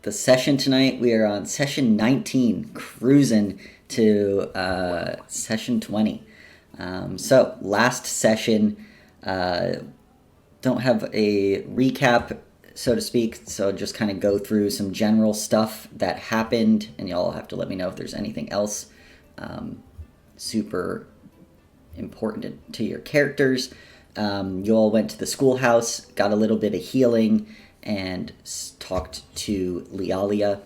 the session tonight. We are on session 19, cruising to session 20. So last session, don't have a recap, so to speak, so just kind of go through some general stuff that happened, and y'all have to let me know if there's anything else super important to your characters. You all went to the schoolhouse, got a little bit of healing, and talked to Lydia.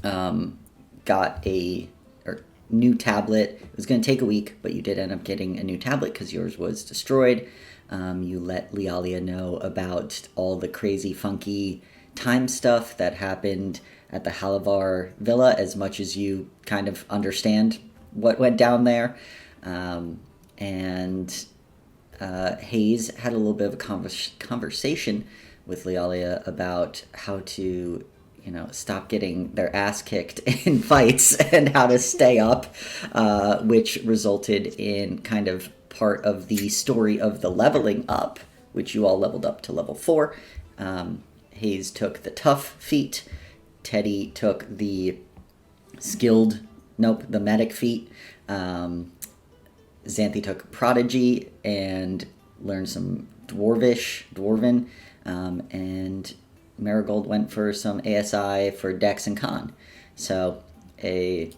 Got a new tablet. It was going to take a week, but you did end up getting a new tablet because yours was destroyed. You let Lydia know about all the crazy, funky time stuff that happened at the Halavar Villa, as much as you kind of understand what went down there. And Hayes had a little bit of a conversation with Lydia about how to, stop getting their ass kicked in fights and how to stay up, which resulted in kind of part of the story of the leveling up, which you all leveled up to level 4. Hayes took the tough feat. Teddy took the the medic feat. Xanthi took Prodigy and learned some Dwarven, and Marigold went for some ASI for Dex and Con. So a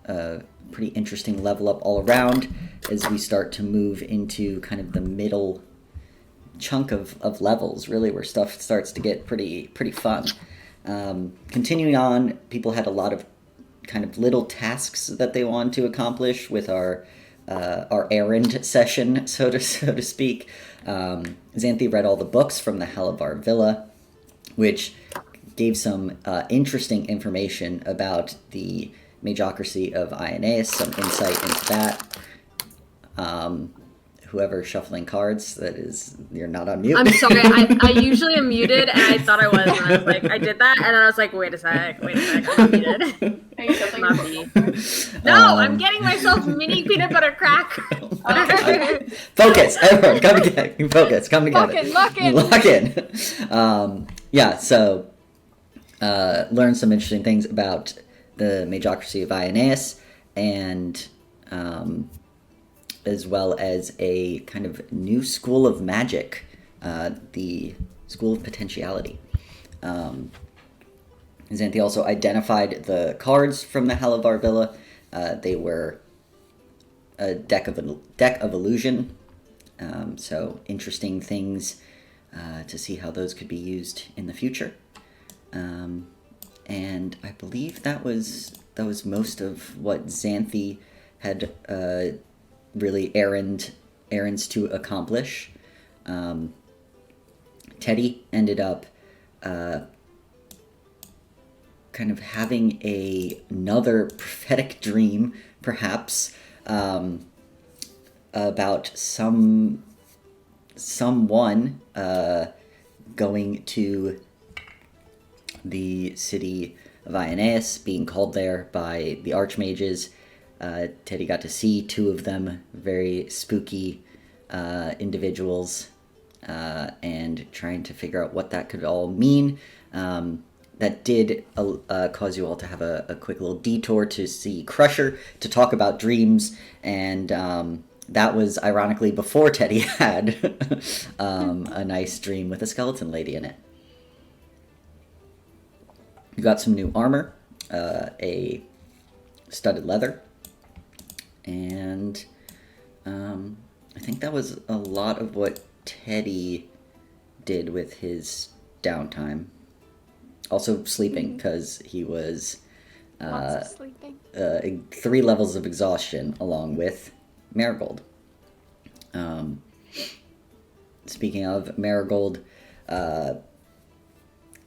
pretty interesting level up all around as we start to move into kind of the middle chunk of levels, really, where stuff starts to get pretty fun. Continuing on, people had a lot of kind of little tasks that they wanted to accomplish with our errand session, so to speak. Xanthi read all the books from the Halavar Villa, which gave some interesting information about the Magocracy of Ioneus, some insight into that. Whoever's shuffling cards, you're not on mute. I'm sorry, I usually am muted, and I thought I was, and I was like, I did that, and then I was like, wait a sec, I'm muted. Not me. No, I'm getting myself mini peanut butter cracker. Focus, everyone, come together. Focus, come together. Lock in. So learn some interesting things about the Magocracy of Ioneus, and as well as a kind of new school of magic, the School of Potentiality. Xanthi also identified the cards from the Halavar Villa. They were a deck of illusion, so interesting things to see how those could be used in the future. And I believe that was most of what Xanthi had really errands to accomplish. Teddy ended up kind of having another prophetic dream, perhaps, about someone going to the city of Ioneus, being called there by the archmages. Teddy got to see 2 of them, very spooky individuals, and trying to figure out what that could all mean. That did cause you all to have a quick little detour to see Crusher, to talk about dreams, and that was ironically before Teddy had a nice dream with a skeleton lady in it. You got some new armor, a studded leather, and I think that was a lot of what Teddy did with his downtime. Also sleeping, because he was 3 levels of exhaustion along with Marigold. Speaking of, Marigold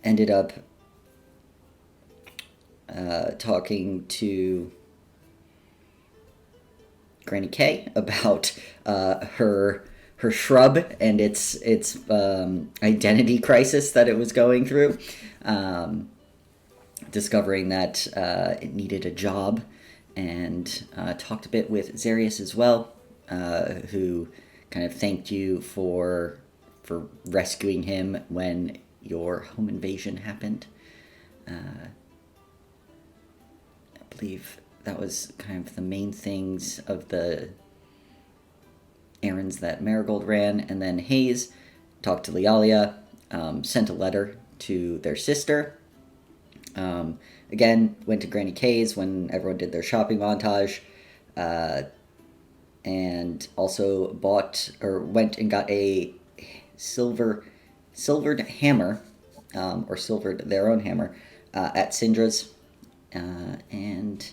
ended up talking to Granny K about her shrub and its identity crisis that it was going through, discovering that it needed a job, and talked a bit with Xarius as well, who kind of thanked you for rescuing him when your home invasion happened. I believe that was kind of the main things of the errands that Marigold ran. And then Hayes talked to Lydia, sent a letter to their sister. Again, went to Granny K's when everyone did their shopping montage. And also went and got a silvered hammer, or silvered their own hammer, at Syndra's. And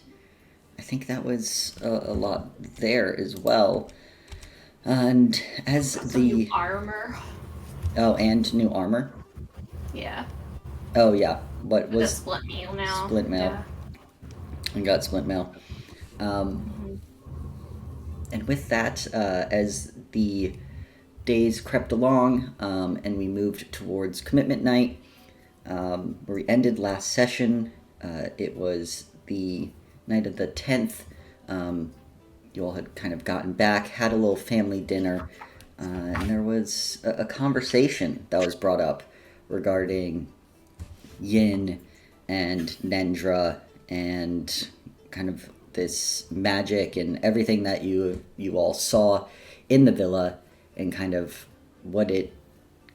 I think that was a lot there as well. And as new armor. Oh, and new armor? Yeah. Oh, yeah. What was... Split mail now. Split mail. Yeah. And got split mail. And with that, as the days crept along, and we moved towards commitment night, where we ended last session, it was the night of the 10th. You all had kind of gotten back, had a little family dinner, and there was a conversation that was brought up regarding Yin and Nendra and kind of this magic and everything that you all saw in the villa and kind of what it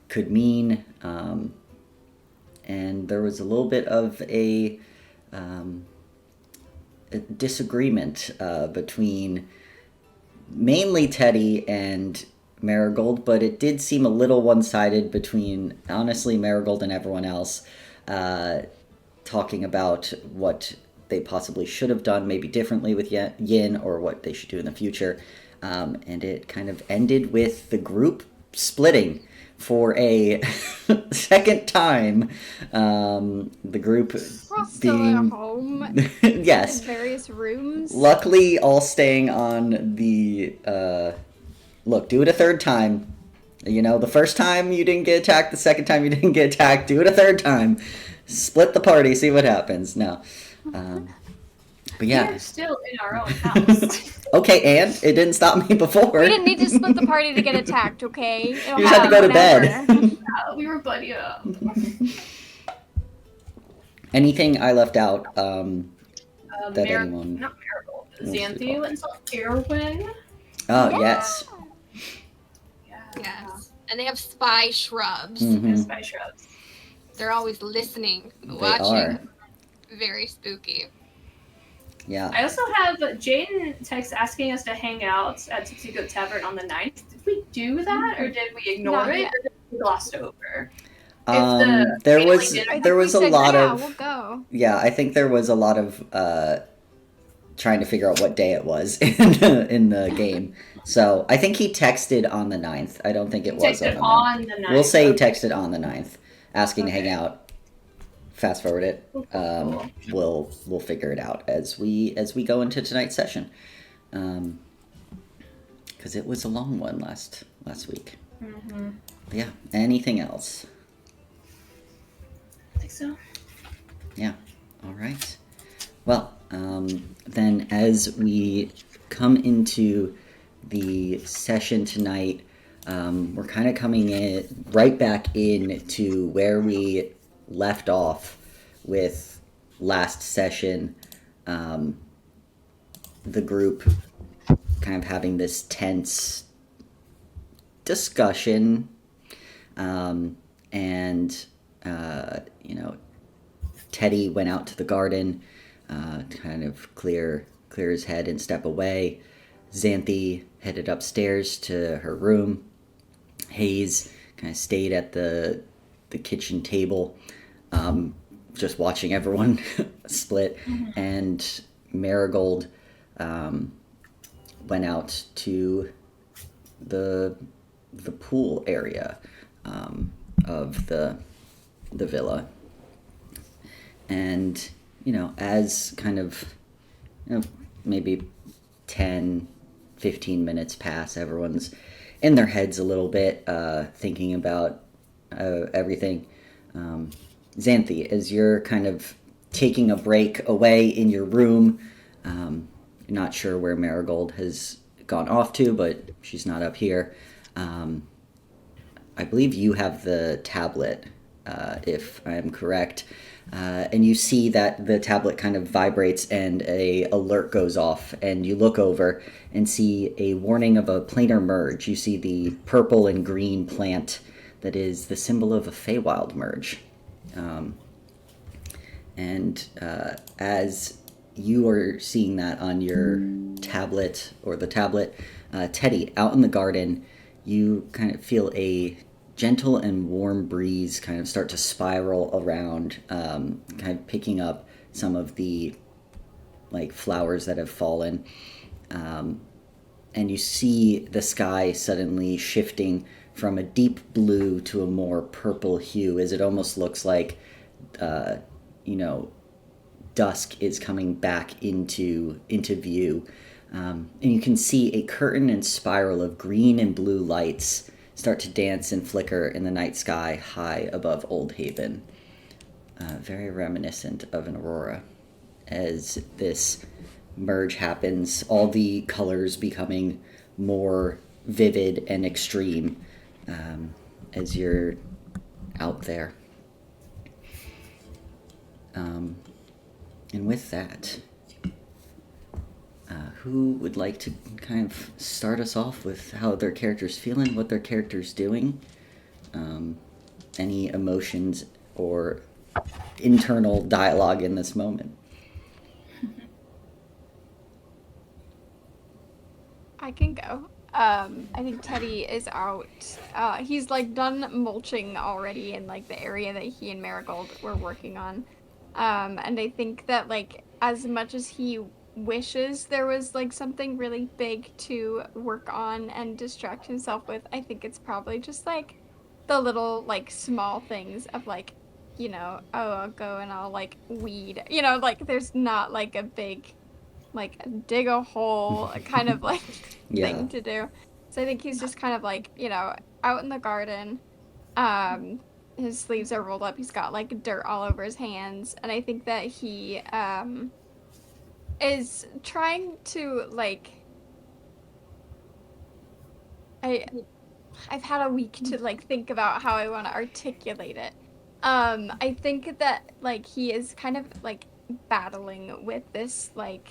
could mean. And there was a little bit of a disagreement between mainly Teddy and Marigold, but it did seem a little one-sided between, honestly, Marigold and everyone else, talking about what they possibly should have done maybe differently with Yin, or what they should do in the future. And it kind of ended with the group splitting for a second time. The group being at home. Yes. In various rooms. Luckily, all staying on the look. Do it a third time. You know, the first time you didn't get attacked, the second time you didn't get attacked. Do it a third time. Split the party. See what happens. No. But yeah. We're still in our own house. Okay, and it didn't stop me before. We didn't need to split the party to get attacked, okay? You just had to go to bed. Yeah, we were buddy up. Anything I left out that anyone... Not Marigold. Xanthi went and saw Erwin. Oh, Yeah. yes. Yeah. Yes. And they have spy shrubs. Mhm. Spy shrubs. They're always listening, They watching. are. Very spooky. Yeah. I also have Jaden text asking us to hang out at Tipsy Goat Tavern on the 9th. Did we do that, or did we ignore Not it, yet. or did we gloss over? There was I there was a lot of we'll go. yeah. I think there was a lot of trying to figure out what day it was in the game. So I think he texted on the 9th. I don't think it was Texted on the 9th. We'll say he Okay. texted on the 9th, asking to hang out. Fast forward it. Cool. We'll figure it out as we go into tonight's session, because it was a long one last week. Mm-hmm. But yeah. Anything else? I think so. Yeah. All right. Well, then as we come into the session tonight, we're kind of coming in right back into where we left off with last session. The group kind of having this tense discussion, and Teddy went out to the garden to kind of clear his head and step away. Xanthi headed upstairs to her room. Hayes kind of stayed at the kitchen table, just watching everyone split. Mm-hmm. And Marigold went out to the pool area of the villa. And, as kind of, maybe 10, 15 minutes pass, everyone's in their heads a little bit, thinking about everything. Xanthi, as you're kind of taking a break away in your room, you're not sure where Marigold has gone off to, but she's not up here. I believe you have the tablet, if I'm correct. And you see that the tablet kind of vibrates and a alert goes off, and you look over and see a warning of a planar merge. You see the purple and green plant that is the symbol of a Feywild merge. As you are seeing that on your tablet, or the tablet, Teddy, out in the garden, you kind of feel a gentle and warm breeze kind of start to spiral around, kind of picking up some of the like flowers that have fallen. And you see the sky suddenly shifting from a deep blue to a more purple hue, as it almost looks like, dusk is coming back into view. And you can see a curtain and spiral of green and blue lights start to dance and flicker in the night sky high above Old Haven. Very reminiscent of an aurora. As this merge happens, all the colors becoming more vivid and extreme, as you're out there. And with that, who would like to kind of start us off with how their character's feeling, what their character's doing, any emotions or internal dialogue in this moment? I can go. I think Teddy is out. He's like done mulching already in like the area that he and Marigold were working on. And I think that like as much as he wishes there was like something really big to work on and distract himself with, I think it's probably just like the little like small things of like, oh, I'll go and I'll like weed. Like there's not like a big like dig a hole kind of like thing to do. So I think he's just kind of like, out in the garden. His sleeves are rolled up. He's got like dirt all over his hands. And I think that he is trying to like I've had a week to like think about how I want to articulate it. I think that like he is kind of like battling with this like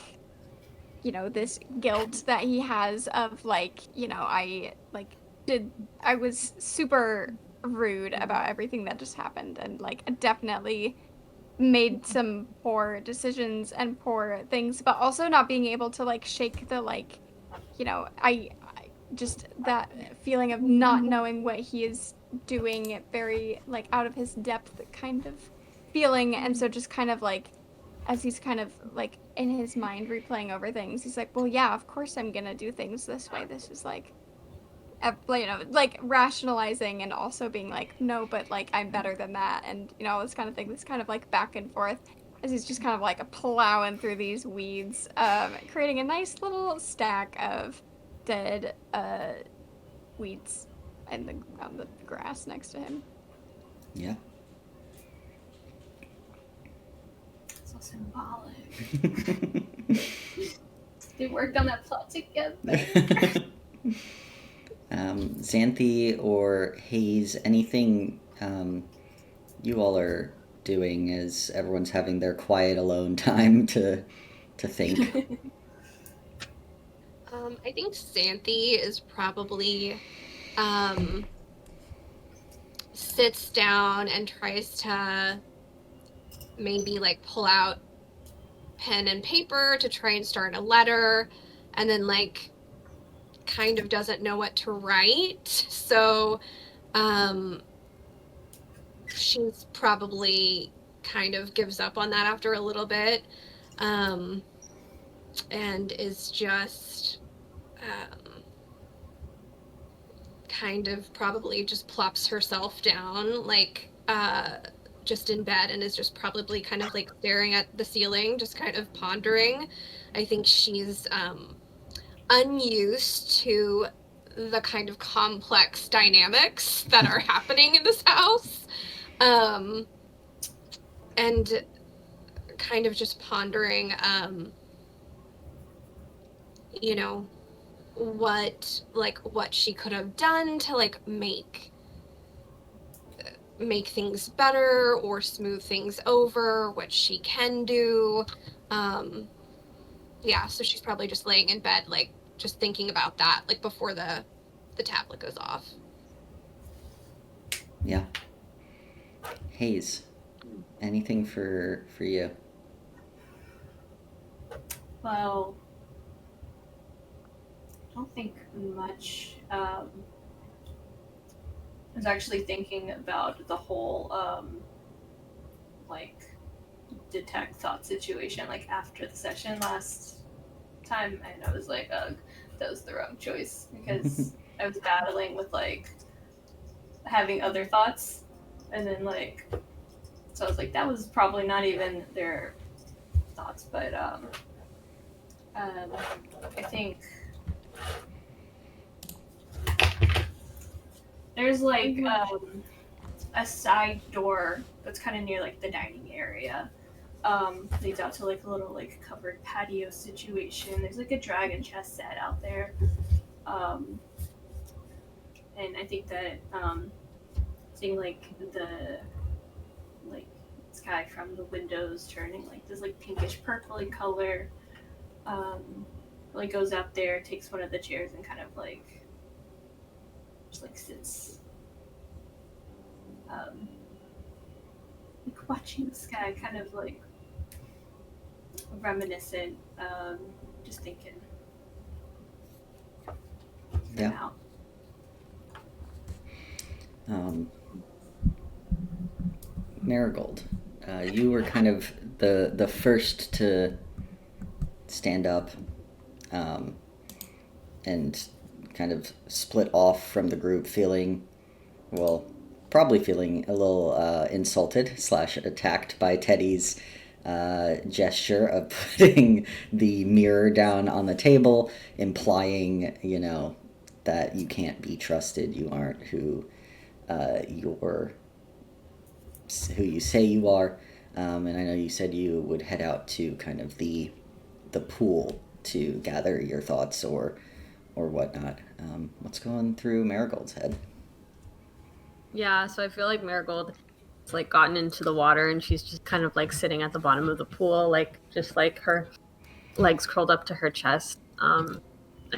this guilt that he has of like, I was super rude about everything that just happened and like definitely made some poor decisions and poor things, but also not being able to like shake the like, I just that feeling of not knowing what he is doing, very like out of his depth kind of feeling. And so just kind of like as he's kind of like in his mind replaying over things, he's like, well, yeah, of course I'm gonna do things this way. This is like, like rationalizing and also being like, no, but like I'm better than that. And, this kind of thing, this kind of like back and forth as he's just kind of like plowing through these weeds, creating a nice little stack of dead weeds on the grass next to him. Yeah. So symbolic. They worked on that plot together. Xanthi or Hayes, anything you all are doing as everyone's having their quiet alone time to think? I think Xanthi is probably sits down and tries to maybe like pull out pen and paper to try and start a letter, and then like kind of doesn't know what to write. So she's probably kind of gives up on that after a little bit, and is just kind of probably just plops herself down like just in bed and is just probably kind of like staring at the ceiling, just kind of pondering. I think she's unused to the kind of complex dynamics that are happening in this house, and kind of just pondering what she could have done to like make make things better or smooth things over, which she can do. Yeah, so she's probably just laying in bed, like, just thinking about that, like, before the tablet goes off. Yeah. Hayes, anything for you? Well, I don't think much. I was actually thinking about the whole like detect thought situation, like after the session last time, and I was like, ugh, that was the wrong choice because I was battling with like having other thoughts, and then like, so I was like, that was probably not even their thoughts, but I think there's like a side door that's kind of near like the dining area. Leads out to like a little like covered patio situation. There's like a dragon chess set out there. And I think that seeing like the like sky from the windows turning like this like pinkish purpley color, like goes out there, takes one of the chairs and kind of like just like sits like watching the sky, kind of like reminiscent, just thinking Yeah. out. Marigold, you were kind of the first to stand up, and kind of split off from the group, probably feeling a little insulted / attacked by Teddy's gesture of putting the mirror down on the table, implying, that you can't be trusted. You aren't who you say you are. And I know you said you would head out to kind of the pool to gather your thoughts or whatnot. What's going through Marigold's head? Yeah, so I feel like Marigold has like gotten into the water and she's just kind of like sitting at the bottom of the pool, like just like her legs curled up to her chest. I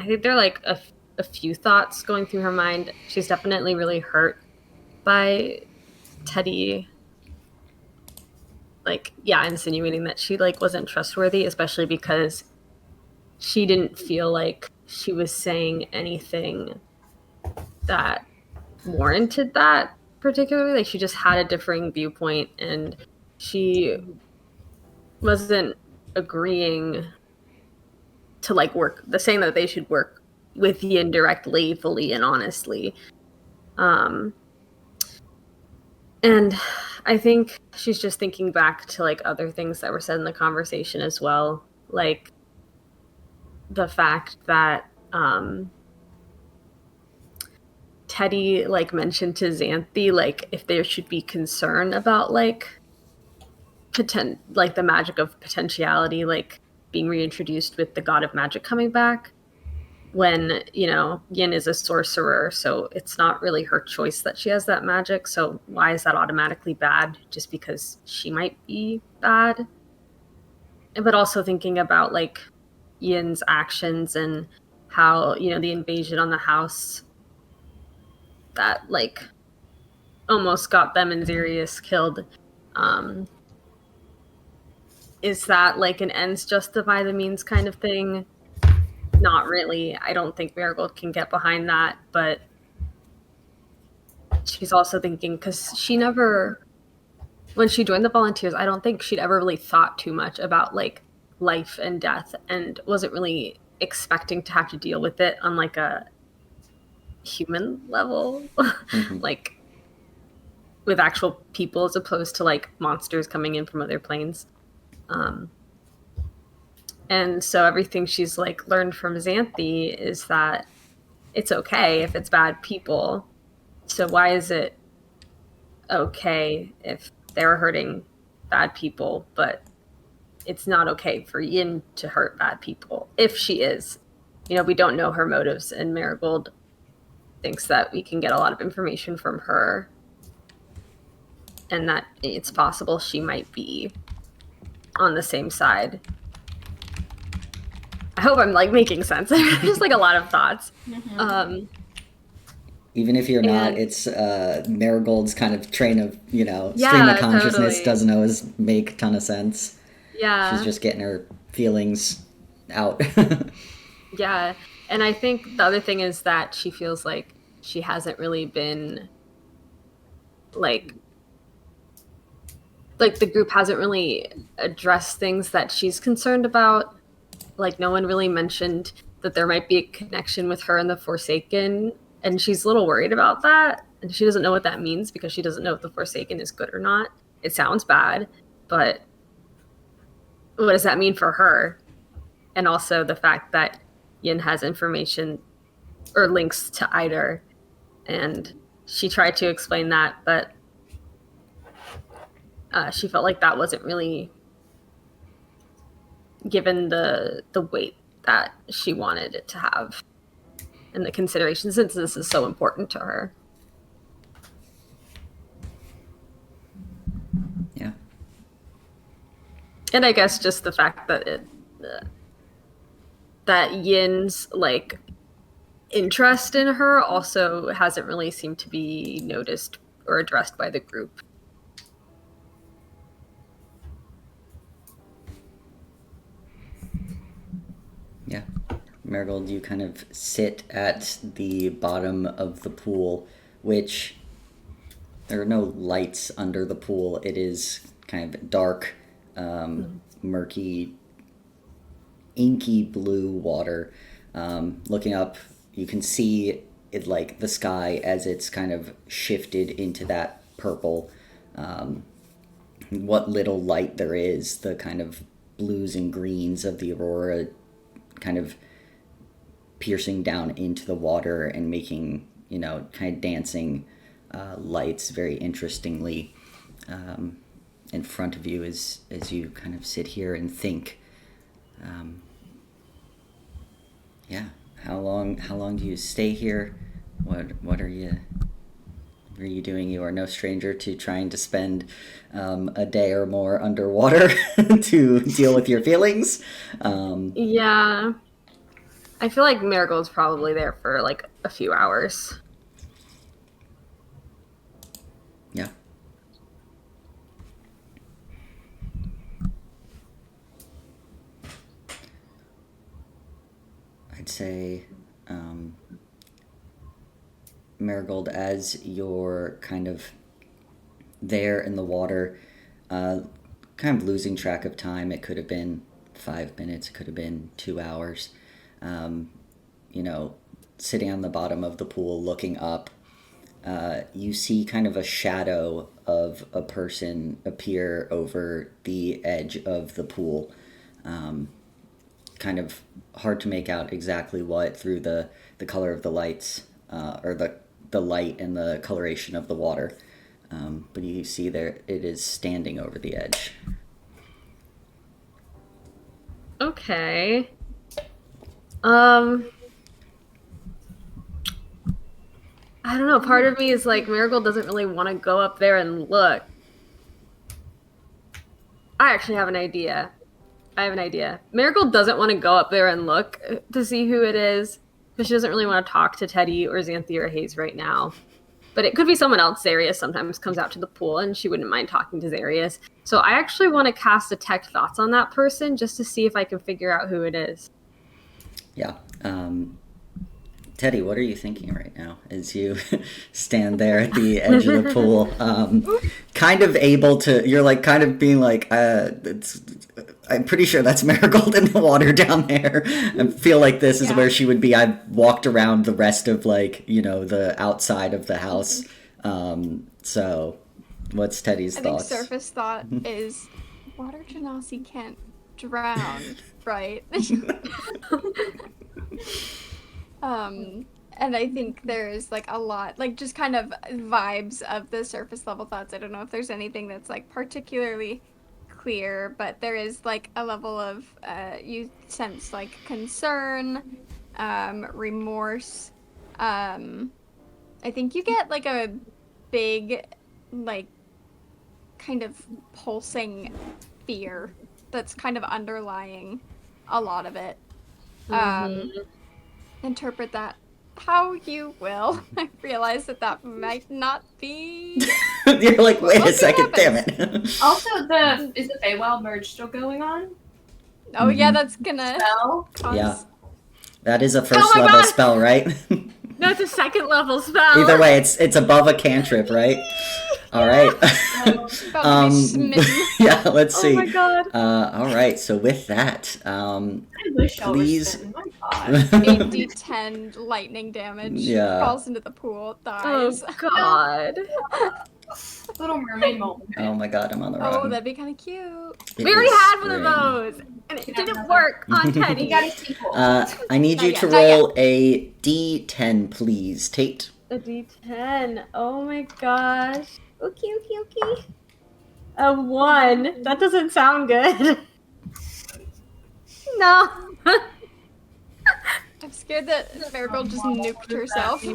think there are like a few thoughts going through her mind. She's definitely really hurt by Teddy, like, yeah, insinuating that she like wasn't trustworthy, especially because she didn't feel like she was saying anything that warranted that particularly. Like, she just had a differing viewpoint and she wasn't agreeing to like work the saying that they should work with Yin directly, fully, and honestly. And I think she's just thinking back to like other things that were said in the conversation as well, like the fact that Teddy like mentioned to Xanthi like if there should be concern about like like the magic of potentiality like being reintroduced with the god of magic coming back, when Yin is a sorcerer, so it's not really her choice that she has that magic. So why is that automatically bad just because she might be bad? But also thinking about like Yin's actions and how the invasion on the house that like almost got them and Xerius killed. Is that like an ends justify the means kind of thing? Not really. I don't think Marigold can get behind that, but she's also thinking, because she never, when she joined the volunteers, I don't think she'd ever really thought too much about like life and death and wasn't really expecting to have to deal with it on like a human level, like with actual people as opposed to like monsters coming in from other planes. And so everything she's like learned from Xanthi is that it's okay if it's bad people. So why is it okay if they're hurting bad people, but it's not okay for Yin to hurt bad people if she is? We don't know her motives, and Marigold thinks that we can get a lot of information from her and that it's possible she might be on the same side. I hope I'm like making sense. There's like a lot of thoughts. Even if you're not, And- it's Marigold's kind of train of, stream Yeah, of consciousness totally. doesn't always make a ton of sense. Yeah. She's just getting her feelings out. Yeah. And I think the other thing is that she feels like she hasn't really been like the group hasn't really addressed things that she's concerned about. Like no one really mentioned that there might be a connection with her and the Forsaken, and she's a little worried about that. And she doesn't know what that means because she doesn't know if the Forsaken is good or not. It sounds bad, but what does that mean for her? And also the fact that Yin has information or links to Eider, and she tried to explain that, but she felt like that wasn't really given the weight that she wanted it to have and the consideration, since this is so important to her. Yeah. And I guess just the fact that that Yin's like interest in her also hasn't really seemed to be noticed or addressed by the group. Yeah. Marigold, you kind of sit at the bottom of the pool, which there are no lights under the pool. It is kind of dark, murky, inky blue water. Looking up, you can see it like the sky as it's kind of shifted into that purple. What little light there is, the kind of blues and greens of the aurora kind of piercing down into the water and making, kind of dancing lights very interestingly in front of you as you kind of sit here and think. Yeah, how long do you stay here? What are you doing? You are no stranger to trying to spend a day or more underwater to deal with your feelings. Yeah. I feel like Marigold's probably there for like a few hours. Yeah. I'd say Marigold, as you're kind of there in the water, kind of losing track of time. It could have been 5 minutes, it could have been 2 hours. Sitting on the bottom of the pool looking up, you see kind of a shadow of a person appear over the edge of the pool. Kind of hard to make out exactly what through the color of the lights, or the light and the coloration of the water. But you see there it is standing over the edge. Okay. I don't know. Part of me is like, Marigold doesn't really want to go up there and look. I actually have an idea. Marigold doesn't want to go up there and look to see who it is, because she doesn't really want to talk to Teddy or Xanthi or Hayes right now. But it could be someone else. Zarius sometimes comes out to the pool, and she wouldn't mind talking to Zarius. So I actually want to cast Detect Thoughts on that person just to see if I can figure out who it is. Yeah. Teddy, what are you thinking right now as you stand there at the edge of the pool? Kind of able to, you're like kind of being like, I'm pretty sure that's Marigold in the water down there. I feel like this is where she would be. I've walked around the rest of the outside of the house. So what's Teddy's thoughts? I think surface thought is water genasi can't drown, right? And I think there's like a lot, like just kind of vibes of the surface level thoughts. I don't know if there's anything that's like particularly clear, but there is like a level of, you sense like concern, remorse. I think you get like a big, like kind of pulsing fear that's kind of underlying a lot of it. Interpret that how you will. I realize that might not be. You're like, wait a second, damn happens. it. Also, is the Feywild merge still going on? Oh yeah, that's gonna Spell? cause... Yeah. That is a first Oh my level God! spell, right? No, it's a second level spell. Either way, it's above a cantrip, right? All right. About to be smitten. Yeah, let's see. Oh my God. All right. So with that, I wish I please. was my God. 8d10 lightning damage. Yeah. Falls into the pool, Oh dies. God. Little mermaid moment. Oh my God, I'm on the Oh, wrong. that'd be kind of cute. It We already is had one of spring. those, and it Yeah, didn't nothing. work on You Teddy. got a sequel. I need you Not to yet, not yet. roll a d10, please, Tate. A D10. Oh my gosh. Okay. A 1. That doesn't sound good. No. I'm scared that Marigold just nuked herself.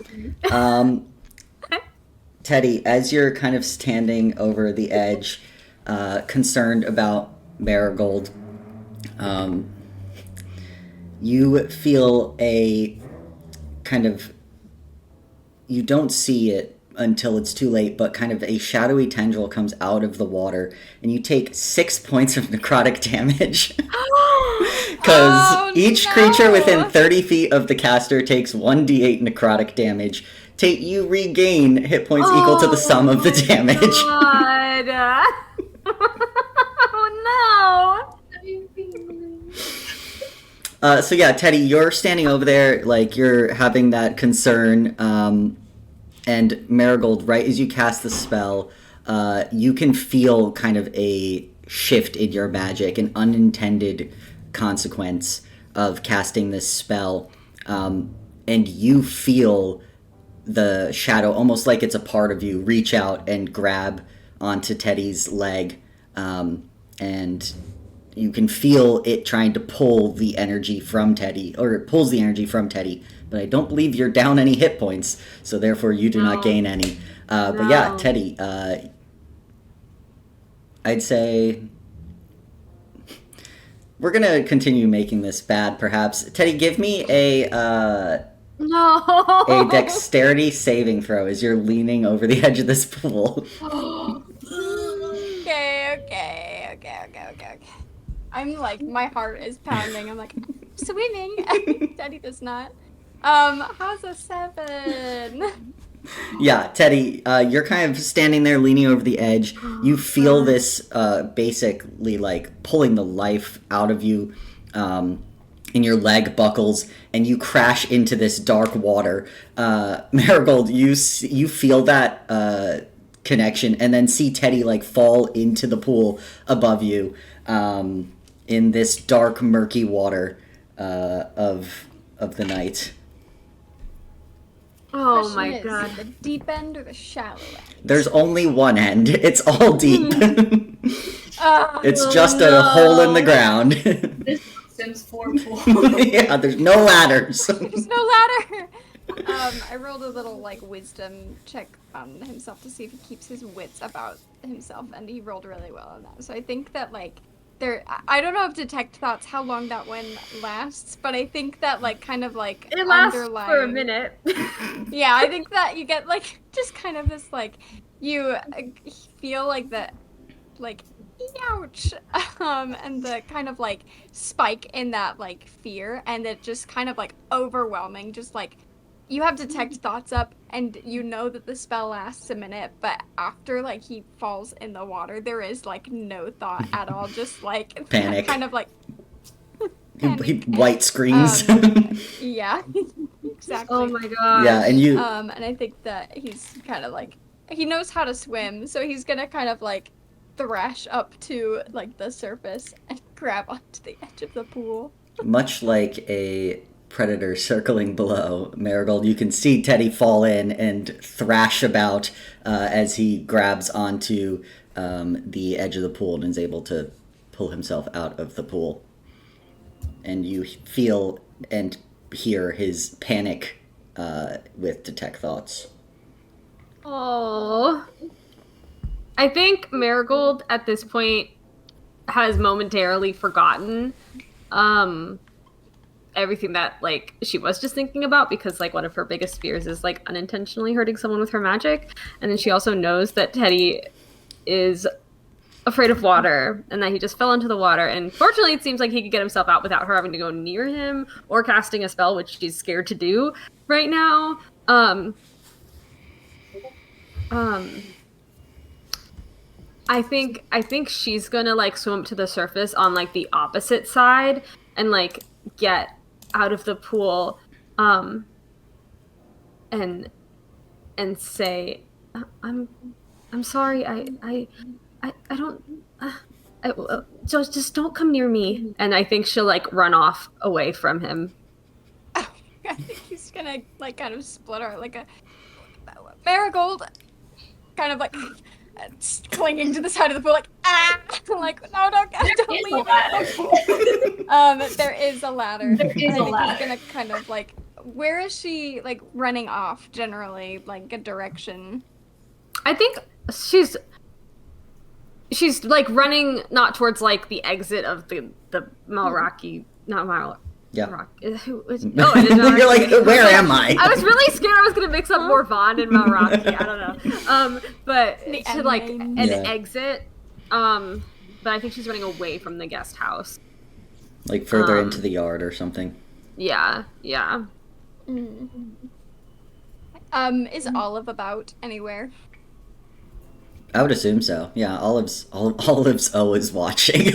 Teddy, as you're kind of standing over the edge, concerned about Marigold, you feel a kind of, you don't see it until it's too late, but kind of a shadowy tendril comes out of the water, and you take 6 points of necrotic damage. Because Oh, each no. creature within 30 feet of the caster takes 1d8 necrotic damage. Tate, you regain hit points equal to the sum of the damage. God. Oh no. So yeah, Teddy, you're standing over there, like, you're having that concern, and Marigold, right as you cast the spell, you can feel kind of a shift in your magic, an unintended consequence of casting this spell, and you feel the shadow, almost like it's a part of you, reach out and grab onto Teddy's leg, and you can feel it trying to pull the energy from Teddy, or it pulls the energy from Teddy, but I don't believe you're down any hit points, so therefore you do not gain any. But yeah, No. Teddy, I'd say we're gonna continue making this bad, perhaps. Teddy, give me a No. dexterity saving throw as you're leaning over the edge of this pool. Okay. I'm like, my heart is pounding. I'm like, swimming. Teddy does not. How's a 7? Yeah, Teddy, you're kind of standing there leaning over the edge. You feel this basically like pulling the life out of you in your leg buckles, and you crash into this dark water. Marigold, you feel that connection, and then see Teddy like fall into the pool above you in this dark, murky water of the night. Oh Question my is, God. the deep end or the shallow end? There's only one end. It's all deep. It's Oh, just a no. hole in the ground. This Sims 4 pool. Yeah, there's no ladders. There's no ladder. I rolled a little like wisdom check on himself to see if he keeps his wits about himself, and he rolled really well on that. So I think that like I don't know if detect thoughts how long that one lasts, but I think that like kind of like It lasts underlying... for a minute. Yeah, I think that you get like just kind of this like you feel like that like ouch, and the kind of like spike in that like fear, and it just kind of like overwhelming, just like you have detect thoughts up, and you know that the spell lasts a minute, but after like he falls in the water, there is like no thought at all, just like Panic. kind of like He white screens. yeah, exactly. Oh my God. Yeah, and you. And I think that he's kind of like, he knows how to swim, so he's gonna kind of like thrash up to like the surface and grab onto the edge of the pool. Much like a predator circling below, Marigold, you can see Teddy fall in and thrash about as he grabs onto the edge of the pool and is able to pull himself out of the pool. And you feel and hear his panic with detect thoughts. Oh. I think Marigold at this point has momentarily forgotten everything that like she was just thinking about, because like one of her biggest fears is like unintentionally hurting someone with her magic, and then she also knows that Teddy is afraid of water and that he just fell into the water, and fortunately it seems like he could get himself out without her having to go near him or casting a spell, which she's scared to do right now. I think she's gonna like swim up to the surface on like the opposite side and like get out of the pool, and say, I'm sorry. I don't. Just don't come near me. And I think she'll like run off away from him. I think he's gonna like kind of split her like a Marigold, kind of like clinging to the side of the pool, like like no, don't leave. There is a ladder. There is a ladder. He's gonna kind of like, where is she like running off generally, like a direction? I think she's like running not towards like the exit of the Malraki, not Mal. Yeah. Who is? Oh, it is Malraki. You're like, where am I? I was really scared I was gonna mix up Morvan and Malraki. I don't know. But to like an exit. But I think she's running away from the guest house. Like further into the yard or something. Yeah. Is Olive about anywhere? I would assume so. Yeah, Olive's always watching.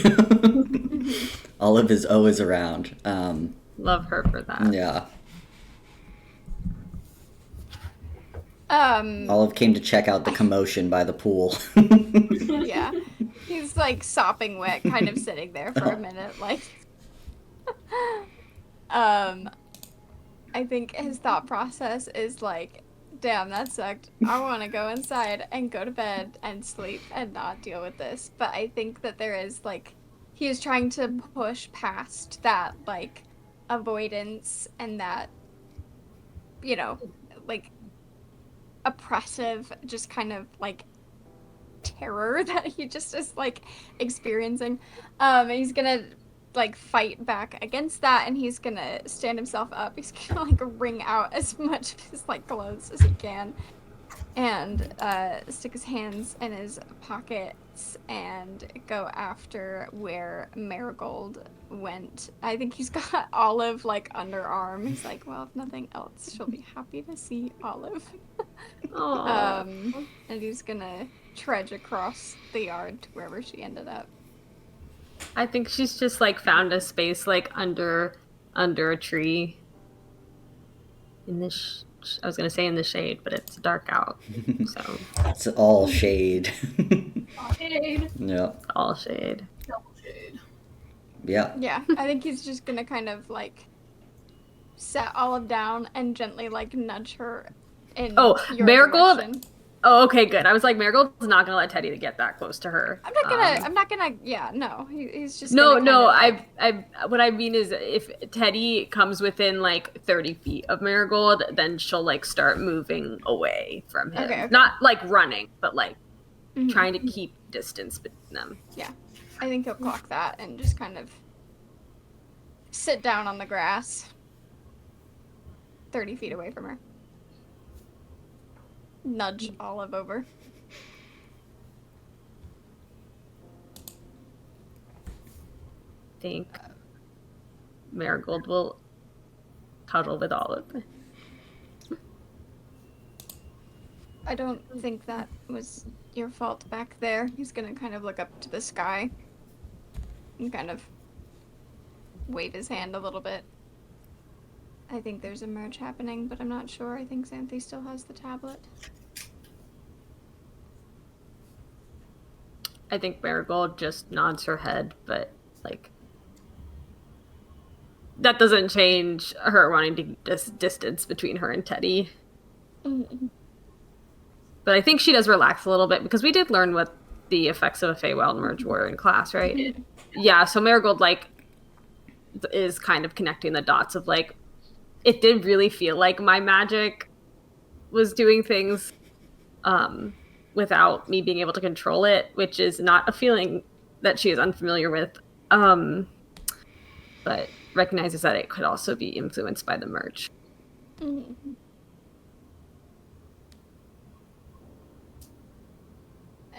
Olive is always around. Love her for that. Yeah. Um, Olive came to check out the commotion by the pool. Yeah. He's like sopping wet, kind of sitting there for a minute, like. I think his thought process is like, damn, that sucked. I want to go inside and go to bed and sleep and not deal with this. But I think that there is like, he is trying to push past that like avoidance and that, you know, like oppressive, just kind of like terror that he just is like experiencing. He's gonna like fight back against that, and he's gonna stand himself up. He's gonna like wring out as much of his like clothes as he can, and stick his hands in his pockets and go after where Marigold went. I think he's got Olive like underarm. He's like, well, if nothing else, she'll be happy to see Olive. And he's gonna trudge across the yard to wherever she ended up. I think she's just like found a space like under a tree. In this, I was gonna say in the shade, but it's dark out, so It's all shade. All shade. Yeah. all shade. Double shade. Yeah. Yeah, I think he's just gonna kind of like set Olive down and gently like nudge her in your Marigold. direction. Oh, okay, good. I was like, Marigold's not gonna let Teddy to get that close to her. I'm not gonna. Yeah, no. He's just. No, gonna no. kind of, What I mean is, if Teddy comes within like 30 feet of Marigold, then she'll like start moving away from him. Okay. Not like running, but like Mhm. trying to keep distance between them. Yeah, I think he'll clock that and just kind of sit down on the grass, 30 feet away from her. Nudge Olive over. Think Marigold will cuddle with Olive. I don't think that was your fault back there. He's gonna kind of look up to the sky and kind of wave his hand a little bit. I think there's a merge happening, but I'm not sure. I think Xanthi still has the tablet. I think Marigold just nods her head, but like that doesn't change her wanting to keep this distance between her and Teddy. Mm-hmm. But I think she does relax a little bit, because we did learn what the effects of a Feywild merge were in class, right? Yeah, so Marigold like is kind of connecting the dots of like, it did really feel like my magic was doing things without me being able to control it, which is not a feeling that she is unfamiliar with, but recognizes that it could also be influenced by the merge. Mm-hmm.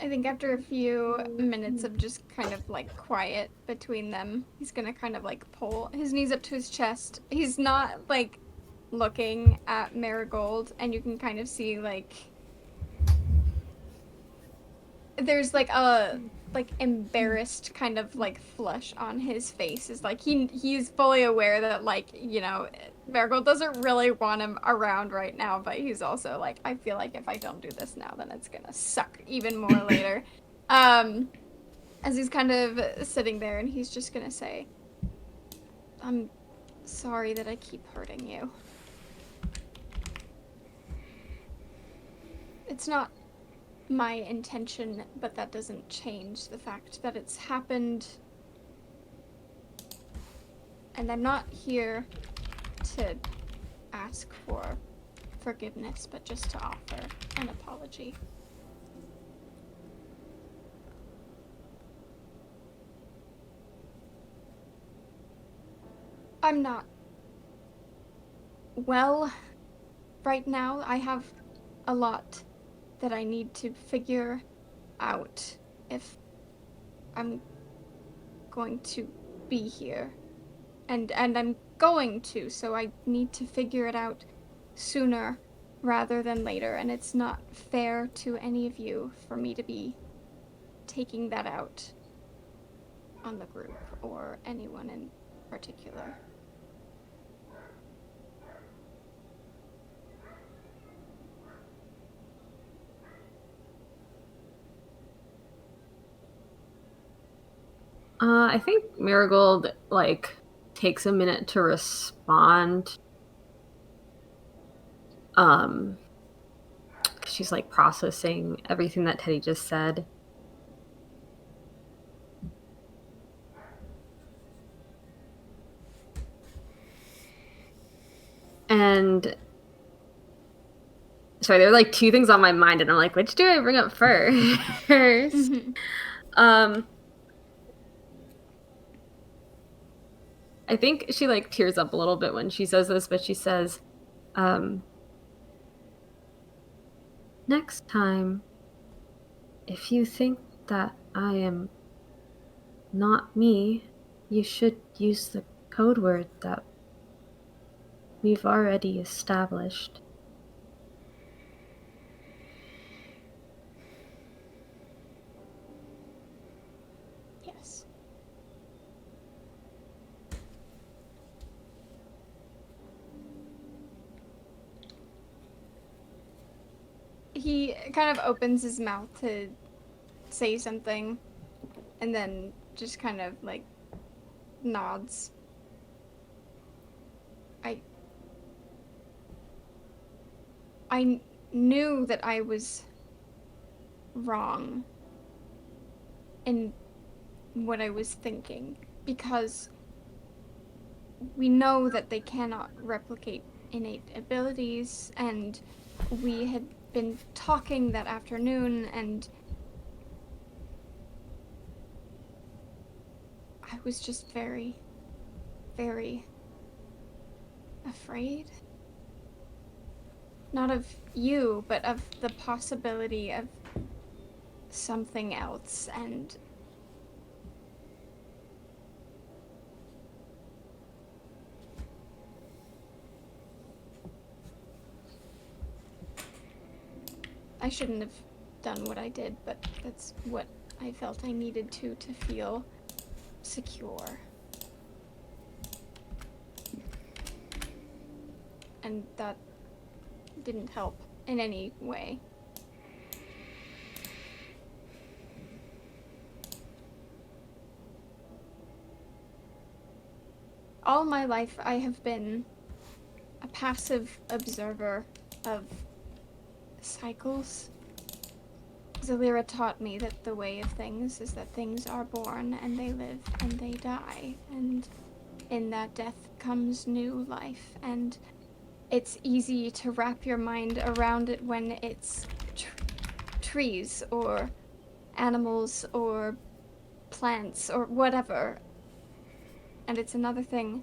I think after a few minutes of just kind of like quiet between them, he's gonna kind of like pull his knees up to his chest. He's not like looking at Marigold, and you can kind of see like there's like a like embarrassed kind of like flush on his face. Is like he's fully aware that like, you know, Marigold doesn't really want him around right now, but he's also like, I feel like if I don't do this now, then it's gonna suck even more later. As he's kind of sitting there, and he's just gonna say, I'm sorry that I keep hurting you. It's not my intention, but that doesn't change the fact that it's happened. And I'm not here to ask for forgiveness, but just to offer an apology. I'm not well right now. I have a lot that I need to figure out if I'm going to be here. And I'm going to, so I need to figure it out sooner rather than later, and it's not fair to any of you for me to be taking that out on the group or anyone in particular. I think Marigold, like, takes a minute to respond. She's, like, processing everything that Teddy just said. And sorry, there are like two things on my mind, and I'm like, which do I bring up first? I think she like tears up a little bit when she says this, but she says, next time, if you think that I am not me, you should use the code word that we've already established. Yes. He kind of opens his mouth to say something, and then just kind of like nods. I knew that I was wrong in what I was thinking, because we know that they cannot replicate innate abilities, and we had been talking that afternoon, and I was just very, very afraid. Not of you, but of the possibility of something else, and I shouldn't have done what I did, but that's what I felt I needed to feel secure. And that didn't help in any way. All my life I have been a passive observer of cycles. Zalira taught me that the way of things is that things are born and they live and they die, and in that death comes new life, and it's easy to wrap your mind around it when it's trees or animals or plants or whatever. And it's another thing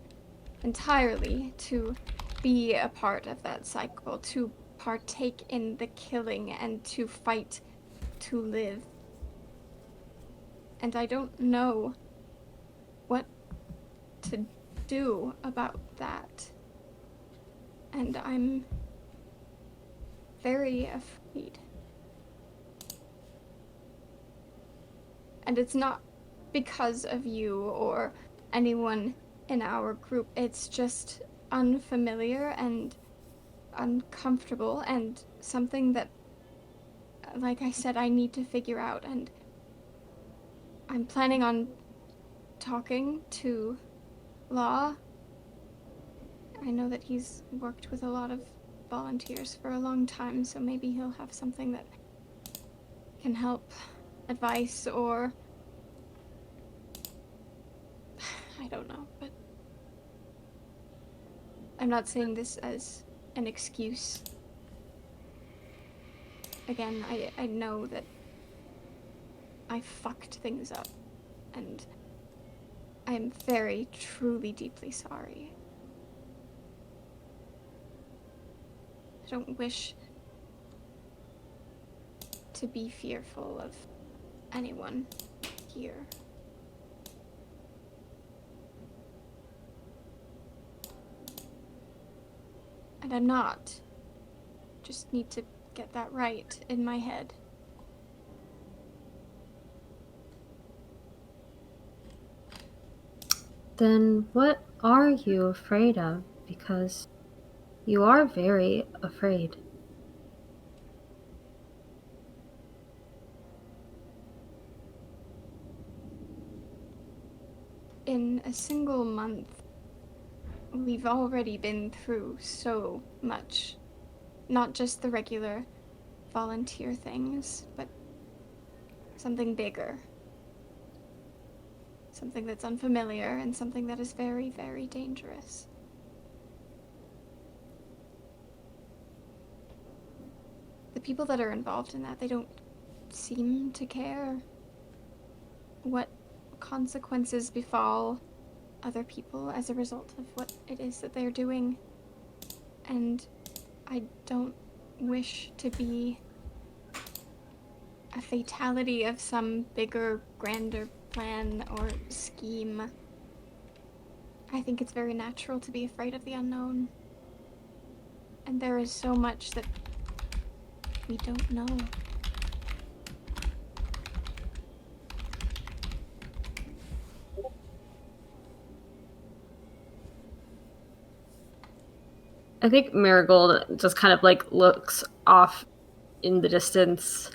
entirely to be a part of that cycle, to partake in the killing and to fight to live. And I don't know what to do about that. And I'm very afraid. And it's not because of you or anyone in our group. It's just unfamiliar and uncomfortable and something that, like I said, I need to figure out. And I'm planning on talking to Law. I know that he's worked with a lot of volunteers for a long time, so maybe he'll have something that can help, advice, or I don't know, but I'm not saying this as an excuse. Again, I know that I fucked things up, and I'm very, truly, deeply sorry. I don't wish to be fearful of anyone here. And I'm not. Just need to get that right in my head. Then what are you afraid of? Because you are very afraid. In a single month, we've already been through so much. Not just the regular volunteer things, but something bigger. Something that's unfamiliar and something that is very, very dangerous. The people that are involved in that, they don't seem to care what consequences befall other people as a result of what it is that they're doing. And I don't wish to be a fatality of some bigger, grander plan or scheme. I think it's very natural to be afraid of the unknown. And there is so much that we don't know. I think Marigold just kind of like looks off in the distance.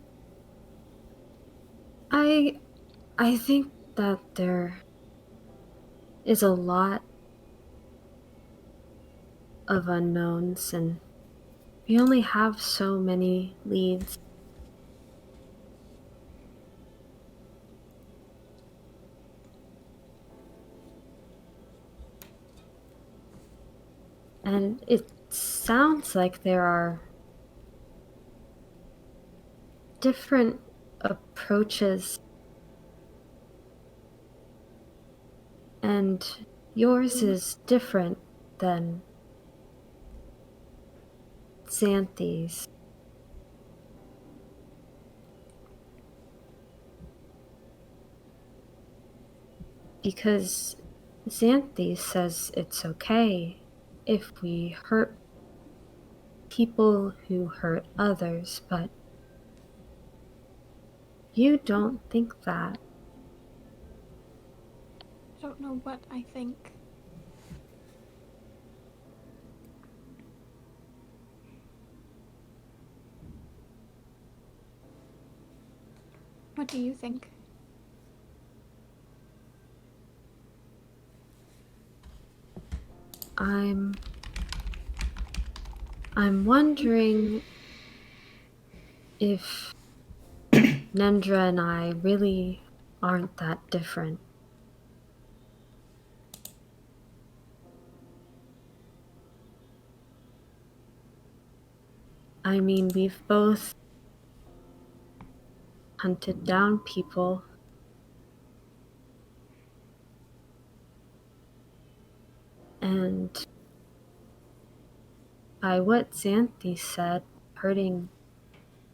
I think that there is a lot of unknowns, and we only have so many leads. And it sounds like there are different approaches, and yours is different than Xanthi's. Because Xanthi says it's okay if we hurt people who hurt others, but you don't think that. I don't know what I think. What do you think? I'm wondering if Nendra and I really aren't that different. I mean, we've both hunted down people. And by what Xanthi said, hurting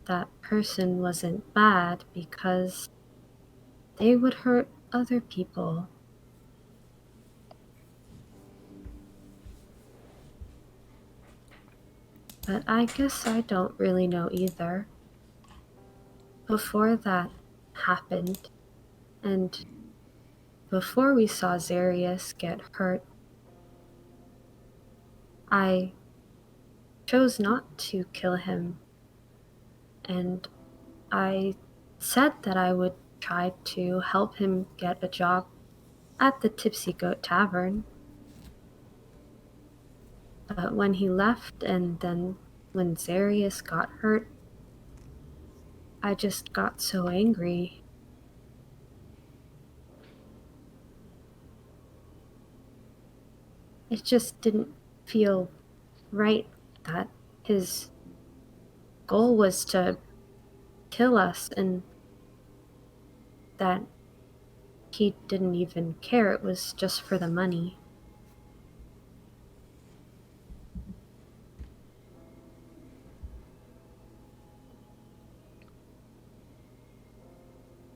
that person wasn't bad because they would hurt other people. But I guess I don't really know either. Before that happened, and before we saw Zarius get hurt, I chose not to kill him, and I said that I would try to help him get a job at the Tipsy Goat Tavern. But when he left and then when Zarius got hurt, I just got so angry. It just didn't feel right that his goal was to kill us and that he didn't even care. It was just for the money.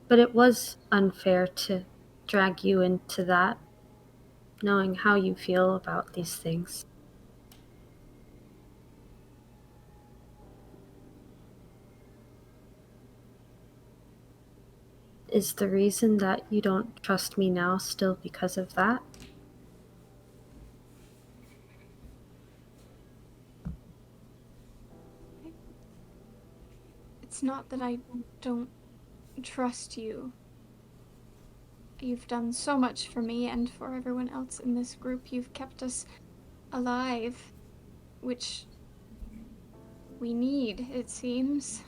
But it was unfair to drag you into that, knowing how you feel about these things. Is the reason that you don't trust me now still because of that? It's not that I don't trust you. You've done so much for me and for everyone else in this group. You've kept us alive, which we need, it seems.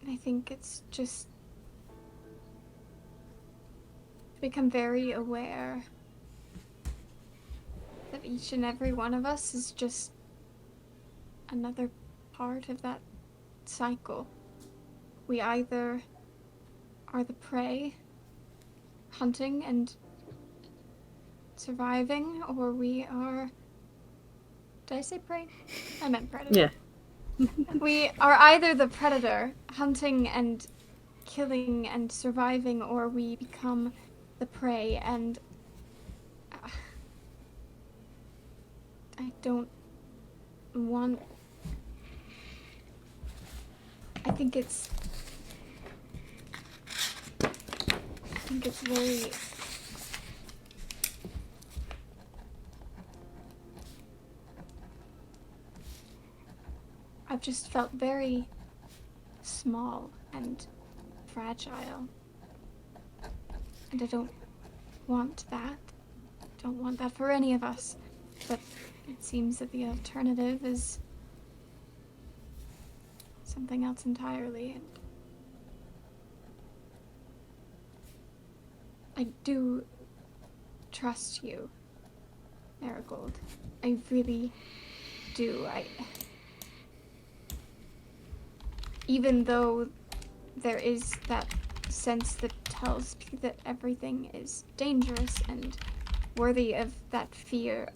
I think it's just become very aware that each and every one of us is just another part of that cycle. We either are the prey, hunting and surviving, or we are... Did I say prey? I meant predator. Yeah. We are either the predator, hunting and killing and surviving, or we become the prey, and I don't want... I think it's very... I've just felt very small and fragile. And I don't want that. I don't want that for any of us. But it seems that the alternative is something else entirely. And I do trust you, Marigold. I really do. Even though there is that sense that tells me that everything is dangerous and worthy of that fear,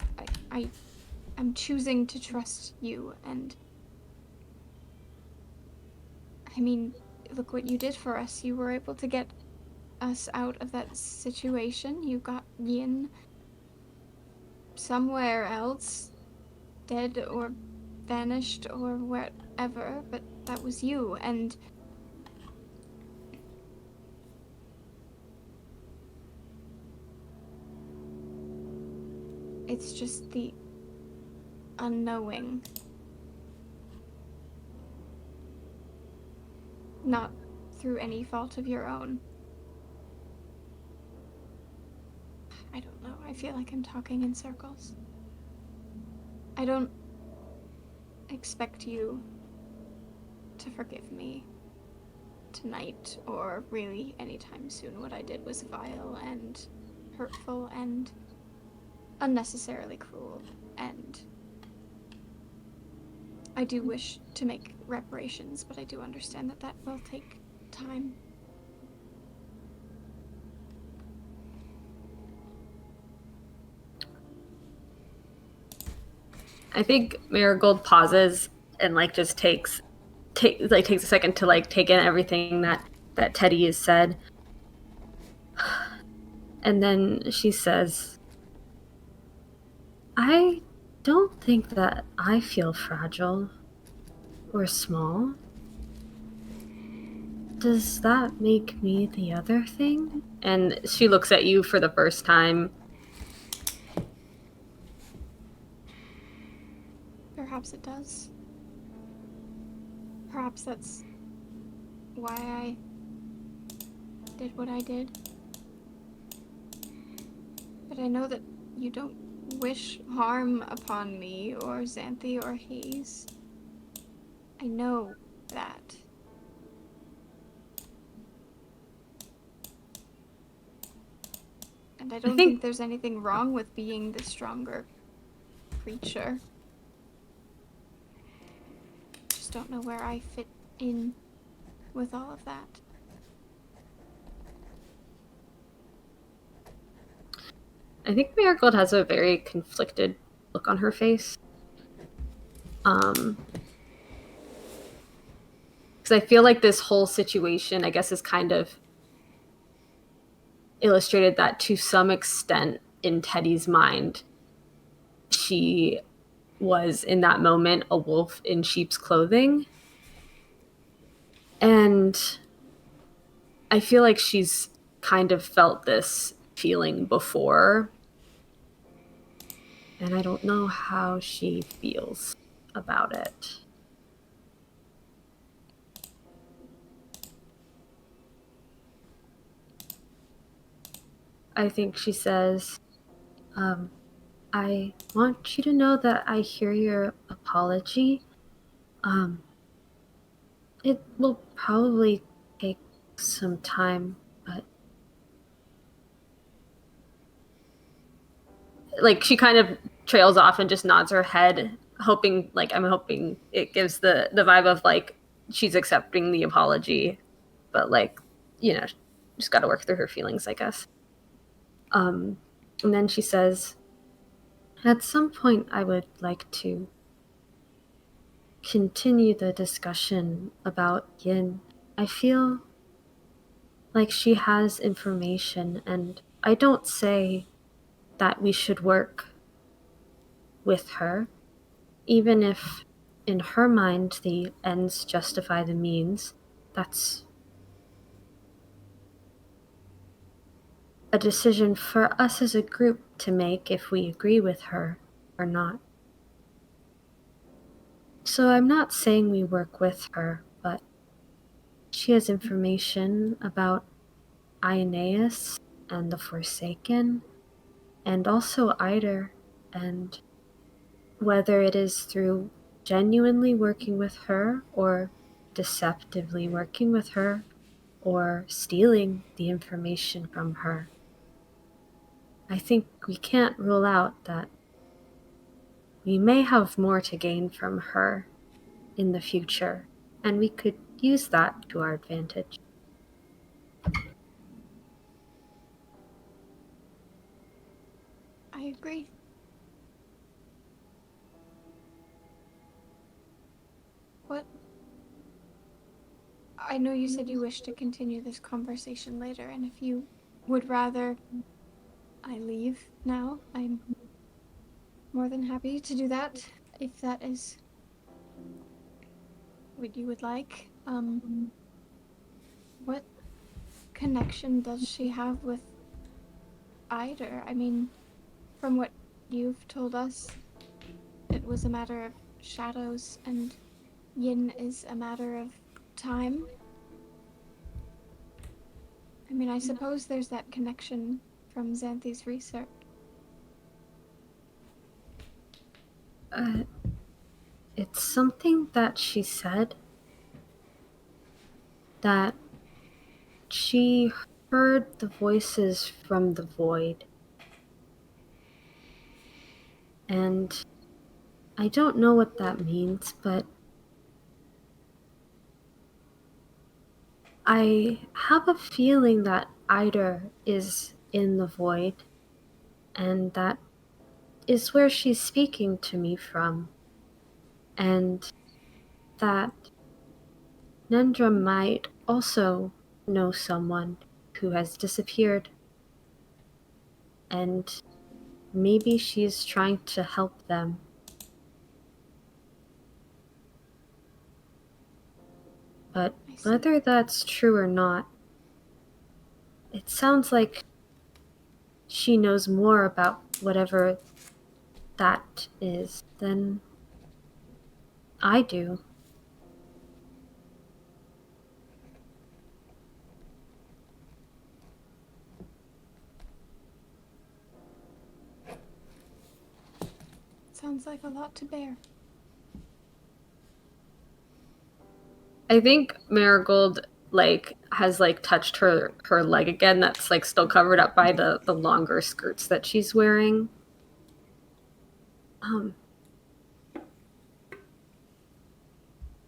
I'm choosing to trust you. And I mean, look what you did for us. You were able to get us out of that situation. You got Yin somewhere else, dead or vanished or wherever, but that was you. And it's just the unknowing. Not through any fault of your own. I don't know. I feel like I'm talking in circles. I don't expect you to forgive me tonight or really anytime soon. What I did was vile and hurtful and unnecessarily cruel, and I do wish to make reparations, but I do understand that that will take time. I think Marigold pauses and like just takes a second to like take in everything that Teddy has said. And then she says, I don't think that I feel fragile or small. Does that make me the other thing? And she looks at you for the first time. Perhaps it does. Perhaps that's why I did what I did. But I know that you don't wish harm upon me or Xanthi or Hayes. I know that. And I don't think there's anything wrong with being the stronger creature. Just don't know where I fit in with all of that. I think Marigold has a very conflicted look on her face. Because I feel like this whole situation, I guess, is kind of illustrated that to some extent in Teddy's mind, she was in that moment a wolf in sheep's clothing. And I feel like she's kind of felt this feeling before. And I don't know how she feels about it. I think she says, I want you to know that I hear your apology. It will probably take some time, but like she kind of trails off and just nods her head, hoping I'm hoping it gives the vibe of like she's accepting the apology, but like, just got to work through her feelings, I guess. And then she says, at some point I would like to continue the discussion about Yin. I feel like she has information, and I don't say that we should work with her, even if in her mind the ends justify the means. That's a decision for us as a group to make if we agree with her or not. So I'm not saying we work with her, but she has information about Aeneas and the Forsaken, and also Eider, and whether it is through genuinely working with her or deceptively working with her or stealing the information from her, I think we can't rule out that we may have more to gain from her in the future, and we could use that to our advantage. I agree. What? I know you said you wish to continue this conversation later, and if you would rather I leave now, I'm more than happy to do that, if that is what you would like. What connection does she have with Eider? I mean, from what you've told us, it was a matter of shadows, and Yin is a matter of time. I mean, I suppose there's that connection from Xanthi's research. It's something that she said, that she heard the voices from the void. And I don't know what that means, but I have a feeling that Eider is in the void, and that is where she's speaking to me from, and that Nendra might also know someone who has disappeared, and maybe she's trying to help them. But I see. whether that's true or not, it sounds like she knows more about whatever that is than I do. Sounds like a lot to bear. I think Marigold has touched her leg again that's still covered up by the longer skirts that she's wearing.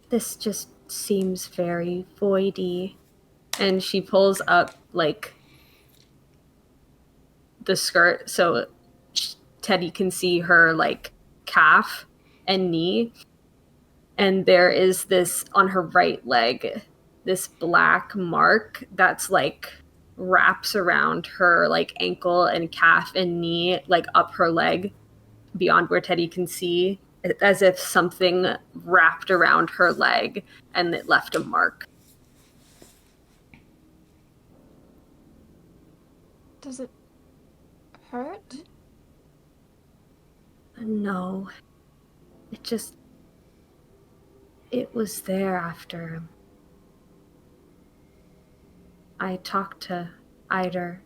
This just seems very voidy. And she pulls up the skirt so Teddy can see her calf and knee. And there is this on her right leg, this black mark that's wraps around her ankle and calf and knee, up her leg beyond where Teddy can see, as if something wrapped around her leg and it left a mark. Does it hurt? No. It was there after I talked to Eider.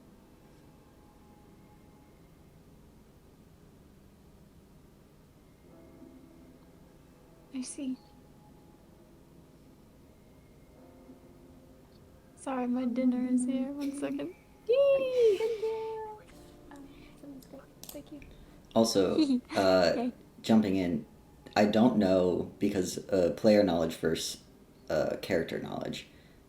I see. Sorry, my dinner is here. 1 second. Sounds good. Thank you. Also, Okay. jumping in, I don't know, because player knowledge versus character knowledge,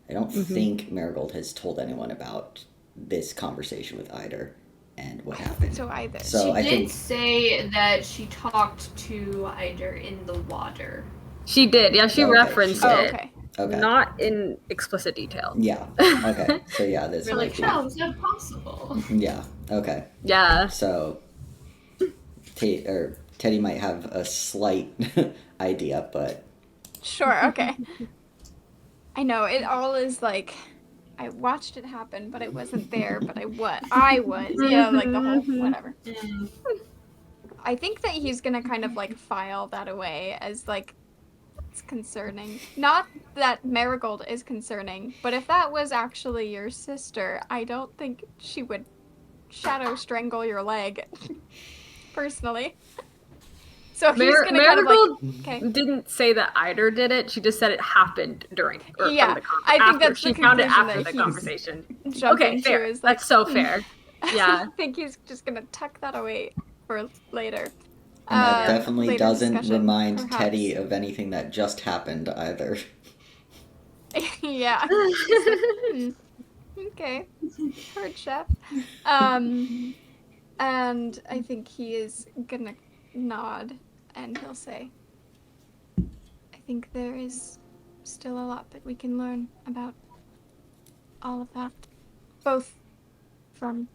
I don't think Marigold has told anyone about this conversation with Eider and what happened. So either. So I She did think say that she talked to Eider in the water. She did, yeah, she Okay, referenced she Oh, did. it. okay. Okay. Not in explicit detail. Yeah. Okay. So yeah, this We're might like, be. how is that possible? Yeah. Okay. Yeah. So, Teddy might have a slight idea, but Sure, okay. I know, it all is I watched it happen, but I wasn't there, but I was, the whole, whatever. I think that he's gonna kind of file that away as it's concerning. Not that Marigold is concerning, but if that was actually your sister, I don't think she would shadow strangle your leg. Personally. So he's gonna Marigold okay. didn't say that Eider did it. She just said it happened during or Yeah, from the conversation. I think that's she the found it conclusion after that the he's conversation. jumping Okay, fair. to is That's so fair. Yeah. I think he's just gonna tuck that away for later. and that definitely later doesn't discussion, remind perhaps. Teddy of anything that just happened either. Yeah. Okay. Heard, chef. And I think he is gonna nod and he'll say, I think there is still a lot that we can learn about all of that. Both from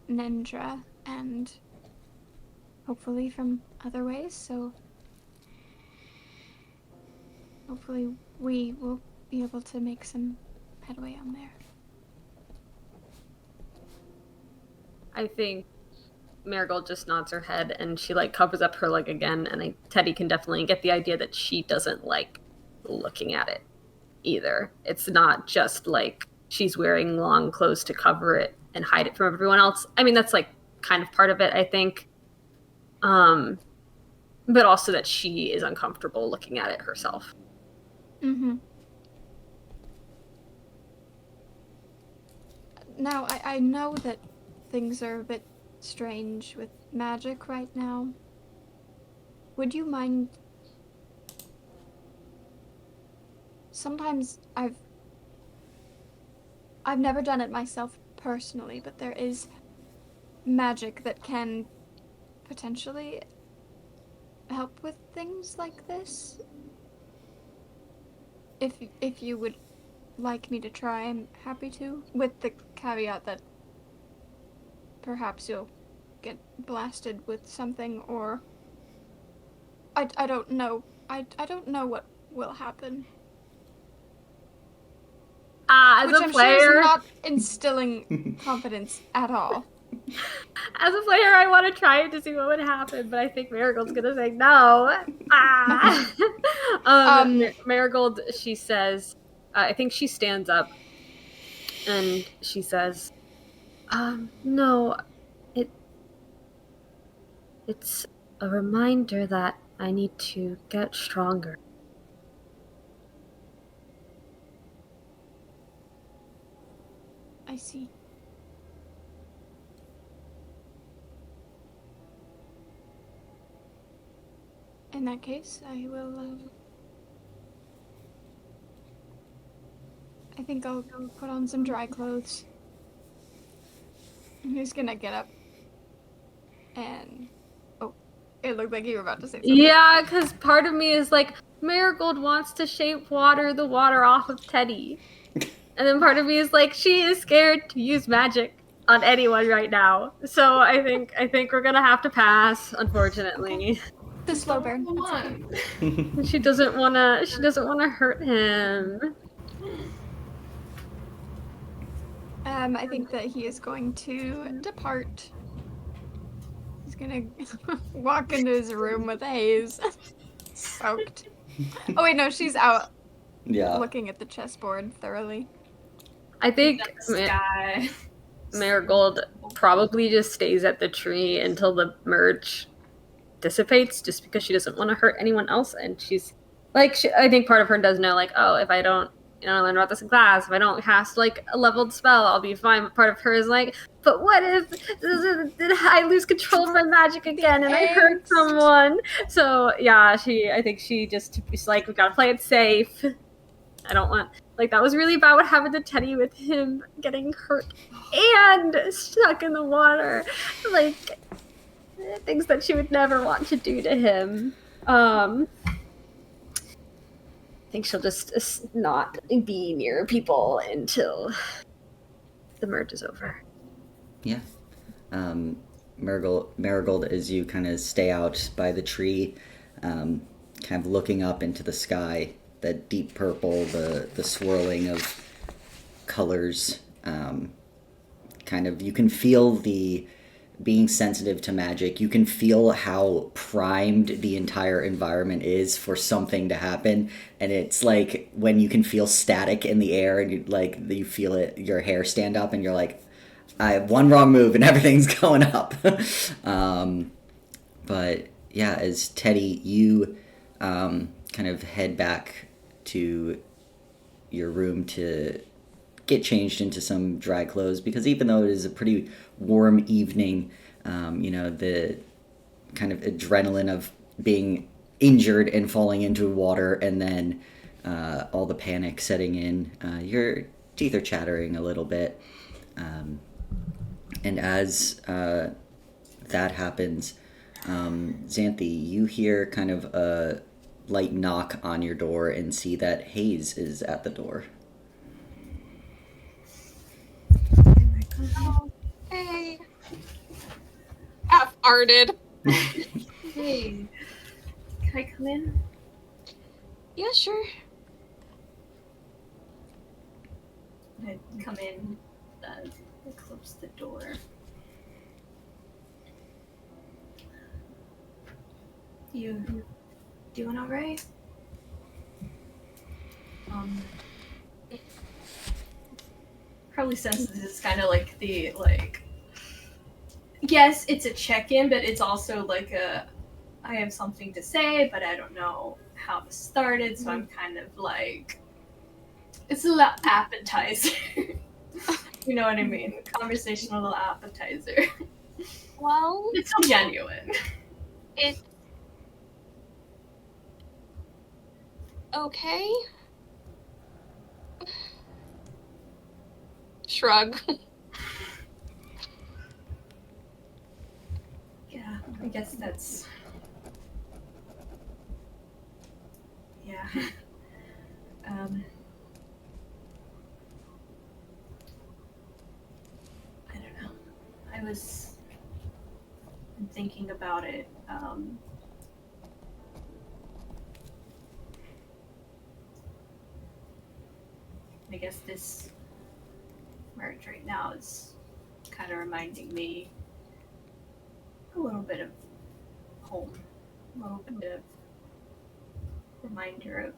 Nendra and hopefully from other ways, so hopefully we will be able to make some headway on there. I think Marigold just nods her head and she covers up her leg again, and Teddy can definitely get the idea that she doesn't like looking at it either. It's not just she's wearing long clothes to cover it and hide it from everyone else. I mean, that's kind of part of it, I think. But also that she is uncomfortable looking at it herself. Mm-hmm. Now, I know that things are a bit strange with magic right now. would you mind? Sometimes I've never done it myself personally, but there is magic that can potentially help with things like this. If you would like me to try, I'm happy to, with the caveat that perhaps you'll get blasted with something, or I don't know. I don't know what will happen. As Which a I'm player, sure is not instilling confidence at all. as a player, I want to try it to see what would happen, but I think Marigold's gonna say no. Marigold, she says, I think she stands up, and she says, no, it's a reminder that I need to get stronger. I see. In that case, I will, I think I'll go put on some dry clothes. He's gonna get up and... Oh, it looked like you were about to say something. Yeah, because part of me is like, Marigold wants to shape the water off of Teddy. And then part of me is like, she is scared to use magic on anyone right now. So I think we're gonna have to pass, unfortunately. Okay. The slow burn. Come That's okay. on. She doesn't wanna hurt him. I think that he is going to depart. He's gonna walk into his room with Haze. Soaked. Oh wait, no, she's out looking at the chessboard thoroughly. I think Sky. Marigold probably just stays at the tree until the merge dissipates, just because she doesn't want to hurt anyone else. And she's like, I think part of her does know, like, oh, if I don't, learn about this in class, if I don't cast like a leveled spell, I'll be fine. But part of her is like, but what if did I lose control of my magic again and I hurt someone? So yeah, I think she's like, we gotta play it safe. I don't want, like, that was really bad what happened to Teddy with him getting hurt and stuck in the water. Like, things that she would never want to do to him. I think she'll just not be near people until the merge is over. Yeah. Marigold, as you kind of stay out by the tree, kind of looking up into the sky, that deep purple, the swirling of colors, kind of, you can feel the being sensitive to magic. You can feel how primed the entire environment is for something to happen, and it's like when you can feel static in the air and you feel it, your hair stand up, and you're like, I have one wrong move and everything's going up. But yeah, as Teddy, you kind of head back to your room to get changed into some dry clothes, because even though it is a pretty warm evening, the kind of adrenaline of being injured and falling into water, and then all the panic setting in, your teeth are chattering a little bit. And as that happens, Xanthi, you hear kind of a light knock on your door and see that Haze is at the door. Oh, hey. Half-hearted. Hey. Can I come in? Yeah, sure. I come in, close the door. You doing all right? Probably sense this is kind of like the, yes, it's a check-in, but it's also like I have something to say, but I don't know how to start it, so I'm kind of like, it's a little appetizer. You know what I mean? Conversational little appetizer. Well, It's so genuine. it's Okay. Shrug. Yeah, I guess that's... Yeah. I don't know. I'm thinking about it. I guess this merge right now is kind of reminding me a little bit of home, a little bit of reminder of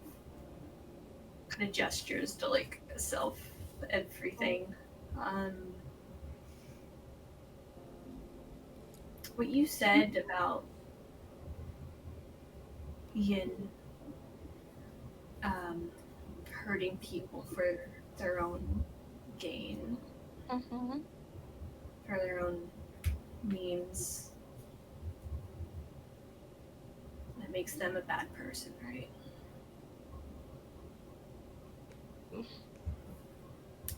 kind of gestures to like self, everything. What you said about Ian hurting people for their own gain, Mm-hmm. for their own means, that makes them a bad person, right?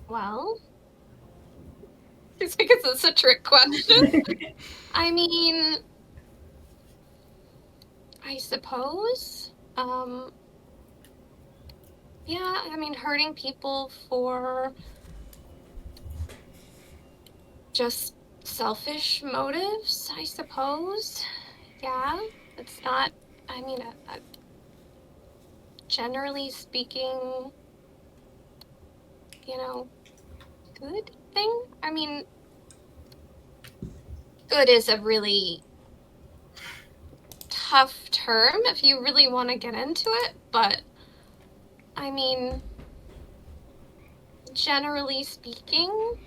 Well, it's like it's a trick question. I mean, I suppose. Yeah, I mean, hurting people for just selfish motives, I suppose. Yeah, it's not, I mean, generally speaking, good thing. I mean, good is a really tough term if you really want to get into it, but I mean, generally speaking,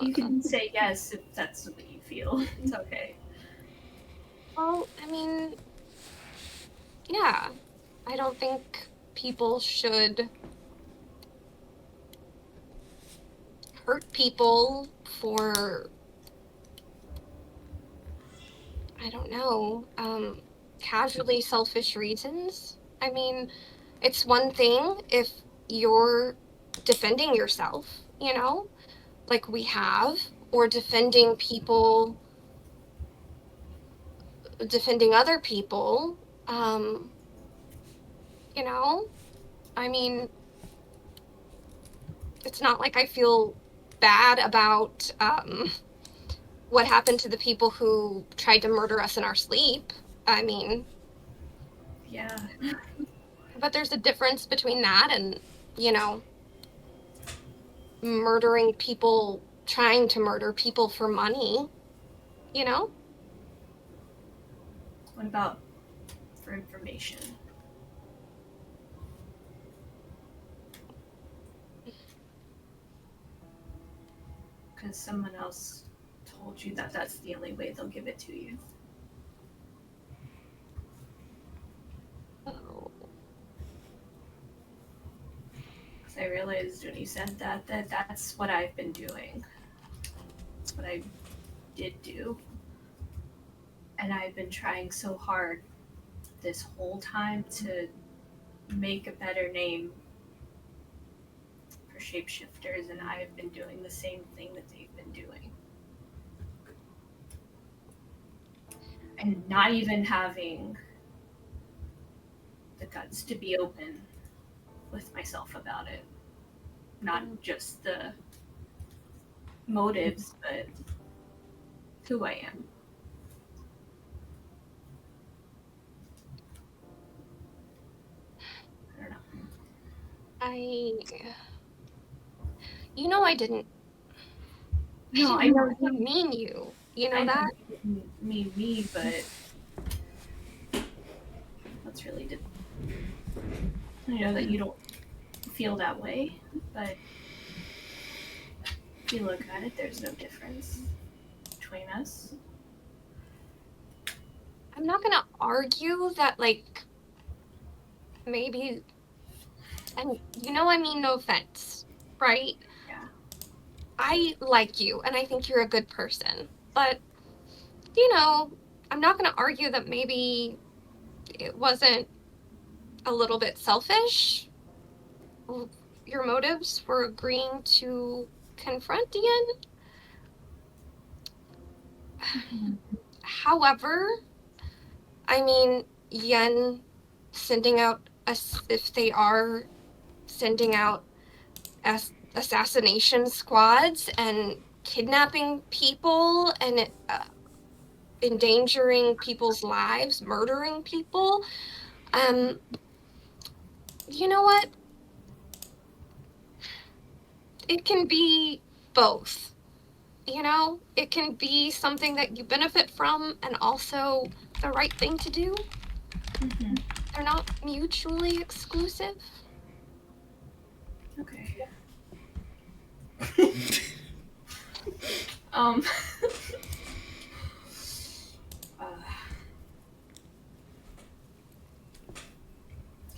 You can say yes if that's what you feel. It's okay. well, I mean, yeah, I don't think people should hurt people for, I don't know, casually selfish reasons. I mean, it's one thing if you're defending yourself, like we have, or defending people, defending other people. I mean, it's not like I feel bad about what happened to the people who tried to murder us in our sleep. I mean, Yeah. but there's a difference between that and, murdering people, trying to murder people for money, you know? What about for information? Because someone else told you that that's the only way they'll give it to you. Oh. Because I realized when you said that that's what I've been doing. That's what I did do. And I've been trying so hard this whole time to make a better name for shapeshifters, and I've been doing the same thing that they've been doing. And not even having the guts to be open with myself about it. Not just the motives, but who I am. I don't know. I didn't. No, I didn't know really mean you. You know I that? know you didn't mean me, but that's really did. I know that you don't feel that way, but if you look at it, there's no difference between us. I'm not gonna argue that, like, maybe, and I mean no offense, right? Yeah. I like you, and I think you're a good person, but, I'm not gonna argue that maybe it wasn't a little bit selfish? Your motives for agreeing to confront Ian? However, I mean, Yen sending out if they are sending out assassination squads and kidnapping people and endangering people's lives, murdering people, you know what? It can be both. You know, it can be something that you benefit from and also the right thing to do. Mm-hmm. They're not mutually exclusive. Okay.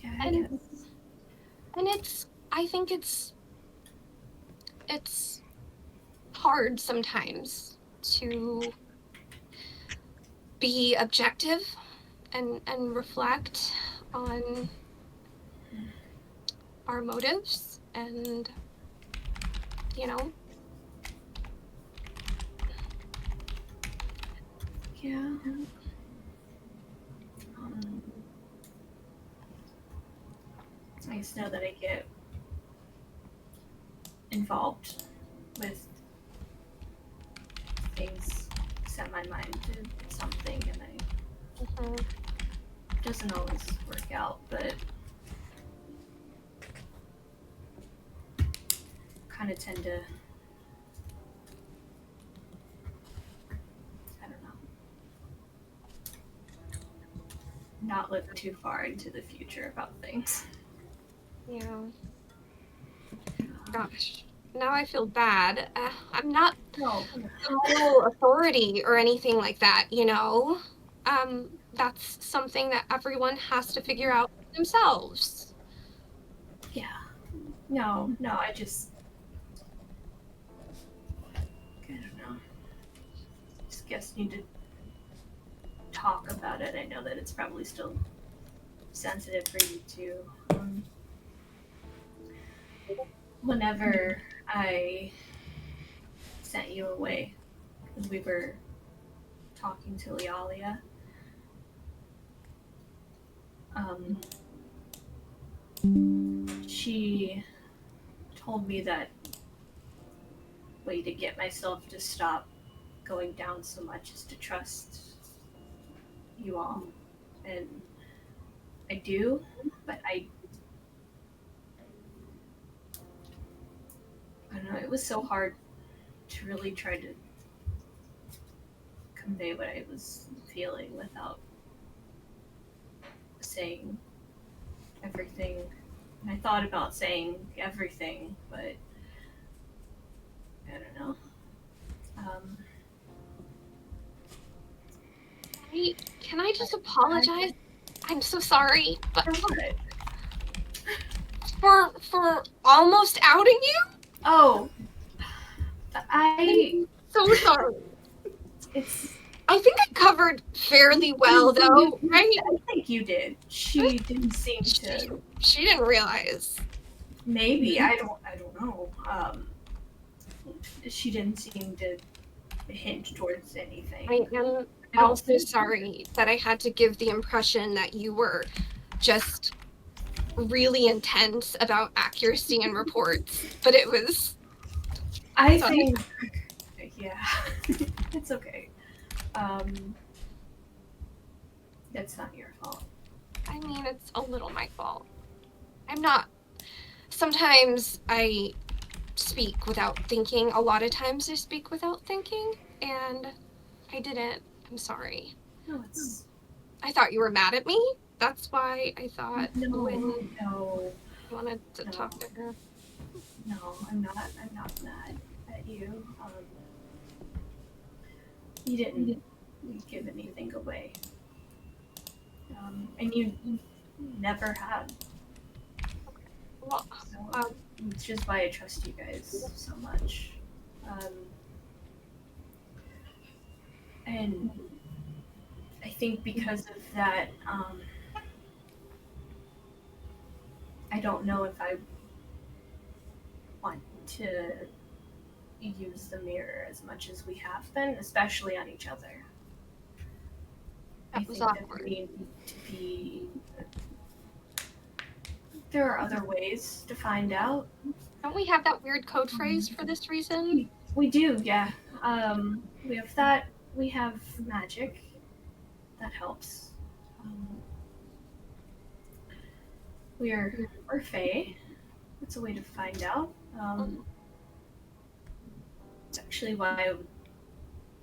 Yeah, I guess. And I think it's hard sometimes to be objective and reflect on our motives and, you know. Yeah. I just know that I get involved with things, set my mind to something, and it doesn't always work out, but kind of tend to, I don't know, not look too far into the future about things. Yeah. Gosh, now I feel bad. I'm not No. the moral authority or anything like that, you know? That's something that everyone has to figure out themselves. Yeah. No, I just don't know. Just guess need to talk about it. I know that it's probably still sensitive for you too. Whenever I sent you away, because we were talking to Lialia, she told me that way to get myself to stop going down so much is to trust you all. And I do, but I don't know, it was so hard to really try to convey what I was feeling without saying everything. And I thought about saying everything, but I don't know. Can I just apologize? I'm so sorry, but for almost outing you? Oh, I'm so sorry. It's. I think I covered fairly well, though, right? I think you did. She didn't seem to. She didn't realize. Maybe I don't know. She didn't seem to hint towards anything. I am also sorry that I had to give the impression that you were just really intense about accuracy in reports, but it was. I think. Yeah, it's okay. That's not your fault. I mean, it's a little my fault. I'm not. Sometimes I speak without thinking. A lot of times I speak without thinking, and I didn't. I'm sorry. No, it's. I thought you were mad at me. That's why I thought No. you wanted to talk to her. No, I'm not mad at you. You didn't give anything away. And you never had. Well, so it's just why I trust you guys so much. And I think because of that, don't know if I want to use the mirror as much as we have been, especially on each other. That was think awkward. that we need to be. There are other ways to find out. Don't we have that weird code phrase for this reason? We do, yeah. We have that. We have magic. That helps. We're Fae. That's a way to find out. It's actually why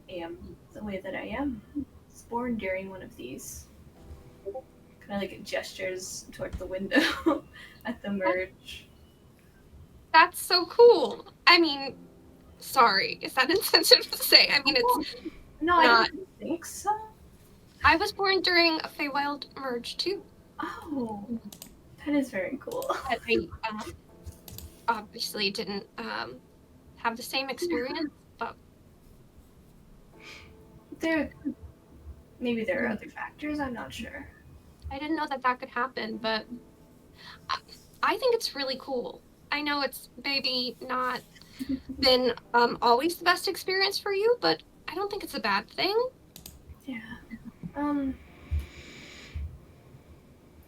I am the way that I am. I was born during one of these. Kind of like gestures toward the window at the merge. That's so cool. I mean, sorry, is that insensitive to say? I mean, it's No, I not. don't think so. I was born during a Feywild merge too. Oh, that is very cool. But I obviously didn't have the same experience. But Maybe there are other factors. I'm not sure. I didn't know that could happen. But I think it's really cool. I know it's maybe not been always the best experience for you, but I don't think it's a bad thing. Yeah.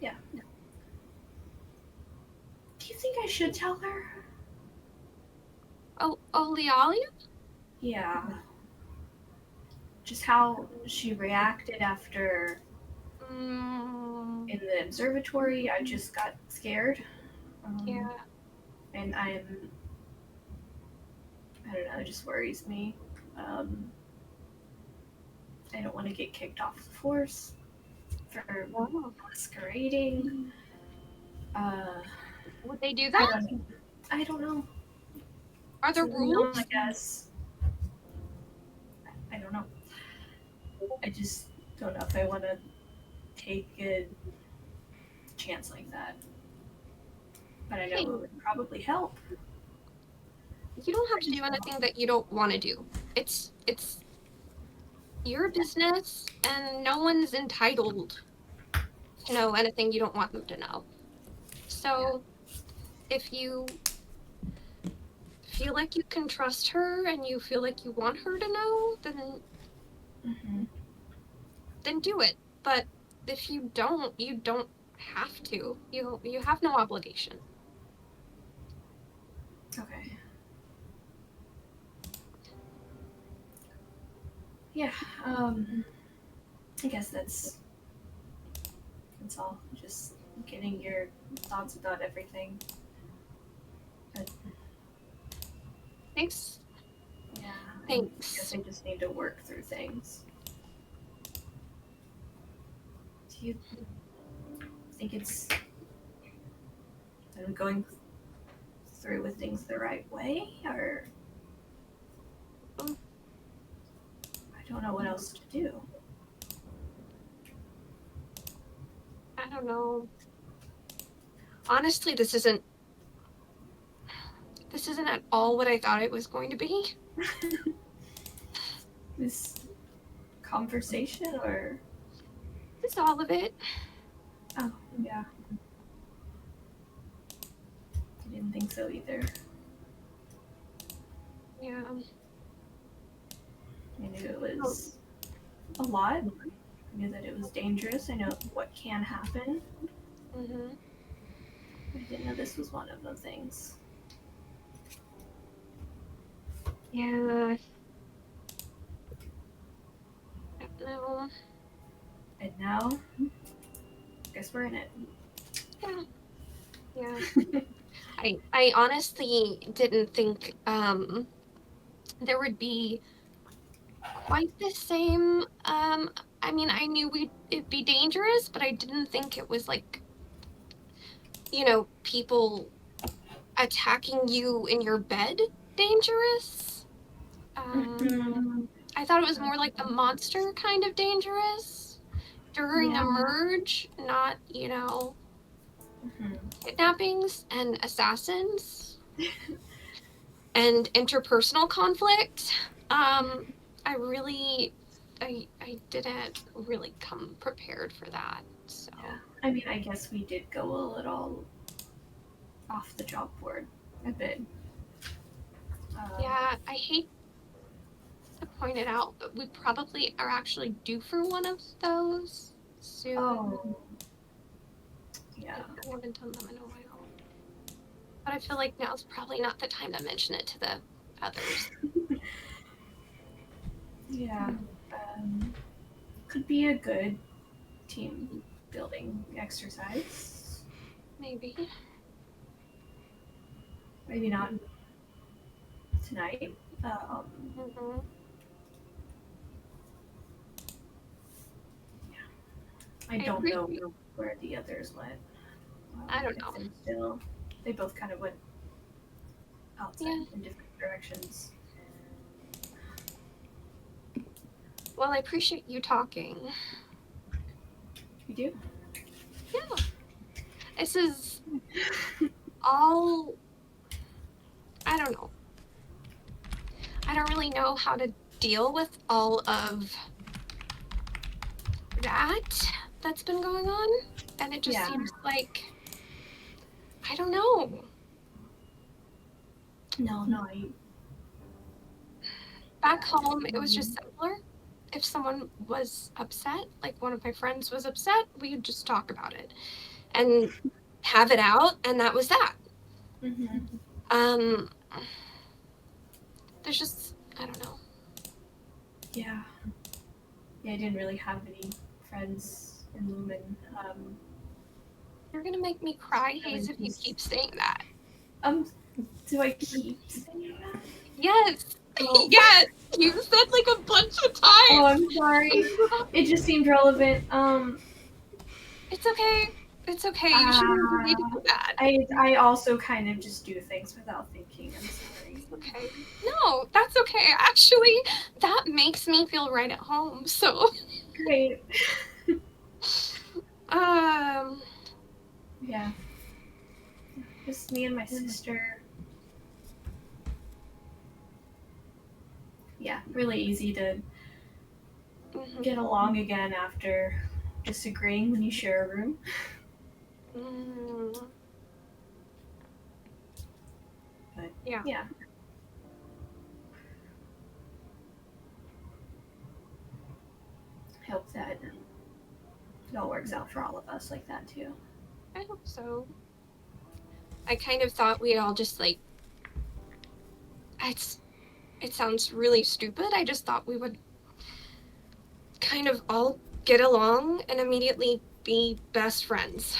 Yeah. Do you think I should tell her? Oh, Lialia? Yeah. Just how she reacted after in the observatory. I just got scared. Yeah. And I don't know, it just worries me. I don't want to get kicked off the force for masquerading. Would they do that? I don't know. Are there rules? I guess. I don't know. I just don't know if I want to take a chance like that. But I know it would probably help. You don't have to do anything that you don't want to do. It's your business, and no one's entitled to know anything you don't want them to know. So, if you feel like you can trust her and you feel like you want her to know, then do it. But if you don't have to. You have no obligation. Okay. Yeah, I guess that's all. Just getting your thoughts about everything. But, Thanks. yeah. Thanks. I guess I just need to work through things. Do you think I'm going through with things the right way, or I don't know what else to do. I don't know. Honestly, this isn't at all what I thought it was going to be. This conversation, or Just all of it. oh yeah. I didn't think so either. Yeah. I knew it was a lot. I knew that it was dangerous. I know what can happen. Mhm. I didn't know this was one of the things. Yeah. No. And now, guess we're in it. Yeah. Yeah. I honestly didn't think there would be quite the same. I mean, I knew it'd be dangerous, but I didn't think it was like, people attacking you in your bed dangerous. I thought it was more like the monster kind of dangerous during a merge, not, kidnappings and assassins and interpersonal conflict. I didn't really come prepared for that. So Yeah. I mean, I guess we did go a little off the chalkboard a bit. Yeah, I hate to point it out, but we probably are actually due for one of those soon. Oh. Yeah. I haven't done them in a while. But I feel like now's probably not the time to mention it to the others. Yeah. Could be a good team building exercise. Maybe. Maybe not tonight. Mm-hmm. I don't know where the others went. I don't know. They both kind of went outside in different directions. Well, I appreciate you talking. You do? Yeah. This is all... I don't know. I don't really know how to deal with all of that's been going on. And it just seems like... I don't know. No. Back home, it was just simpler. If someone was upset, like one of my friends was upset, we would just talk about it and have it out, and that was that. Mm-hmm. There's just, I don't know. Yeah, I didn't really have any friends in Lumen. You're gonna make me cry, Hayes, if you keep saying that. Do I keep saying that? Yes. Oh. Yes. You said like a bunch of times. Oh, I'm sorry. It just seemed relevant. It's okay. It's okay. You shouldn't need to do that. I also kind of just do things without thinking. I'm sorry. It's okay. No, that's okay. Actually, that makes me feel right at home. So. Great. Yeah. Just me and my sister. Yeah, really easy to get along again after disagreeing when you share a room. But yeah. I hope that it all works out for all of us like that too. I hope so. I kind of thought we'd all just like... It sounds really stupid. I just thought we would kind of all get along and immediately be best friends.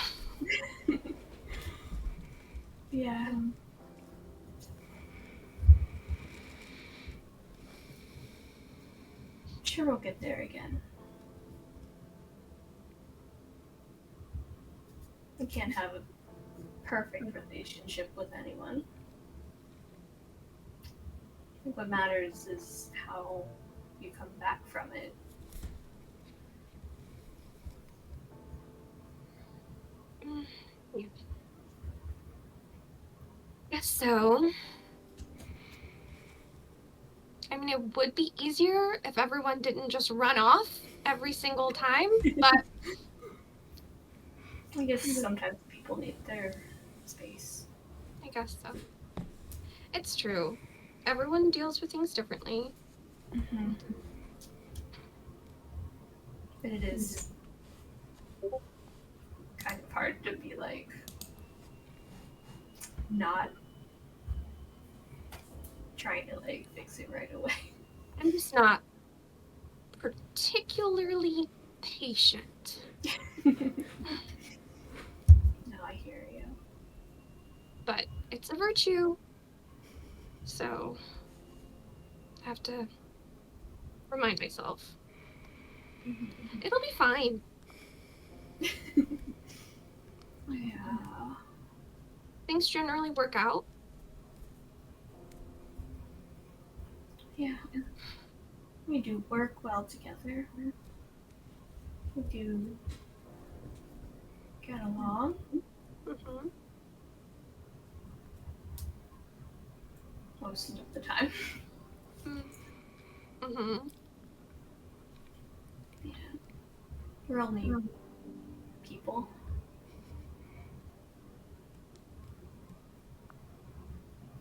Yeah. Sure, we'll get there again. We can't have a perfect relationship with anyone. I think what matters is how you come back from it. Yeah. Guess so. I mean, it would be easier if everyone didn't just run off every single time, but... I guess sometimes people need their space. I guess so. It's true. Everyone deals with things differently. Mm-hmm. But it is kind of hard to be like not trying to like fix it right away. I'm just not particularly patient. No, I hear you. But it's a virtue. So I have to remind myself. It'll be fine. Yeah. Things generally work out. Yeah. We do work well together. We do get along. Mm-hmm. Most of the time. Mm-hmm. Yeah. We're only people.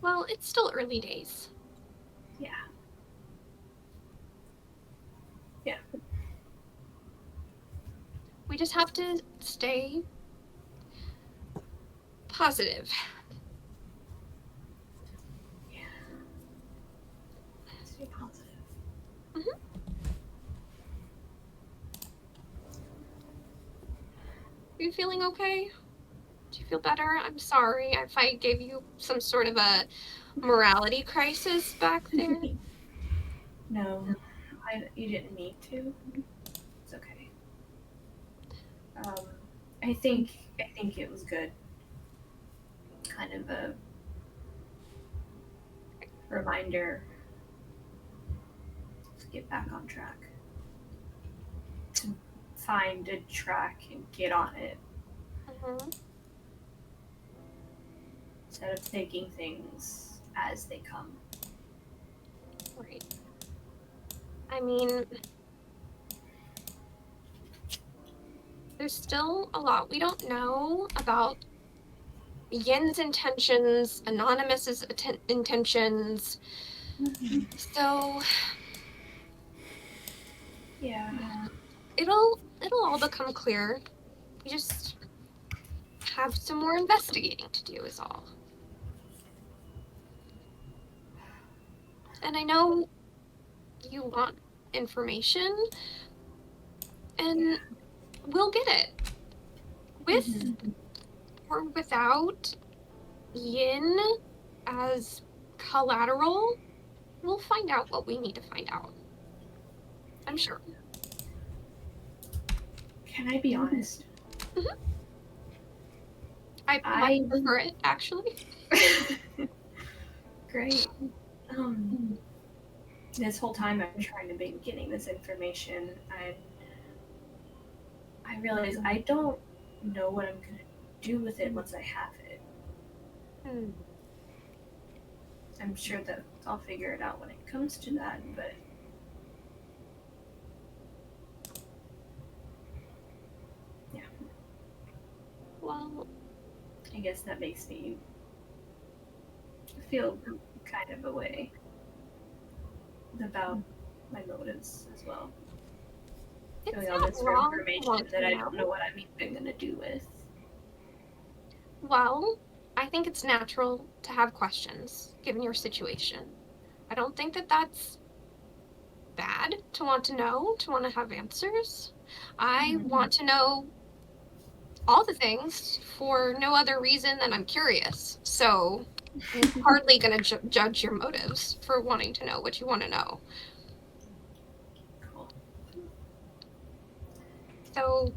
Well, it's still early days. Yeah. Yeah. We just have to stay positive. Yeah. Stay positive. Are you feeling okay? Do you feel better? I'm sorry if I gave you some sort of a morality crisis back there. No, you didn't need to. It's okay. I think it was good. Kind of a reminder to get back on track. To find a track and get on it. Mm-hmm. Instead of taking things as they come. Right. I mean, there's still a lot we don't know about Yin's intentions, Anonymous's intentions. So Yeah. it'll all become clear. We just have some more investigating to do is all. And I know you want information, and we'll get it. With or without Yin as collateral, we'll find out what we need to find out. I'm sure. Can I be honest? I might prefer it, actually. Great. This whole time I'm trying to be getting this information, and I realize I don't know what I'm gonna do with it once I have it. I'm sure that I'll figure it out when it comes to that, but yeah. Well, I guess that makes me feel kind of a way about my motives as well. it's Doing all not this wrong to information want that to I know. don't know what I'm even gonna do with. Well, I think it's natural to have questions, given your situation. I don't think that that's bad to want to know, to want to have answers. I want to know all the things for no other reason than I'm curious. So I'm hardly going to judge your motives for wanting to know what you want to know. Cool. So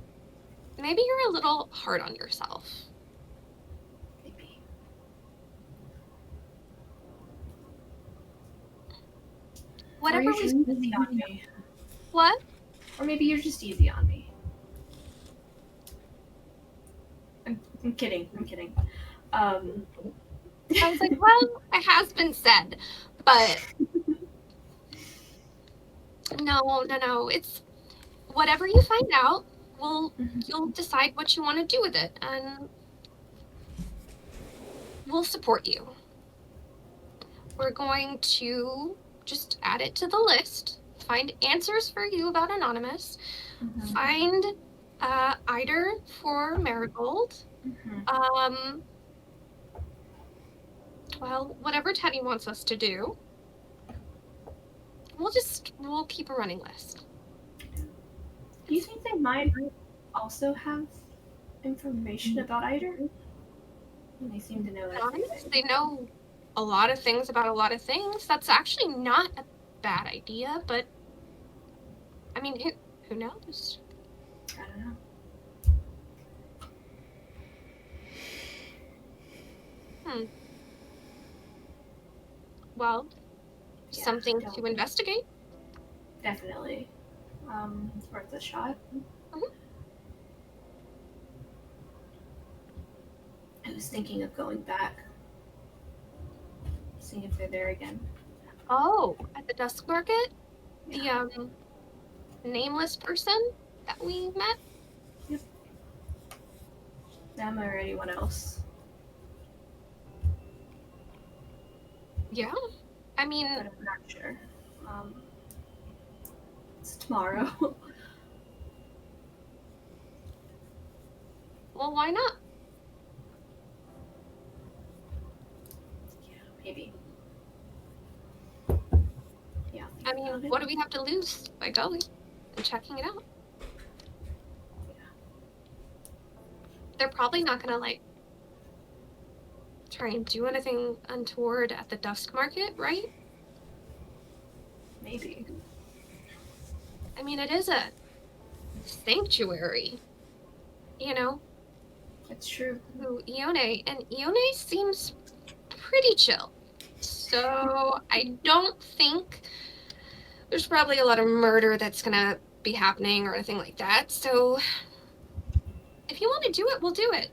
maybe you're a little hard on yourself. Maybe. Whatever or you're just we... easy on me. What? Or maybe you're just easy on me. I'm kidding. I'm kidding. I was like, well, it has been said, but no. It's whatever you find out, you'll decide what you want to do with it, and we'll support you. We're going to just add it to the list, find answers for you about Anonymous, find Eider for Marigold. Well, whatever Teddy wants us to do, we'll keep a running list. Do you think they might also have information about Eider? They seem to know everything. They know a lot of things about a lot of things. That's actually not a bad idea, but I mean, who knows? I don't know. Well, Yeah, something to investigate. Definitely. It's worth a shot. I was thinking of going back. Seeing if they're there again. Oh, at the Dusk Market? Yeah. The nameless person that we met? Yep. Them or anyone else. Yeah. I mean, but I'm not sure. It's tomorrow. well, why not? Yeah, maybe. Yeah. I mean, what do we have to lose by going and checking it out? They're probably not gonna like try and do anything untoward at the Dusk Market, right? Maybe. I mean, it is a sanctuary, you know, It's true. to Ione, and Ione seems pretty chill. So I don't think there's probably a lot of murder that's gonna be happening or anything like that. So if you want to do it, we'll do it.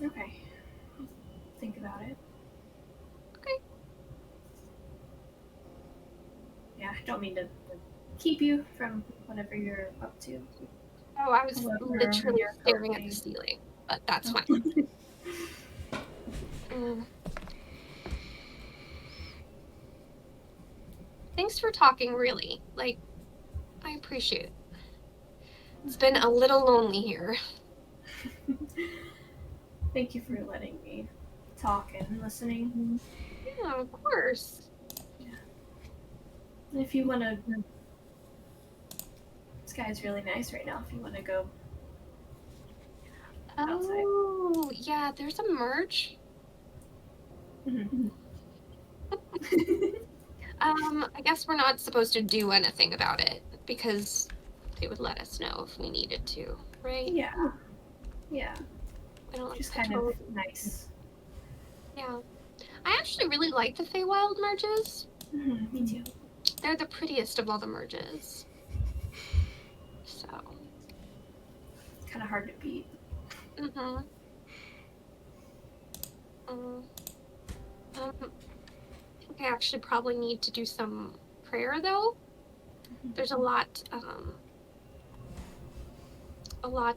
Okay. Think about it. Okay. Yeah, I don't mean to keep you from whatever you're up to. Oh, I was However, literally you're staring at hoping. the ceiling, but that's fine. Thanks for talking, really. Like, I appreciate it. It's been a little lonely here. Thank you for letting me talk and listening. Yeah, of course. And if you want to, this guy's really nice right now. If you want to go outside. Oh, yeah, there's a merge. Mm-hmm. I guess we're not supposed to do anything about it because they would let us know if we needed to, right? Yeah. Yeah. I don't like Just kind of nice. Yeah. I actually really like the Feywild merges. Mm-hmm. Me too. They're the prettiest of all the merges. So. It's kind of hard to beat. Mm-hmm. I think I actually probably need to do some prayer though. There's a lot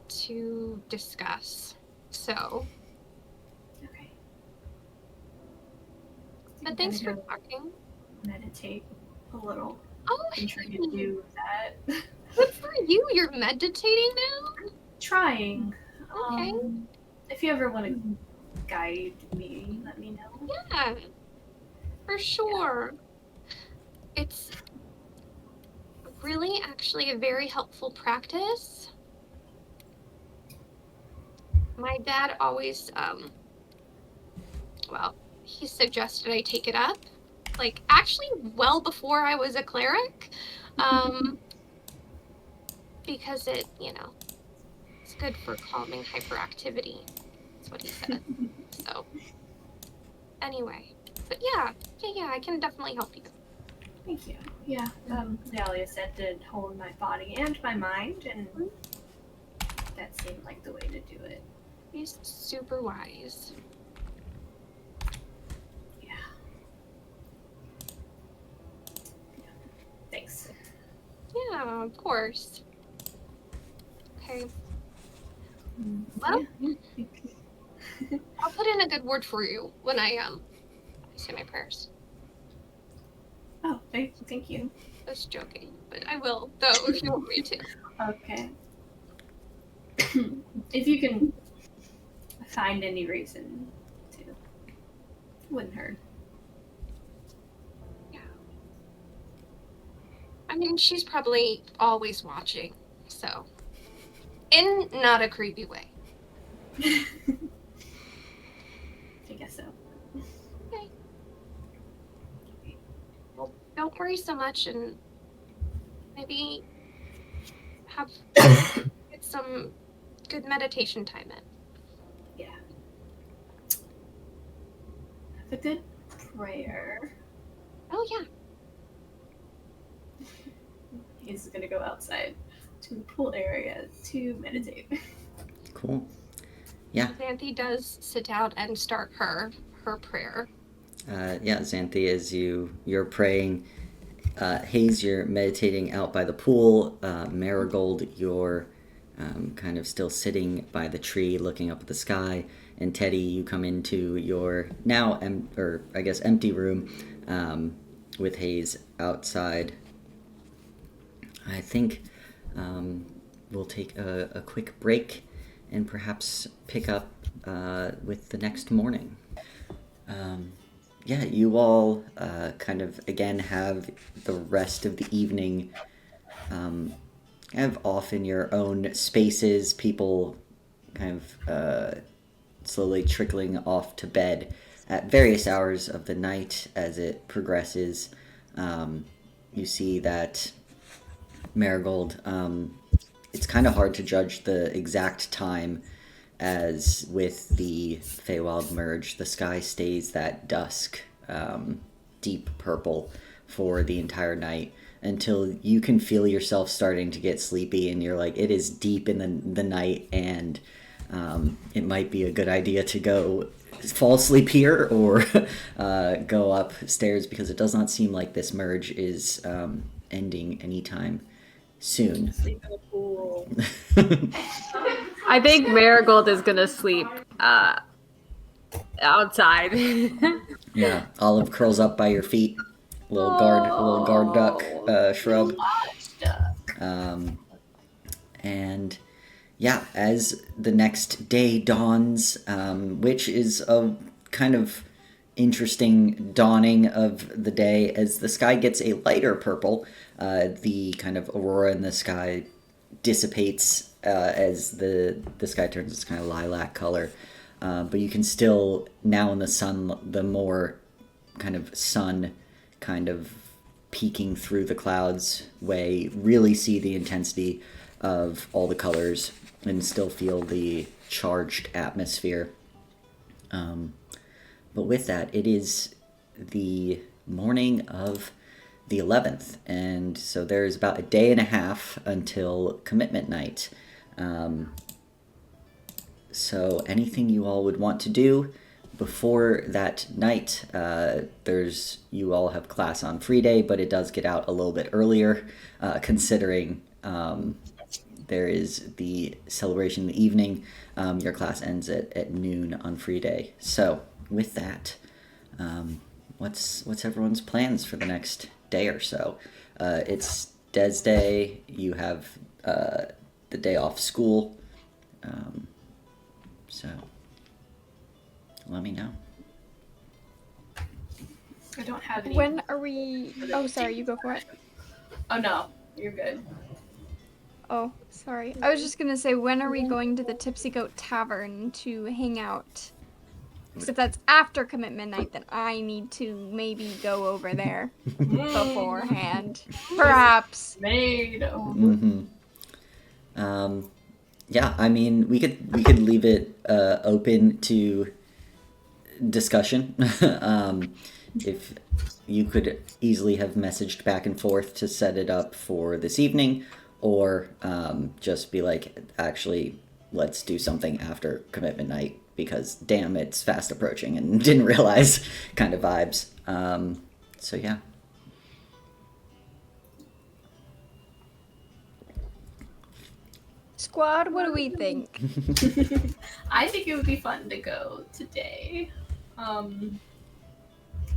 to discuss. So. Okay. But thanks for talking. Meditate a little. Oh, I'm trying to do that. Good for you. You're meditating now? Trying. Okay. If you ever want to guide me, let me know. Yeah, for sure. Yeah. It's really actually a very helpful practice. My dad always, he suggested I take it up, like actually well before I was a cleric, because it, it's good for calming hyperactivity. That's what he said. So, anyway, but yeah, I can definitely help you. Thank you. Yeah, Dahlia said to hold my body and my mind, and that seemed like the way to do it. He's super wise. Yeah. Thanks. Yeah, of course. Okay. Well, I'll put in a good word for you when I say my prayers. Oh, thank you. I was joking, but I will, though, if you want me to. Okay. If you can find any reason to, wouldn't hurt. Yeah. I mean, she's probably always watching, so. In not a creepy way. I guess so. Okay. Well, don't worry so much, and maybe get some good meditation time in. Yeah. Have a good prayer. Oh, yeah. He's gonna go outside to the pool area to meditate. Cool. Yeah. Xanthi does sit out and start her prayer. Xanthi, as you're praying, Hayes, you're meditating out by the pool. Marigold, you're kind of still sitting by the tree looking up at the sky. and Teddy, you come into your now empty room with Hayes outside. I think we'll take a quick break and perhaps pick up with the next morning. You all kind of again have the rest of the evening have off in your own spaces, people kind of slowly trickling off to bed at various hours of the night. As it progresses, you see that Marigold, it's kind of hard to judge the exact time, as with the Feywild merge, the sky stays that dusk, deep purple for the entire night, until you can feel yourself starting to get sleepy, and you're like, it is deep in the night, and it might be a good idea to go fall asleep here or go upstairs, because it does not seem like this merge is ending anytime soon. Sleep in the pool. I think Marigold is gonna sleep outside. Yeah, Olive curls up by your feet. Little guard duck shrub. And yeah, as the next day dawns, which is a kind of interesting dawning of the day, as the sky gets a lighter purple, the kind of aurora in the sky dissipates as the sky turns this kind of lilac color. But you can still, now in the sun, the more kind of sun kind of peeking through the clouds way, really see the intensity of all the colors and still feel the charged atmosphere. But with that, it is the morning of the 11th, and so there's about a day and a half until commitment night. So anything you all would want to do before that night, you all have class on free day, but it does get out a little bit earlier, considering there is the celebration in the evening. Your class ends at noon on free day. So with that, what's everyone's plans for the next day or so? It's Des Day. You have the day off school. So let me know. I don't have any. When are we... Oh, sorry, you go for it. Oh no, you're good. Oh, sorry. I was just gonna say, when are we going to the Tipsy Goat Tavern to hang out? Because if that's after commitment night, then I need to maybe go over there beforehand. Perhaps. Made. Mm-hmm. Yeah, I mean, we could leave it open to discussion. If you could easily have messaged back and forth to set it up for this evening, or just be like, actually, let's do something after commitment night, because damn, it's fast approaching and didn't realize kind of vibes. So yeah. Squad, what do we think? I think it would be fun to go today. I mean,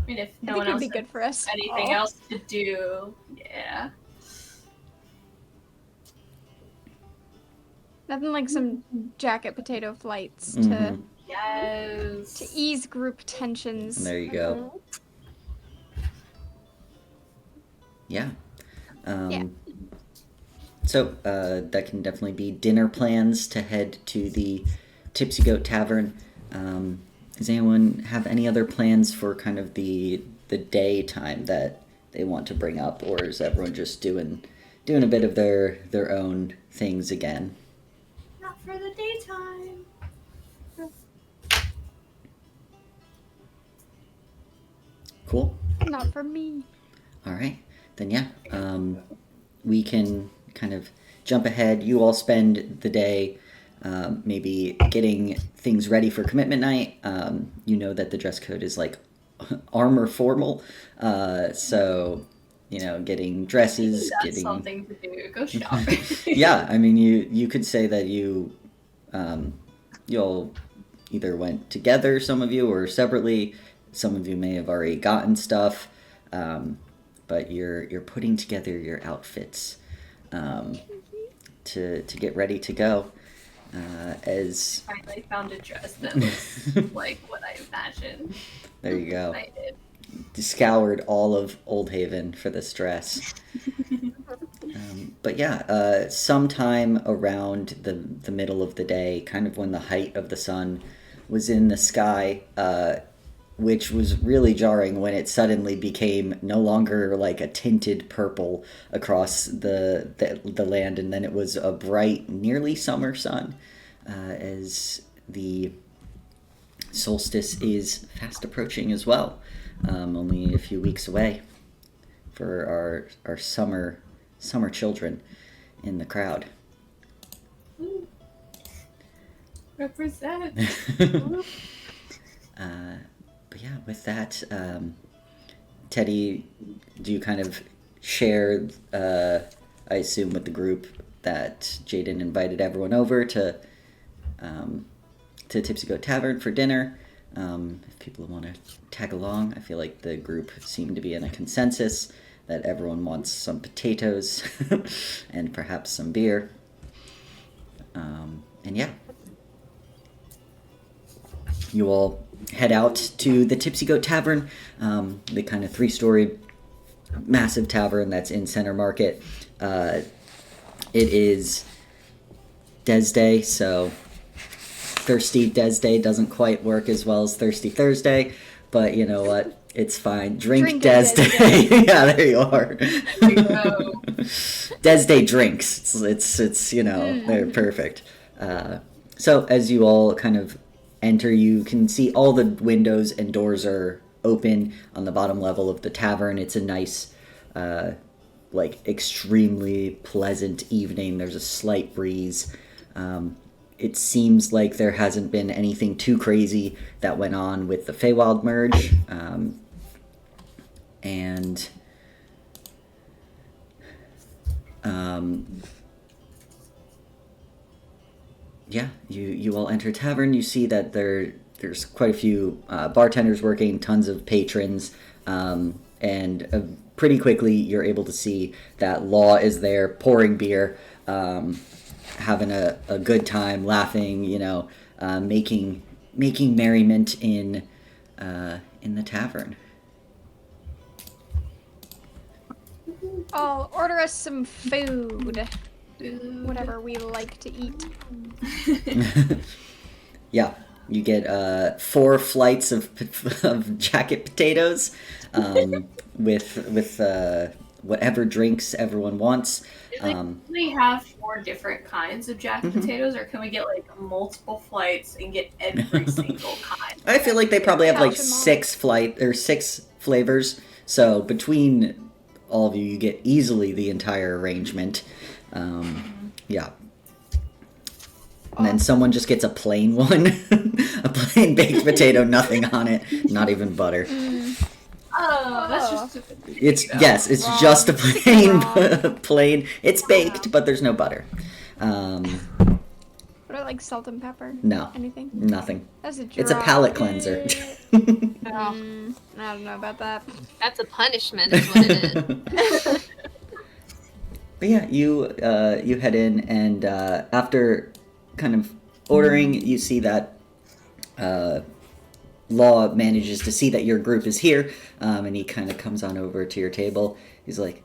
if no one it'd else be has good for us. anything else to do, yeah. Nothing like some jacket potato flights Yes. to ease group tensions. There you go. Yeah. Yeah. So that can definitely be dinner plans to head to the Tipsy Goat Tavern. Does anyone have any other plans for kind of the daytime that they want to bring up, or is everyone just doing a bit of their own things again? Not for the daytime. Cool. Not for me. All right. Then yeah, we can kind of jump ahead. You all spend the day maybe getting things ready for commitment night. You know that the dress code is like armor formal, so getting dresses, That's something to do. Go shopping. Yeah, I mean, you could say that you'll either went together, some of you, or separately. Some of you may have already gotten stuff, but you're putting together your outfits to get ready to go. As Finally found a dress that looks like what I imagined. there you go. I did. Scoured all of Old Haven for this dress. But yeah, sometime around the middle of the day, kind of when the height of the sun was in the sky, which was really jarring when it suddenly became no longer like a tinted purple across the land, and then it was a bright, nearly summer sun, as the solstice is fast approaching as well. Only a few weeks away for our summer children in the crowd. Ooh. Represent. But yeah, with that, Teddy, do you kind of share, I assume, with the group that Jaden invited everyone over to Tipsy Goat Tavern for dinner? If people want to tag along, I feel like the group seemed to be in a consensus that everyone wants some potatoes and perhaps some beer. And yeah, you all head out to the Tipsy Goat Tavern, the kind of 3-story massive tavern that's in Center Market. It is Des Day, so Thirsty Des Day doesn't quite work as well as Thirsty Thursday, but you know what? It's fine. Drink Des Day. Yeah, there you are. There you go. Des Day drinks. It's you know, they're perfect. So as you all kind of enter, you can see all the windows and doors are open on the bottom level of the tavern. It's a nice, like extremely pleasant evening. There's a slight breeze. It seems like there hasn't been anything too crazy that went on with the Feywild merge. Yeah, you all enter a tavern. You see that there's quite a few bartenders working, tons of patrons, and pretty quickly you're able to see that Law is there pouring beer, having a good time, laughing, you know, making merriment in the tavern. I'll order us some food. Whatever we like to eat. Yeah, you get 4 flights of jacket potatoes, with whatever drinks everyone wants. Can we have 4 different kinds of jacket potatoes, or can we get like multiple flights and get every single kind? I feel like they probably have like Couch 6 flavors. So between all of you, you get easily the entire arrangement. Yeah. And then someone just gets a plain one. A plain baked potato, nothing on it, not even butter. Oh, that's just a potato. It's Wrong. just a plain. It's baked, but there's no butter. What about like salt and pepper? No, Anything? nothing. That's a It's a palate cleanser. Oh, I don't know about that. that's a punishment, is what it is. But yeah, you head in, and after kind of ordering, you see that Law manages to see that your group is here, and he kind of comes on over to your table. He's like,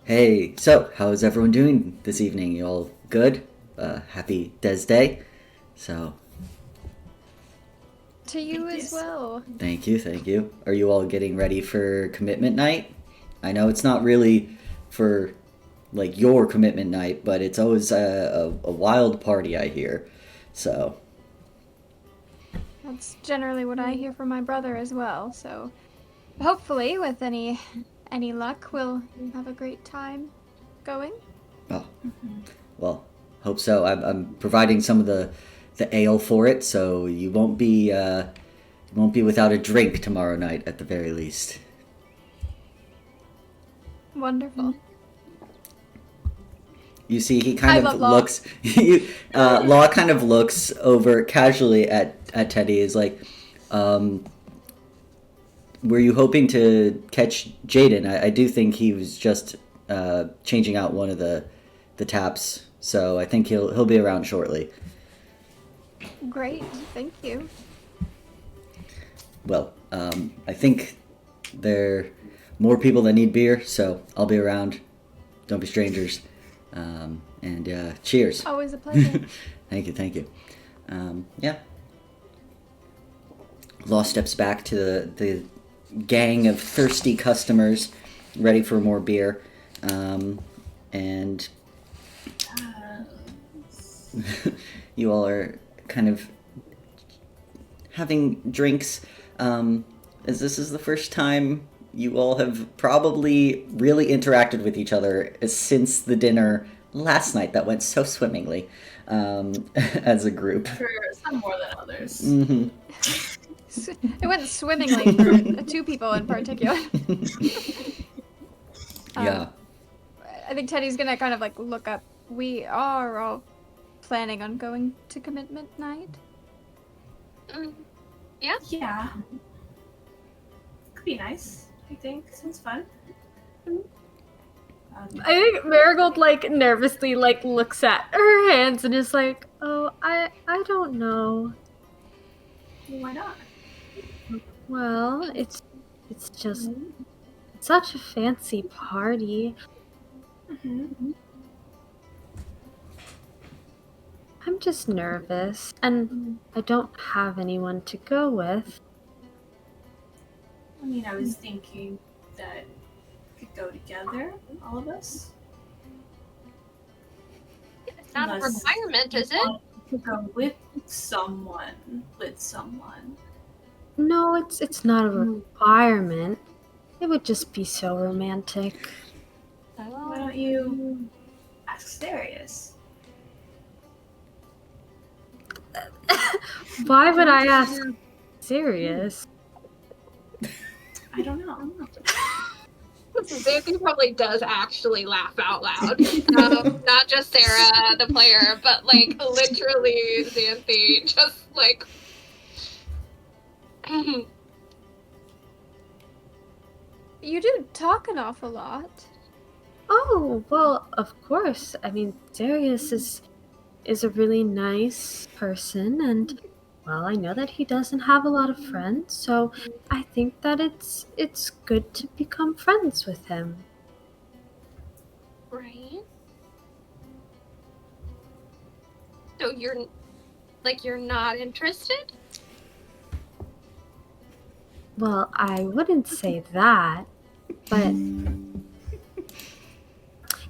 "Hey, so how's everyone doing this evening? You all good? Happy Des Day." So To you as Yes. well. thank you. Are you all getting ready for commitment night? I know it's not really for like your commitment night, but it's always a wild party, I hear. So That's generally what I hear from my brother as well. So hopefully, with any luck, we'll have a great time going. oh, well, hope so. I'm providing some of the ale for it, so you won't be without a drink tomorrow night at the very least. Wonderful. You see, he I kind love of Law. looks. Law kind of looks over casually at Teddy. Is like, were you hoping to catch Jaden? I do think he was just changing out one of the taps, so I think he'll be around shortly. Great, thank you. Well, I think there are more people that need beer, so I'll be around. Don't be strangers. And cheers. Always a pleasure. Thank you. Yeah. Law steps back to the gang of thirsty customers ready for more beer. And you all are kind of having drinks. As this is the first time you all have probably really interacted with each other since the dinner last night that went so swimmingly as a group. For some more than others. Mm-hmm. It went swimmingly for 2 people in particular. Yeah. I think Teddy's gonna kind of like look up. We are all planning on going to commitment night. Yeah. Yeah. Could be nice, I think. Sounds fun. I think Marigold like nervously like looks at her hands and is like, "Oh, I don't know. Why not? Well, it's just such a fancy party. Mm-hmm. I'm just nervous, and I don't have anyone to go with." I mean, I was thinking that we could go together, all of us. It's not a Unless requirement, is you it? want to go with someone. No, it's not a requirement. It would just be so romantic. Why don't you ask Darius? Why would I ask Sirius? I don't know. Xanthi probably does actually laugh out loud. Not just Sarah, the player, but like literally Xanthi just like. You do talk an awful lot. Oh, well, of course. I mean, Darius is a really nice person, and well, I know that he doesn't have a lot of friends, so I think that it's good to become friends with him. Right. So you're not interested? Well, I wouldn't say that, but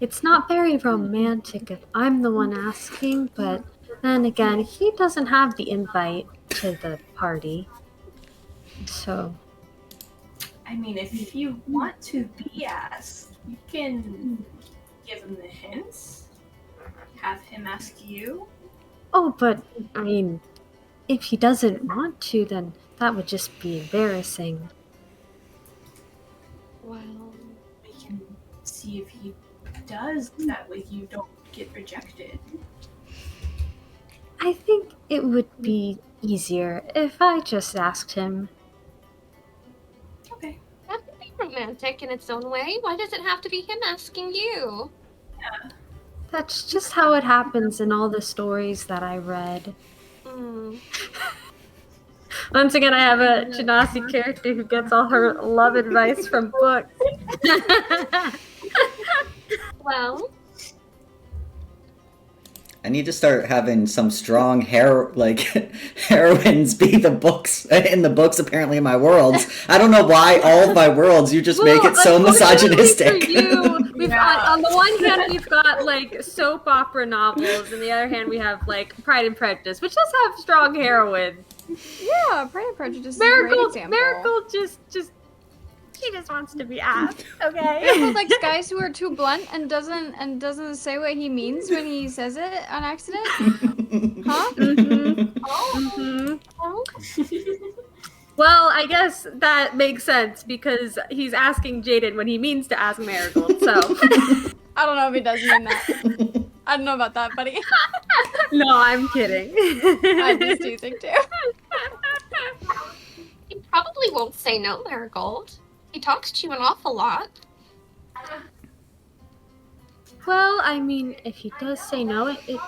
it's not very romantic if I'm the one asking, but then again, he doesn't have the invite to the party. So, I mean, if you want to be asked, you can give him the hints. Have him ask you. oh, but I mean, if he doesn't want to, then that would just be embarrassing. Well, We can see if he does. That way you don't get rejected. I think it would be easier if I just asked him. Okay. that could be romantic in its own way. Why does it have to be him asking you? That's just how it happens in all the stories that I read. Once again, I have a Genasi character who gets all her love advice from books. Well, I need to start having some strong heroines be the books in the books. Apparently, in my worlds, I don't know why all of my worlds you just make it so misogynistic. For you, we've got, on the one hand, we've got like soap opera novels, and the other hand, we have like Pride and Prejudice, which does have strong heroines. Yeah, Pride and Prejudice is a great example. Marigold just she just wants to be asked, okay? Marigold likes guys who are too blunt and doesn't say what he means when he says it on accident. Huh? Well, I guess that makes sense because he's asking Jaden when he means to ask Marigold, so. I don't know if he does mean that. I don't know about that, buddy. No, I'm kidding. I just do think too. He probably won't say no, Marigold. He talks to you an awful lot. Well, I mean, if he does say no, it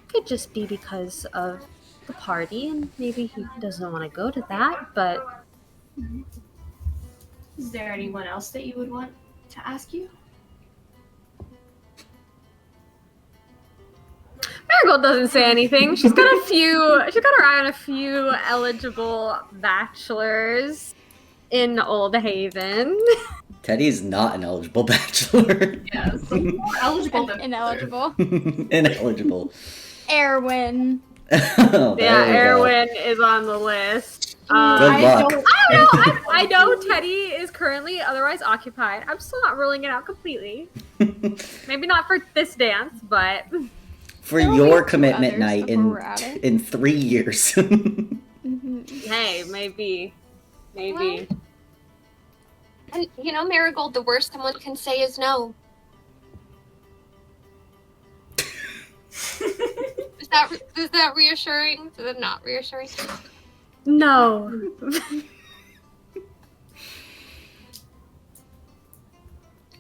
could just be because of the party, and maybe he doesn't want to go to that, but... Is there anyone else that you would want to ask you? Marigold doesn't say anything. She's got her eye on a few eligible bachelors in Old Haven. Teddy's not an eligible bachelor. Yeah, so more eligible than Ineligible. Ineligible. Erwin. Oh, Yeah, there we go. Erwin is on the list. Good luck. I don't know. I know Teddy is currently otherwise occupied. I'm still not ruling it out completely. Maybe not for this dance, but... For There will your be two commitment others night before we're at it. in 3 years. Hey, maybe. And, Marigold, the worst someone can say is no. Is that reassuring? Is that not reassuring? No.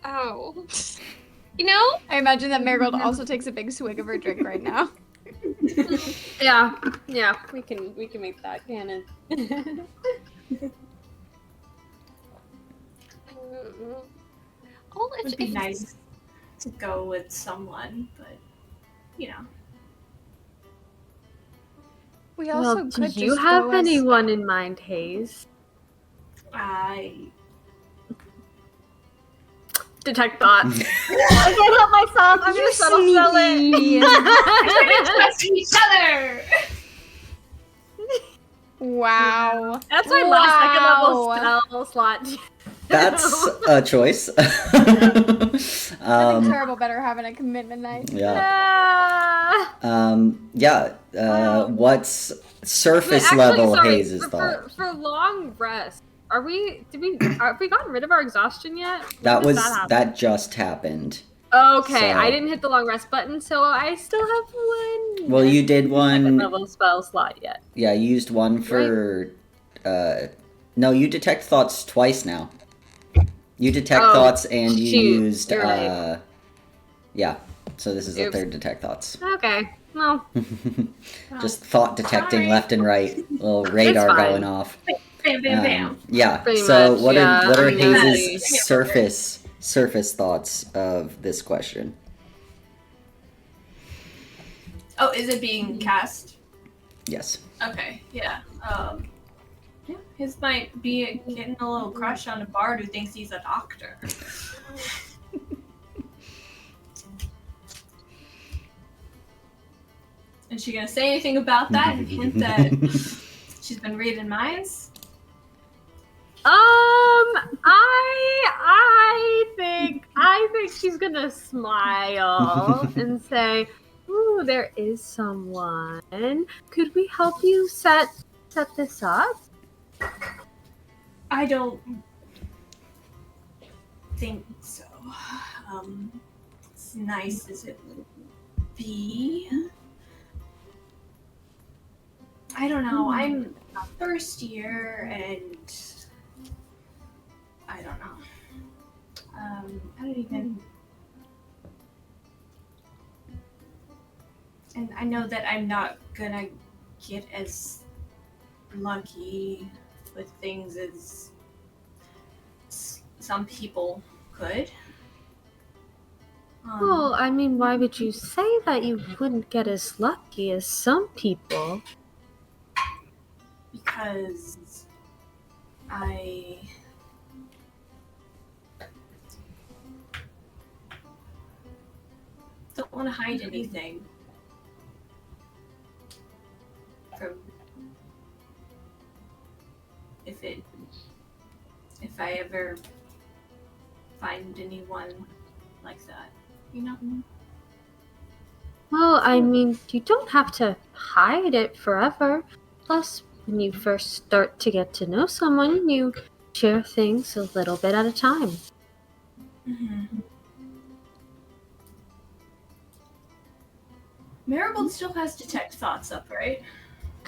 Oh. I imagine that Marigold also takes a big swig of her drink right now. Yeah, we can make that canon. Oh, it would be nice to go with someone, but We also Well, do could you just have go as- anyone in mind, Hayes? I Detect thoughts. I can't help myself. I'm gonna subtle sell it. trust each other. Wow. That's my second level spell slot. That's a choice. I think terrible better having a commitment night. What's surface Actually, level sorry, Hayes' thought? For long rest, have we gotten rid of our exhaustion yet? That just happened. Okay, So- I didn't hit the long rest button, so I still have one. Well, you did Second one. level spell slot yet. Yeah, you used one for. No, you detect thoughts twice now. You detect thoughts, and you used. you're right. Yeah, so this is the Oops. third detect thoughts. Okay, well, Just thought detecting Sorry. left and right. Little radar fine. going off. Bam, bam, bam. Yeah. Pretty So much, what yeah. are I mean, Hayes' surface thoughts of this question? Oh, is it being cast? Yes. Okay, yeah. Yeah, his might be getting a little crush on a bard who thinks he's a doctor. Is she gonna say anything about that and hint that she's been reading minds? I think she's gonna smile and say, "Ooh, there is someone. Could we help you set this up?" I don't think so. As nice as it would be. I don't know. I'm a first year and I don't know. I don't even. And I know that I'm not gonna get as lucky with things as some people could. Well, I mean, why would you say that you wouldn't get as lucky as some people? Because I don't want to hide anything from if I ever find anyone like that, you know? Well, I mean, you don't have to hide it forever. Plus, when you first start to get to know someone, you share things a little bit at a time. Mm-hmm. Marigold still has detect thoughts up, right?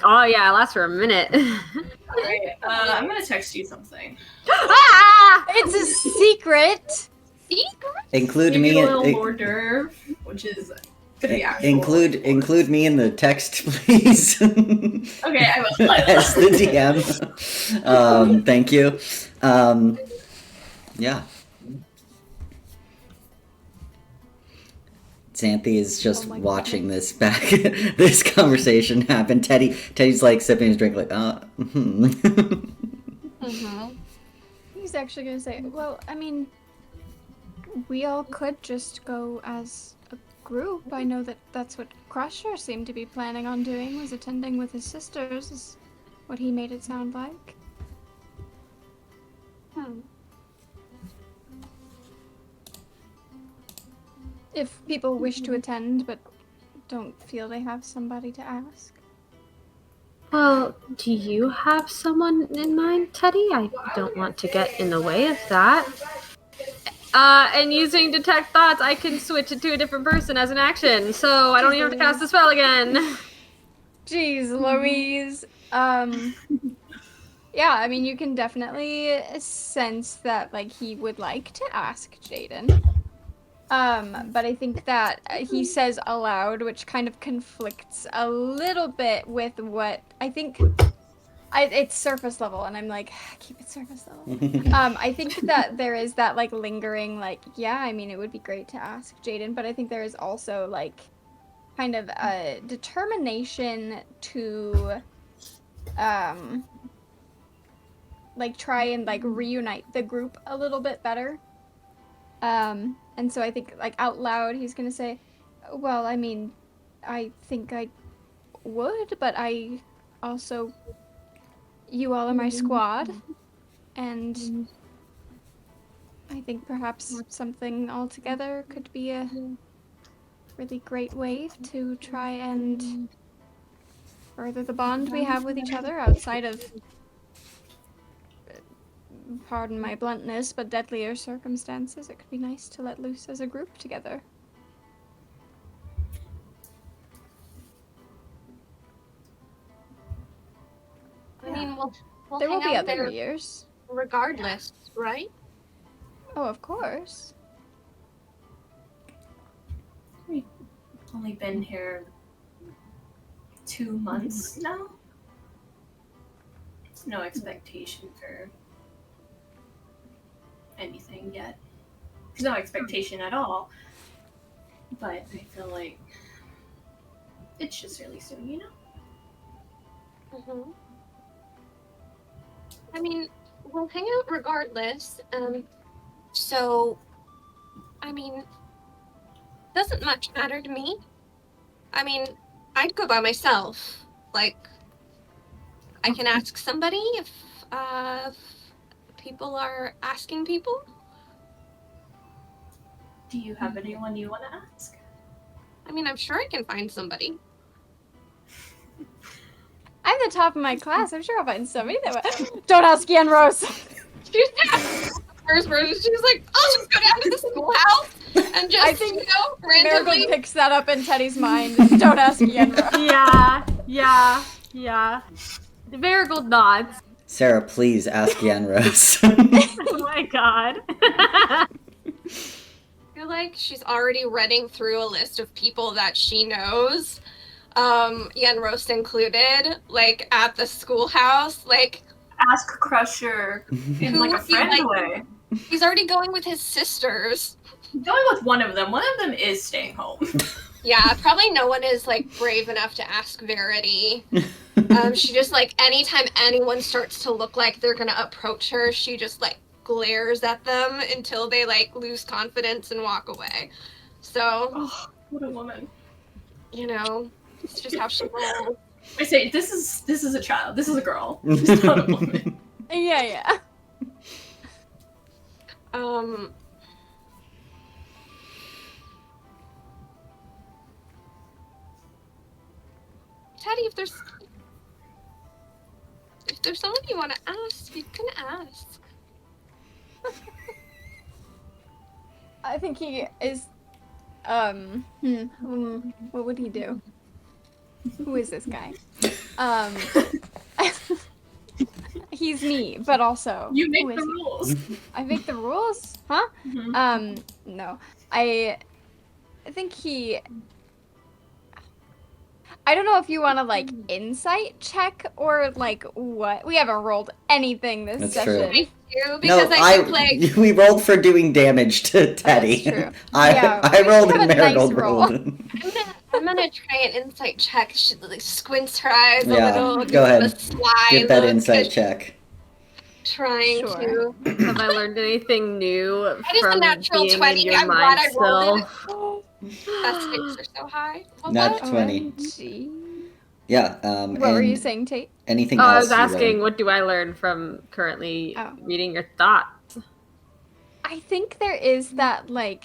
Oh yeah, it lasts for a minute. Alright, I'm gonna text you something. Ah! It's a secret. Include Maybe me. a little hors d'oeuvre, which is gonna be actual. Include me in the text, please. Okay, I will. As the DM. Thank you. Yeah. Xanthi is just watching this back, this conversation happen. Teddy's like sipping his drink, like, He's actually gonna say, well, I mean, we all could just go as a group. I know that that's what Crusher seemed to be planning on doing, was attending with his sisters, is what he made it sound like. If people wish to attend but don't feel they have somebody to ask. Well, do you have someone in mind, Teddy? I don't want to get in the way of that. And using detect thoughts, I can switch it to a different person as an action, so I don't even have to cast the spell again. Jeez, Louise. Yeah, I mean, you can definitely sense that, like, he would like to ask Jaden. But I think that he says aloud, which kind of conflicts a little bit with what I think. It's surface level, and I'm like, keep it surface level. I think that there is that, like, lingering, like, yeah, I mean, it would be great to ask Jaden, but I think there is also, like, kind of a determination to, like, try and, like, reunite the group a little bit better. And so I think, like, out loud, he's gonna say, well, I mean, I think I would, but I also, you all are my squad, and I think perhaps something all together could be a really great way to try and further the bond we have with each other outside of, pardon my bluntness, but deadlier circumstances. It could be nice to let loose as a group together. I mean, we'll There will hang be out other there years. regardless, right? Oh, of course. We've only been here 2 months now. There's no expectation for anything yet. There's no expectation at all. But I feel like it's just really soon, you know? Mm-hmm. I mean, we'll hang out regardless. So, I mean, doesn't much matter to me. I mean, I'd go by myself. Like, I can ask somebody if people are asking people. Do you have anyone you want to ask? I mean, I'm sure I can find somebody. I'm the top of my class. I'm sure I'll find somebody that will. Don't ask Yen Rose. She's first person. She's like, I'll just go down to the schoolhouse and just, I think randomly. Marigold picks that up in Teddy's mind. Don't ask Yen Rose. Yeah. The Marigold nods. Sarah, please ask Yanros. Oh my god. I feel like she's already running through a list of people that she knows, Yen Roast included, like, at the schoolhouse, like... Ask Crusher in, like, a friend way. He's already going with his sisters. Going with one of them. One of them is staying home. Yeah, probably no one is, like, brave enough to ask Verity. She just, like, anytime anyone starts to look like they're gonna approach her, she just, like, glares at them until they, like, lose confidence and walk away. So... Oh, what a woman. You know, it's just how she rolls. I say, this is a child. This is a girl. She's not a woman. Yeah. Teddy, if there's someone you want to ask, you can ask. I think he is What would he do? Who is this guy? Um, he's me, but also You who make the is he? rules. I make the rules, huh? Mhm. No, I think I don't know if you want to like insight check or like what. We haven't rolled anything this That's true. session. I do because No, I think like we rolled for doing damage to Teddy. That's true. I Yeah, I we rolled have and a nice Marigold roll. rolled. I'm gonna try an insight check. She like squints her eyes Yeah, a little, go gives ahead. a sly Get that look insight as check. trying Sure. to. Have I learned anything new That is a from natural being 20. in your I'm glad mind I rolled it. still? That stakes are so high. What? Nat 20. OMG. Yeah. What were you And saying, Tate? anything I else was you asking, learned? what do I learn from currently Oh. reading your thoughts? I think there is that, like,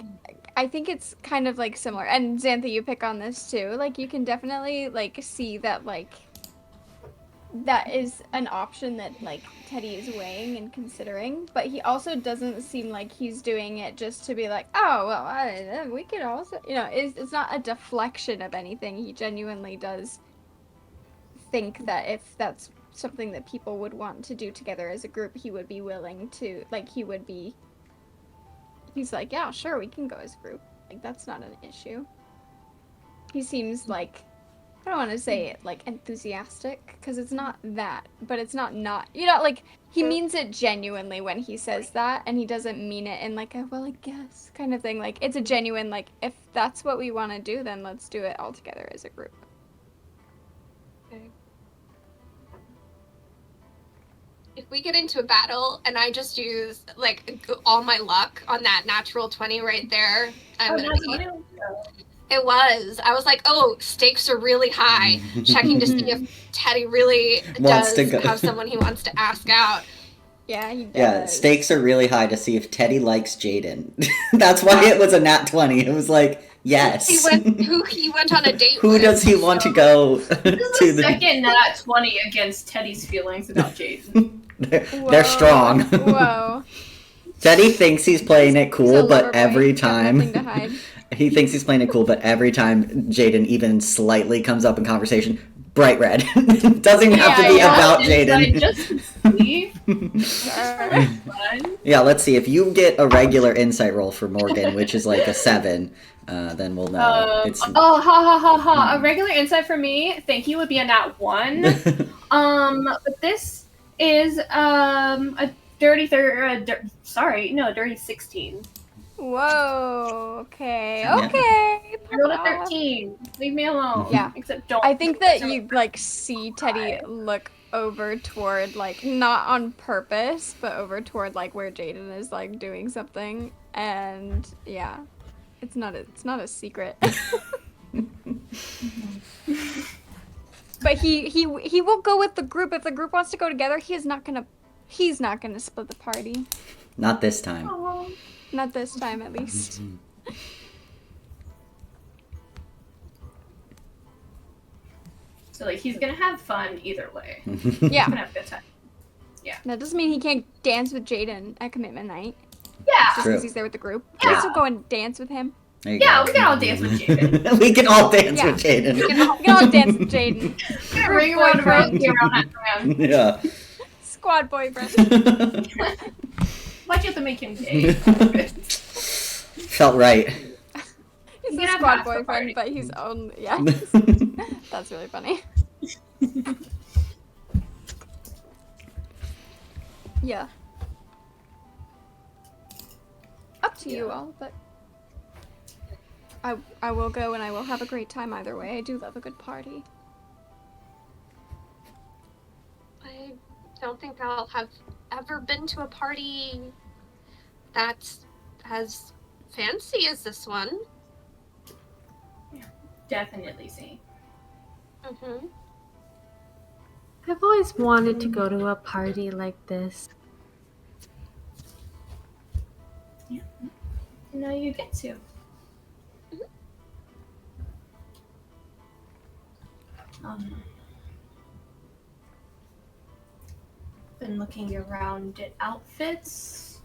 I think it's kind of, like, similar. And, Xantha, you pick on this, too. Like, you can definitely, like, see that, like, that is an option that, like, Teddy is weighing and considering. But he also doesn't seem like he's doing it just to be like, oh, well, we could also, it's not a deflection of anything. He genuinely does think that if that's something that people would want to do together as a group, he would be willing to, like, he's like, yeah, sure, we can go as a group. Like, that's not an issue. He seems like, I don't want to say, like, enthusiastic, because it's not that, but it's not, like, he means it genuinely when he says that, and he doesn't mean it in, like, a, well, I guess, kind of thing. Like, it's a genuine, like, if that's what we want to do, then let's do it all together as a group. Okay. If we get into a battle and I just use like all my luck on that natural 20 right there, I'm gonna be. It was. I was like, oh, stakes are really high. Checking to see if Teddy really Wants to does go. have someone he wants to ask out. Yeah, he does. Yeah, stakes are really high to see if Teddy likes Jaden. That's why it was a nat 20. It was like, yes. Who he went on a date Who with. does he want to go This to is the... the second nat 20 against Teddy's feelings about Jaden. They're strong. Whoa. Teddy thinks he's playing it He's a cool, lover but boy. every He's got time... nothing to hide. He thinks he's playing it cool, but every time Jaden even slightly comes up in conversation, bright red. Doesn't even have to be Yeah. about It's Jaden. like, just leave. Just for fun. Yeah, let's see. If you get a regular insight roll for Morgan, which is like a 7, then we'll know. It's... Oh, ha ha ha ha. A regular insight for me, thank you, would be a nat 1. But this is a dirty dirty 16. Whoa. Okay. Yeah. Okay. I rolled a 13. Leave me alone. Yeah. Except don't. I think that you like see Teddy look over toward like not on purpose, but over toward like where Jaden is like doing something, and yeah, it's not a secret. But he will go with the group if the group wants to go together. He's not gonna split the party. Not this time. Oh. Not this time, at least. So like he's gonna have fun either way. Yeah. He's gonna have a good time. That doesn't mean he can't dance with Jaden at commitment night. Yeah. Just True. because he's there with the group. Can Yeah. I still go and dance with him? There you Yeah, go. we can all dance with Jaden. We can all dance Yeah. with Jaden. We can all dance with Jaden. We're gonna ring around Boyfriend. around. Yeah. Squad boyfriend. Why'd you have to make him gay? Felt right. He's can a have squad half the boyfriend, party. but he's own. Yeah. That's really funny. Yeah. Up to you all, but I will go and I will have a great time either way. I do love a good party. I don't think I'll have ever been to a party that's as fancy as this one. Definitely see. Mm-hmm. I've always wanted to go to a party like this. No, you get to. Been looking around at outfits.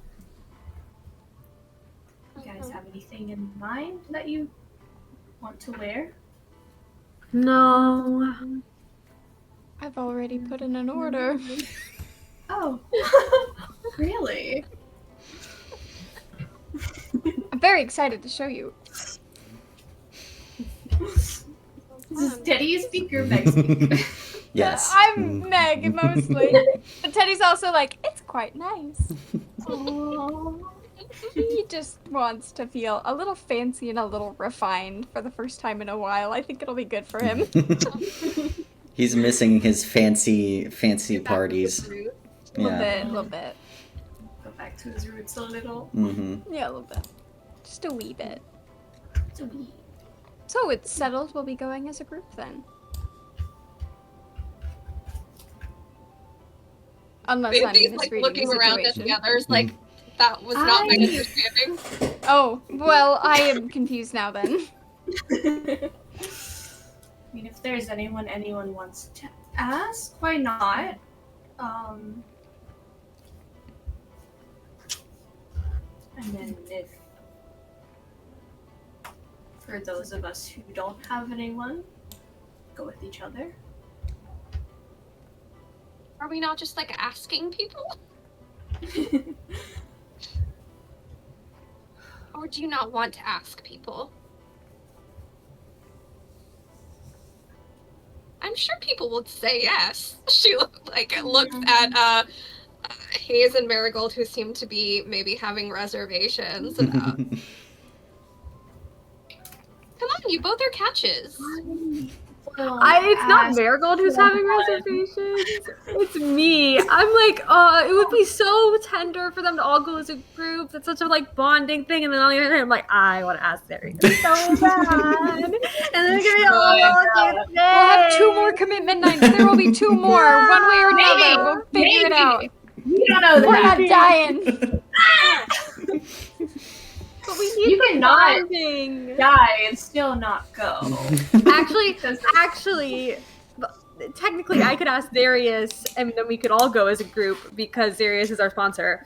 You guys have anything in mind that you want to wear? No. I've already put in an order. Oh, really? I'm very excited to show you. Is this Teddy speaker, Meg speaker? Yes. I'm Meg, mostly. But Teddy's also like, it's quite nice. Aww. He just wants to feel a little fancy and a little refined for the first time in a while. I think it'll be good for him. He's missing his fancy parties. A little bit. Go back to his roots a little. Mm-hmm. Yeah, a little bit. Just a wee bit. It's a wee. So it's settled we'll be going as a group then. Unless I'm He's like looking around at the others like that was not my understanding. Oh, well, I am confused now then. I mean, if there's anyone wants to ask, why not? And then if for those of us who don't have anyone, go with each other. Are we not just like asking people? Or do you not want to ask people? I'm sure people would say yes. She looks at Hayes and Marigold, who seem to be maybe having reservations about. Come on, you both are catches. It's not Marigold who's having reservations. It's me. I'm like, it would be so tender for them to all go as a group. That's such a like bonding thing. And then on the other hand, I'm like, I want to ask Darius so bad. And then We'll have 2 more commitment nights. There will be 2 more. Yeah, one way or another. We'll figure it out. You don't know We're that. not dying. But we need You cannot bonding. die and still not go. Actually, technically, I could ask Darius, and then we could all go as a group because Darius is our sponsor.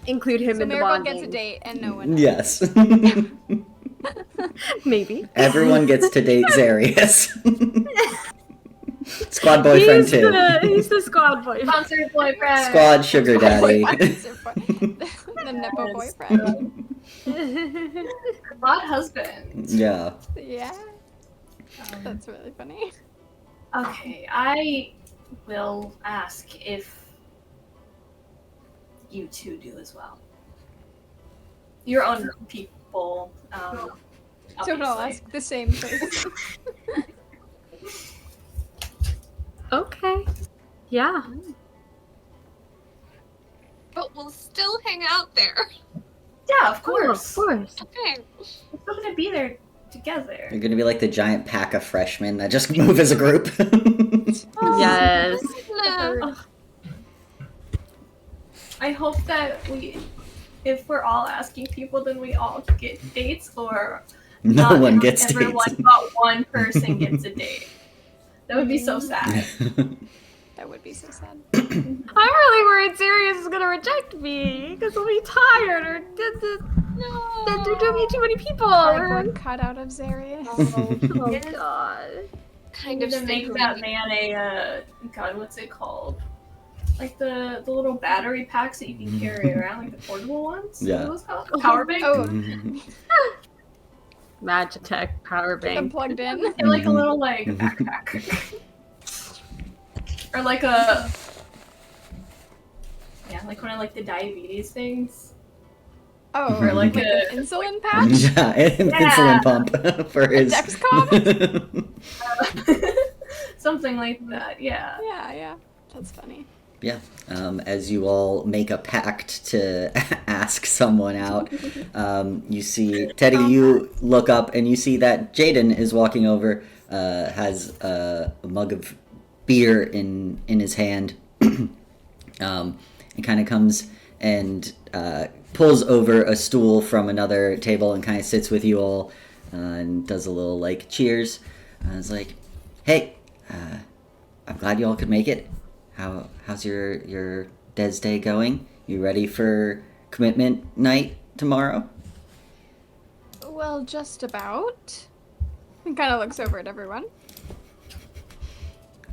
Include him So in the Marigold bonding. gets a date and no one else. Yes. Maybe. Everyone gets to date Zarius. Squad boyfriend too. He's the squad boyfriend. Sponsored boyfriend. Squad sugar daddy. The Nepo boyfriend. Squad husband. Yeah. Yeah. That's really funny. Okay, I will ask if you two do as well. Your own people. Don't all ask the same person. Okay. Yeah. But we'll still hang out there. Yeah, of course. Of course. Okay. We're still gonna be there together. You're gonna be like the giant pack of freshmen that just move as a group. Yes. No. I hope that if we're all asking people, then we all get dates, or No not one gets everyone dates. but one person gets a date. That would be so sad. That would be so sad. I'm really worried Sirius is gonna reject me because we'll be tired or there's gonna be too many people. Cardboard cutout of Zarius. Oh Yes. god. Kind Need of to make that man a God, what's it called? Like the little battery packs that you can carry around, like the portable ones. Yeah. What are those called? Power bank. Oh, Magitech power them bank. plugged in. And like a little like backpack. Or like a like one of like the diabetes things. Oh, Or like an a insulin patch? Yeah, an insulin pump for his. Dexcom? something like that. Yeah. Yeah. That's funny. Yeah. As you all make a pact to ask someone out, you see Teddy. You look up and you see that Jaden is walking over. Has a mug of beer in his hand, and kind of comes and pulls over a stool from another table and kind of sits with you all and does a little like cheers. It's like, hey, I'm glad you all could make it. How's your Des Day going? You ready for commitment night tomorrow? Well, Well, just about. He kind of looks over at everyone.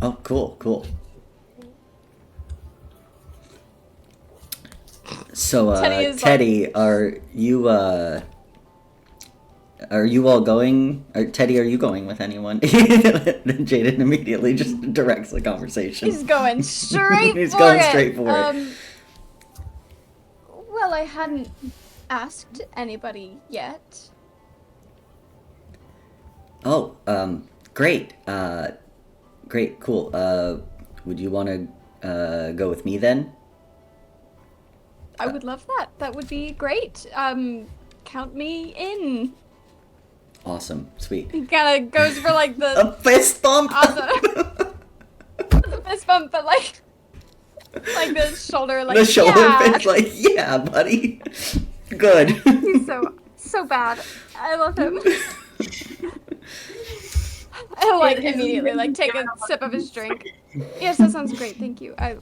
Oh, cool. So, Teddy is Teddy, are you all going? Teddy, are you going with anyone? Then Jaden immediately just directs the conversation. He's going straight He's for going it. straight for it. Well, I hadn't asked anybody yet. Oh, great. Great, cool. Would you want to go with me then? I would love that. That would be great. Count me in. Awesome, sweet. He kind of goes for like the A fist bump. the fist bump, but like the shoulder, like The shoulder yeah. fist, like yeah, buddy. Good. He's so bad. I love him. I like immediately like take a sip of his drink. Yes, that sounds great. Thank you. I'd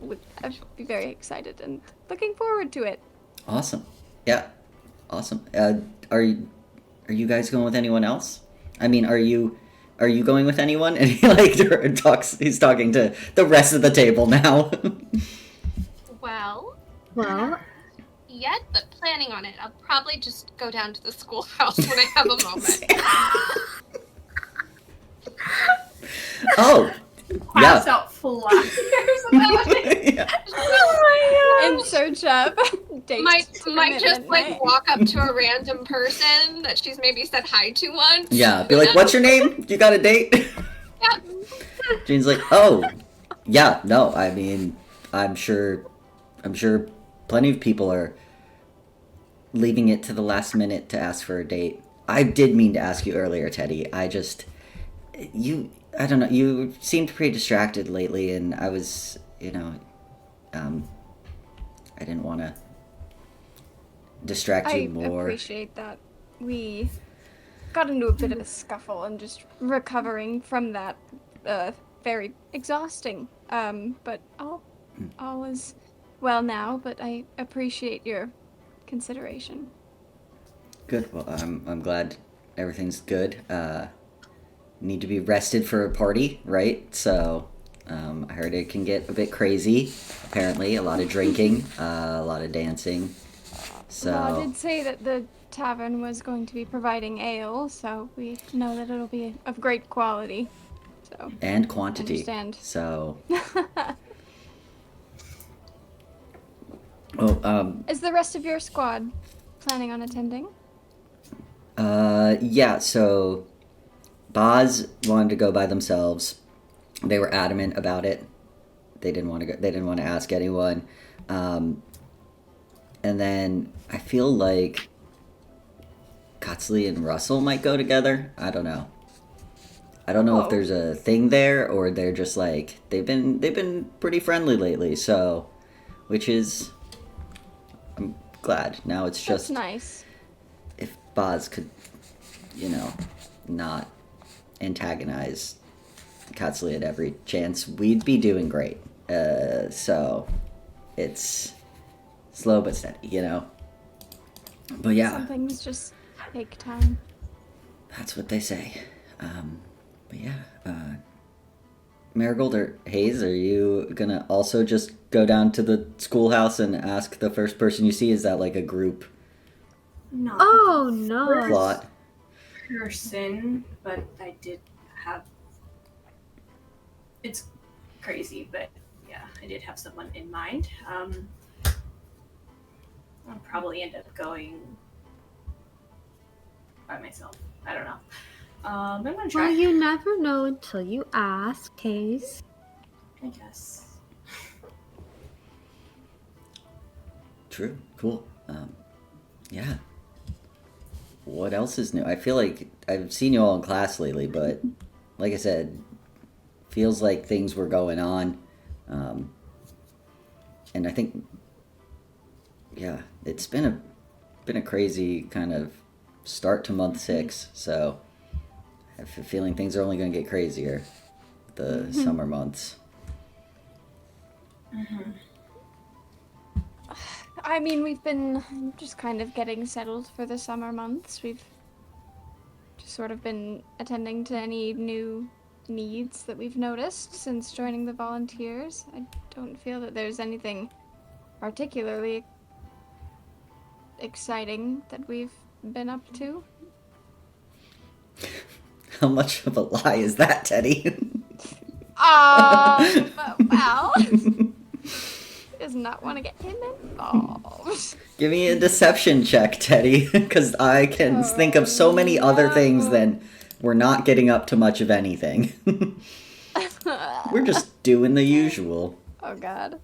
be very excited and looking forward to it. Awesome. Yeah. Awesome. Are you guys going with anyone else? I mean, are you going with anyone? And he like talks. He's talking to the rest of the table now. Well, Well, yet, but planning on it. I'll probably just go down to the schoolhouse when I have a moment. Oh. Pass Yeah. out flyers about it. Yeah. In search of date. Might just like walk up to a random person that she's maybe said hi to once. Yeah. Be like, what's your name? You got a date? Yeah. Jane's like, oh, yeah. No, I mean, I'm sure plenty of people are leaving it to the last minute to ask for a date. I did mean to ask you earlier, Teddy. I don't know, you seemed pretty distracted lately, and I was, I didn't want to distract you more. I appreciate that. We got into a bit of a scuffle and just recovering from that, very exhausting. But all is well now, but I appreciate your consideration. Good. Well, I'm glad everything's good. Need to be rested for a party, right? So, I heard it can get a bit crazy. Apparently, a lot of drinking, a lot of dancing. So. Well, I did say that the tavern was going to be providing ale, so we know that it'll be of great quality. So. And quantity. Understand. So. Oh, Is the rest of your squad planning on attending? Yeah, so Boz wanted to go by themselves. They were adamant about it. They didn't want to go. They didn't want to ask anyone. And then I feel like Kotsley and Russell might go together. I don't know. I don't know if there's a thing there or they're just like they've been pretty friendly lately. So, which is I'm glad. Now it's just That's nice. if Boz could, not antagonize Kotsley at every chance, we'd be doing great. So it's slow but steady, But yeah, Some things just take time. that's what they say. But yeah, Marigold or Hayes, are you gonna also just go down to the schoolhouse and ask the first person you see? Is that like a group Not oh no. plot? person, but I did have. It's crazy, but yeah, I did have someone in mind. I'll probably end up going by myself. I don't know. I'm gonna try. Well, you never know until you ask, Hayes. I guess. True. Cool. Yeah. What else is new? I feel like I've seen you all in class lately, but like I said, feels like things were going on. And I think, yeah, it's been a crazy kind of start to month 6. So I have a feeling things are only going to get crazier the summer months. Mm-hmm. I mean, we've been just kind of getting settled for the summer months. We've sort of been attending to any new needs that we've noticed since joining the volunteers. I don't feel that there's anything particularly exciting that we've been up to. How much of a lie is that, Teddy? Well, he does not want to get him involved. Give me a deception check, Teddy, because I can think of so many other things than we're not getting up to much of anything. We're just doing the usual. Oh God.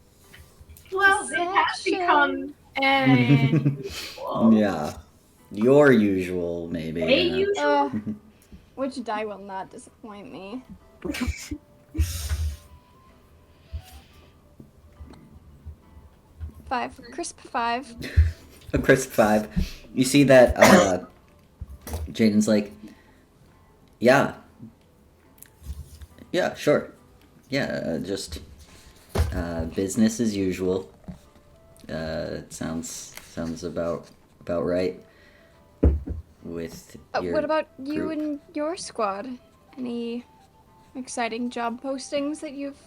Well, it has become an usual. Yeah. Your usual, maybe. A yeah. usual? Which die will not disappoint me. 5. Crisp 5. A crisp 5. You see that Jaden's like, yeah, sure. Yeah, just business as usual. Sounds about right. With your What about you group. and your squad? Any exciting job postings that you've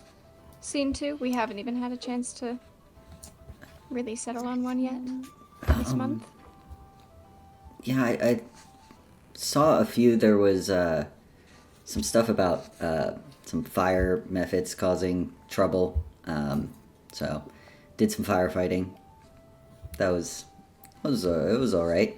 seen too? We haven't even had a chance to really settle on one yet this month. Yeah, I saw a few. There was some stuff about some fire methods causing trouble. So did some firefighting. It was all right.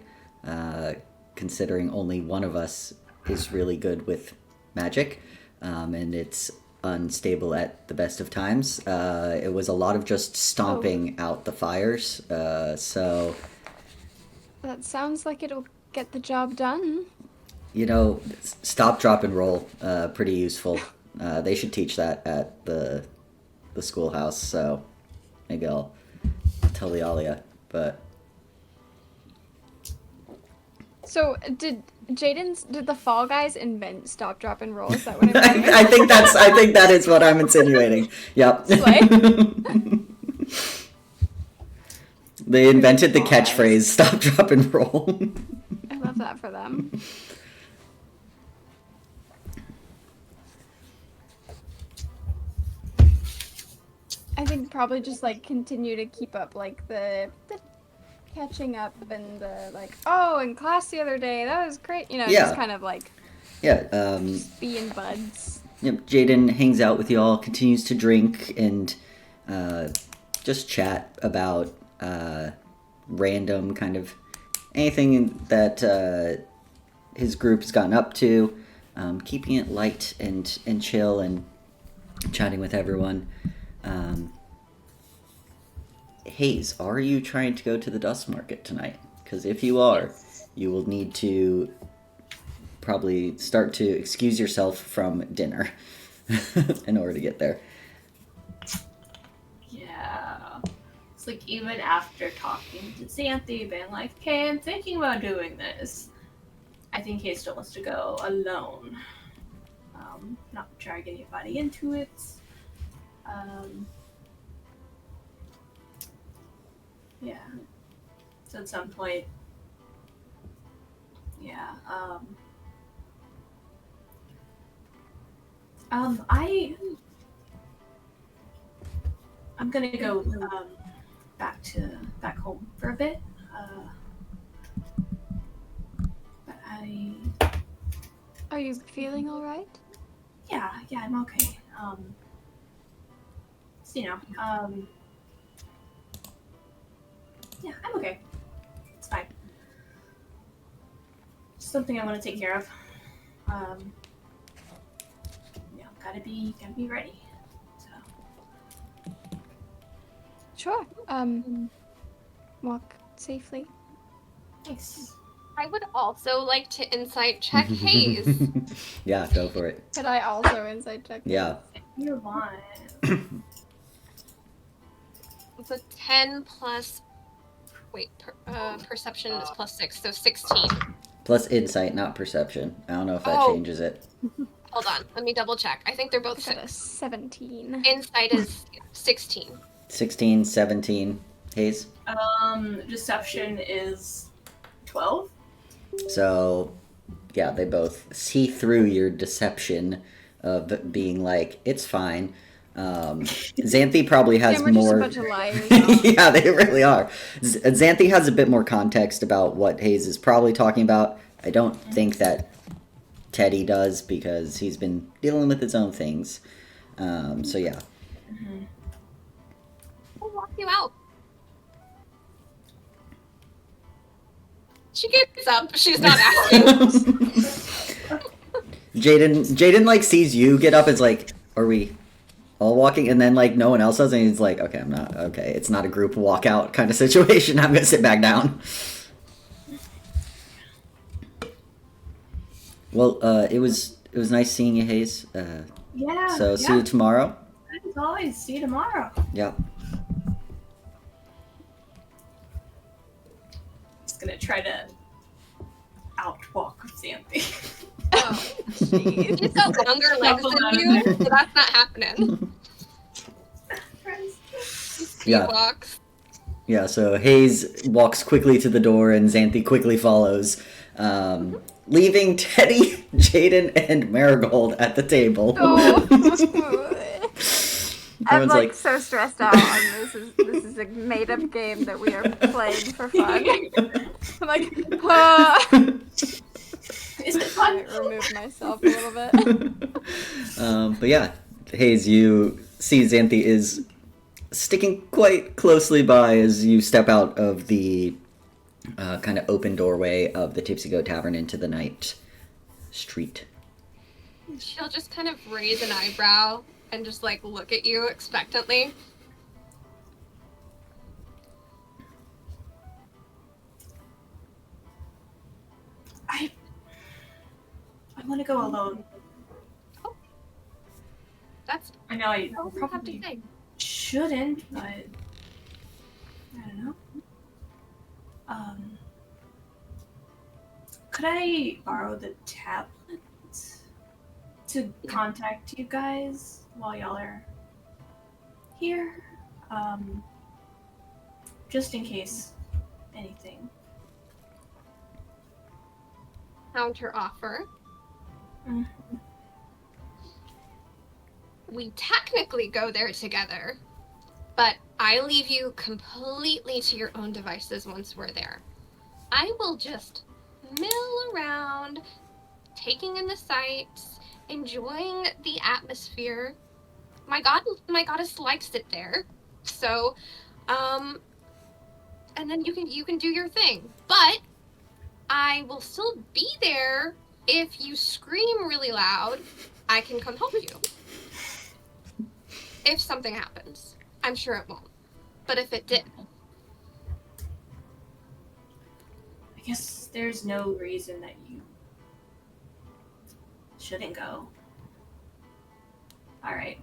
Considering only one of us is really good with magic, and it's unstable at the best of times. It was a lot of just stomping out the fires. So That sounds like it'll get the job done. Stop, drop, and roll. Pretty useful. They should teach that at the schoolhouse. So maybe I'll tell the Alia. But So did the Fall Guys invent stop, drop, and roll? Is that what I'm hearing? I think that is what I'm insinuating. Yep. Slay. They invented the catchphrase "stop, drop, and roll." I love that for them. I think probably just like continue to keep up like the catching up and the like, oh, in class the other day, that was great. Yeah. Just kind of like Yeah. just being buds. Yep. Jaden hangs out with y'all, continues to drink and just chat about random kind of anything that his group has gotten up to, keeping it light and chill and chatting with everyone. Hayes, are you trying to go to the dust market tonight? Because if you are, you will need to probably start to excuse yourself from dinner in order to get there. Yeah. It's like even after talking to Xanthi, being like, okay, I'm thinking about doing this. I think he still wants to go alone. Not drag anybody into it. Yeah. So at some point, yeah. I'm gonna go back home for a bit. But Are you feeling all right? yeah, I'm okay. So, yeah, I'm okay. It's fine. Just something I want to take care of. Gotta be ready. So. Sure. Walk safely. Thanks. I would also like to insight check Hayes. Yeah, go for it. Could I also insight check? Yeah. If you want. It's a 10 plus. Wait, perception is plus 6, so 16. Plus insight, not perception. I don't know if that Oh. changes it. Hold on, let me double check. I think they're both I got a 6. 17. Insight is 16. 16, 17. Hayes? Deception is 12. So yeah, they both see through your deception of being like, it's fine. Xanthi probably has Damn, we're just a more. bunch of liars. Yeah, they really are. Xanthi has a bit more context about what Hayes is probably talking about. I don't think that Teddy does because he's been dealing with his own things. So yeah. I'll walk you out. She gets up. She's not asking. Jaden like sees you get up. Is like, are we all walking? And then like no one else does, and he's like, okay, I'm not okay. It's not a group walkout kind of situation. I'm gonna sit back down. Well, it was nice seeing you, Hayes. Yeah. So see you tomorrow. As always, see you tomorrow. Yeah. Just gonna try to outwalk Xanthi. Oh, jeez. She's got longer legs than you, so that's not happening. Speed Yeah. walks. Yeah, so Hayes walks quickly to the door and Xanthi quickly follows, leaving Teddy, Jaden, and Marigold at the table. Oh. I'm Everyone's like so stressed out on this. This is a made up game that we are playing for fun. I'm like, Is it fun? I remove myself a little bit. But yeah, Hayes, you see Xanthi is sticking quite closely by as you step out of the kind of open doorway of the Tipsy Goat Tavern into the night street. She'll just kind of raise an eyebrow and just like look at you expectantly. I want to go alone. That's I know I all you have to probably say. shouldn't, but I don't know. Could I borrow the tablet to contact you guys while y'all are here? Just in case anything. Counter offer. Mm. We technically go there together, but I leave you completely to your own devices once we're there. I will just mill around, taking in the sights, enjoying the atmosphere. My goddess likes it there, so, and then you can do your thing. But I will still be there if you scream really loud. I can come help you. If something happens. I'm sure it won't. But if it did. I guess there's no reason that you shouldn't go. Alright.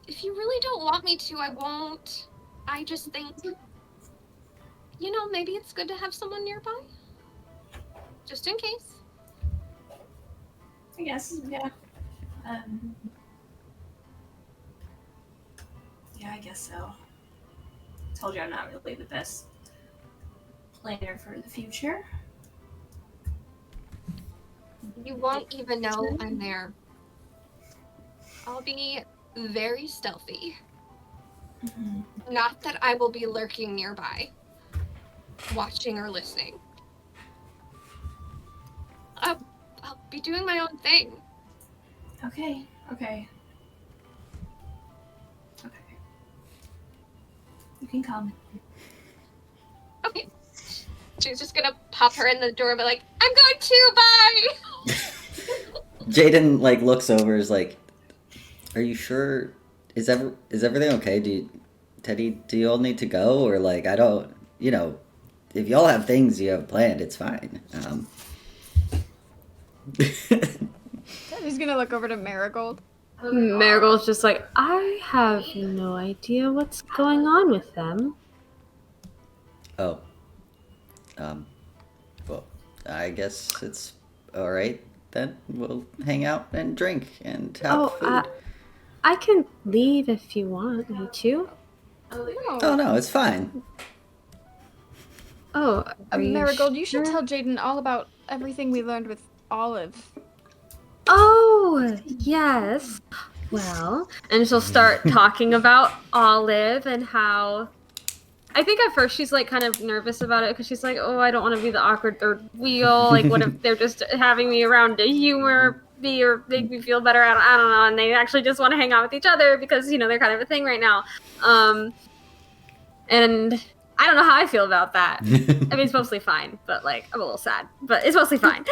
If you really don't want me to, I won't. I just think, maybe it's good to have someone nearby. Just in case. I guess, yeah. Yeah, I guess so. Told you I'm not really the best planner for the future. You won't even know I'm there. I'll be very stealthy. Mm-hmm. Not that I will be lurking nearby, watching or listening. I'll be doing my own thing. Okay. You can come. Okay. She's just gonna pop her in the door and be like, I'm going too, bye! Jaden like looks over, is like, "Are you sure? Is everything okay? Teddy, do you all need to go, or like I don't, if y'all have things you have planned, it's fine." He's gonna look over to Marigold. Marigold's just like, I have no idea what's going on with them. Oh. Well, I guess it's all right then. We'll hang out and drink and have food. I can leave if you want me to. Oh no, it's fine. Oh, are you Marigold, you should sure? tell Jaden all about everything we learned with Olive. Oh, yes. Well, and she'll start talking about Olive and how. I think at first she's like kind of nervous about it because she's like, oh, I don't want to be the awkward third wheel. Like, what if they're just having me around to humor me or make me feel better? I don't know. And they actually just want to hang out with each other because, you know, they're kind of a thing right now. And I don't know how I feel about that. I mean, it's mostly fine, but like, I'm a little sad, but it's mostly fine.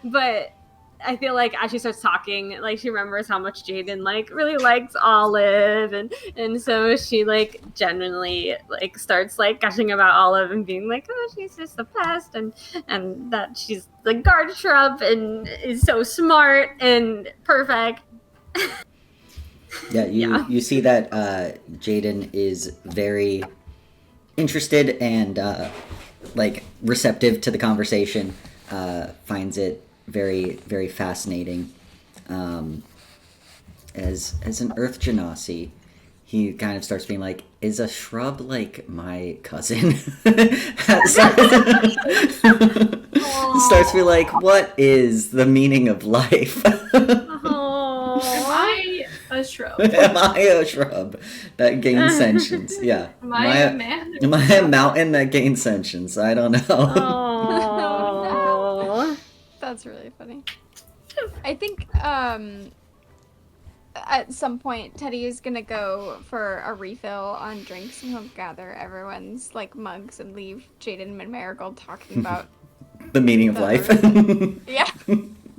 But I feel like as she starts talking, like she remembers how much Jaden like really likes Olive, and so she like genuinely like starts like gushing about Olive and being like, oh, she's just the best, and that she's the guard shrub and is so smart and perfect. Yeah, you see that Jaden is very interested and like receptive to the conversation. Finds it very, very fascinating. As an Earth Genasi, he kind of starts being like, "Is a shrub like my cousin?" Starts to be like, "What is the meaning of life?" Oh, Am I a shrub? Am I a shrub that gains sentience? Yeah. Am I a man? Am I a mountain that gains sentience? I don't know. Oh. That's really funny. I think at some point Teddy is gonna go for a refill on drinks and he'll gather everyone's like mugs and leave Jaden and Marigold talking about The meaning of life. yeah.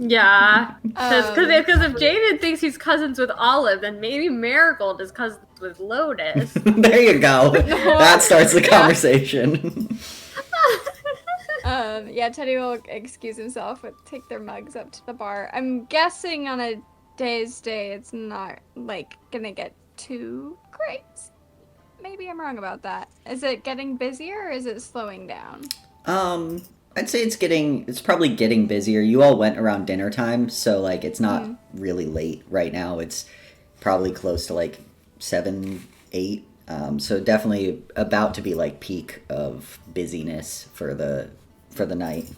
Yeah, because if Jaden thinks he's cousins with Olive, then maybe Marigold is cousins with Lotus. There you go. That starts the conversation. Yeah, Teddy will excuse himself and take their mugs up to the bar. I'm guessing on a day's day it's not like gonna get too great. Maybe I'm wrong about that. Is it getting busier or is it slowing down? I'd say it's probably getting busier. You all went around dinner time, so like it's not really late right now. It's probably close to like 7, 8. So definitely about to be like peak of busyness for the night.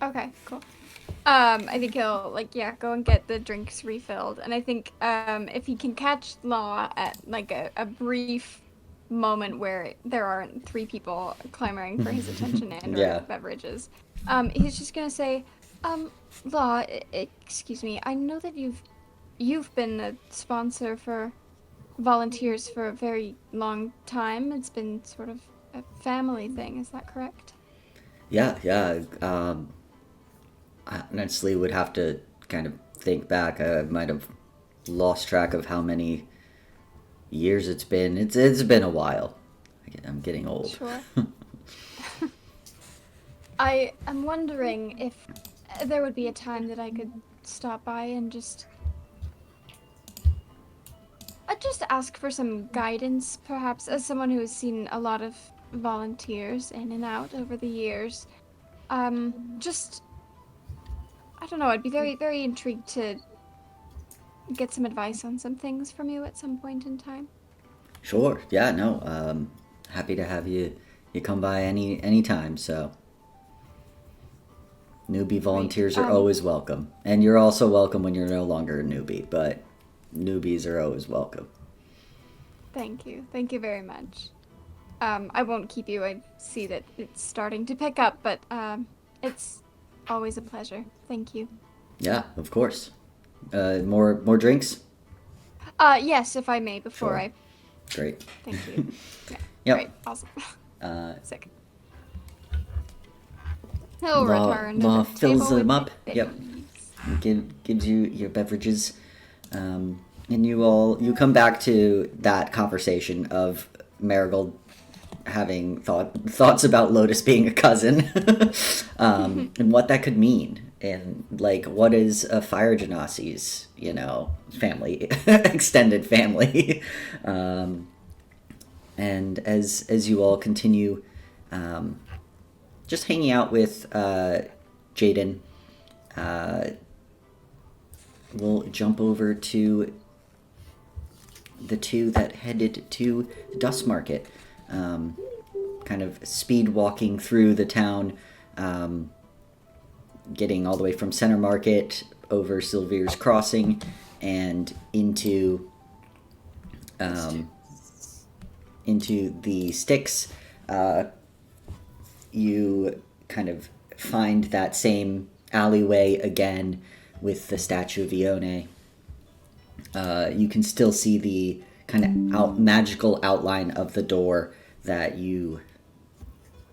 Okay, cool. I think he'll go and get the drinks refilled, and I think if he can catch Law at like a brief moment where there aren't 3 people clamoring for his attention and or beverages, he's just gonna say, Law, excuse me, I know that you've been a sponsor for volunteers for a very long time. It's been sort of a family thing, is that correct? Yeah. I honestly would have to kind of think back. I might have lost track of how many years it's been. It's been a while. I'm getting old. Sure. I'm wondering if there would be a time that I could stop by and just ask for some guidance, perhaps, as someone who has seen a lot of volunteers in and out over the years. I don't know, I'd be very, very intrigued to get some advice on some things from you at some point in time. Sure. Yeah. No. Happy to have you come by any time. So newbie volunteers are always welcome, and you're also welcome when you're no longer a newbie. But newbies are always welcome. Thank you very much. I won't keep you. I see that it's starting to pick up, but it's always a pleasure. Thank you. Yeah, of course. More drinks? Yes, if I may, before Sure. I... Great. Thank you. Yeah. Yep. Great, awesome. Sick. Law He'll return to the fills table them with up. the Yep. bibbies. Gives you your beverages. And you come back to that conversation of Marigold having thoughts about Lotus being a cousin, and what that could mean, and like what is a Fire Genasi's family, extended family, and as you all continue, just hanging out with Jaden, we'll jump over to the 2 that headed to the Dust Market. kind of speed walking through the town, getting all the way from Center Market over Sylvier's Crossing and into the Styx. You kind of find that same alleyway again with the statue of Ione. You can still see the kind of magical outline of the door that you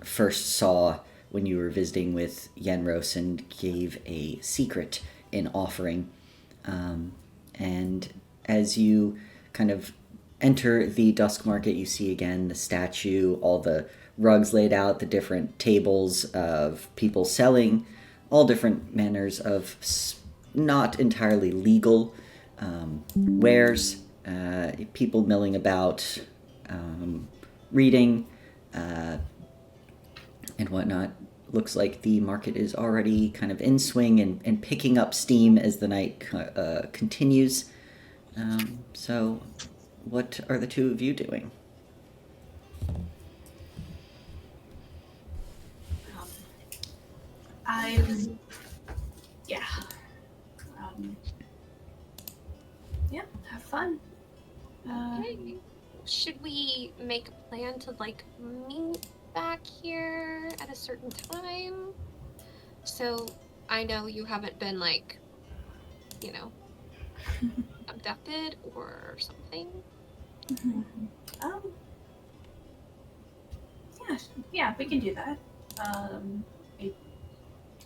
first saw when you were visiting with Yenros and gave a secret in offering. And as you kind of enter the Dusk Market, you see again the statue, all the rugs laid out, the different tables of people selling all different manners of not entirely legal wares, people milling about, reading, and whatnot. Looks like the market is already kind of in swing and picking up steam as the night continues. So, what are the two of you doing? Have fun. Okay. Should we make a plan to like meet back here at a certain time? So I know you haven't been like, you know, abducted or something. Yeah, we can do that.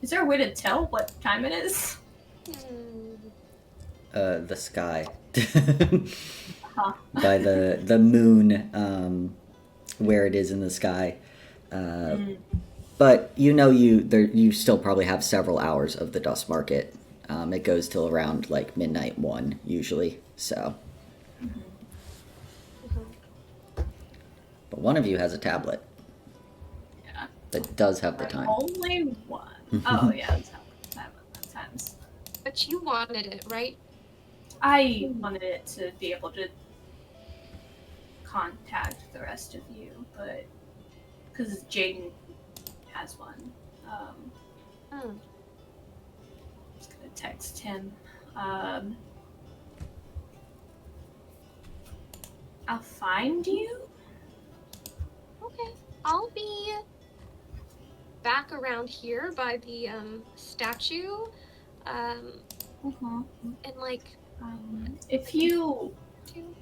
Is there a way to tell what time it is? The sky. By the moon, where it is in the sky. But you still probably have several hours of the Dust Market. It goes till around like midnight 1 usually. So, but one of you has a tablet. Yeah. That does have the time. Only one. Oh yeah, that's times. But you wanted it, right? I wanted it to be able to contact the rest of you, but because Jaden has one, I was gonna text him. I'll find you. Okay. I'll be back around here by the statue. And like If you two.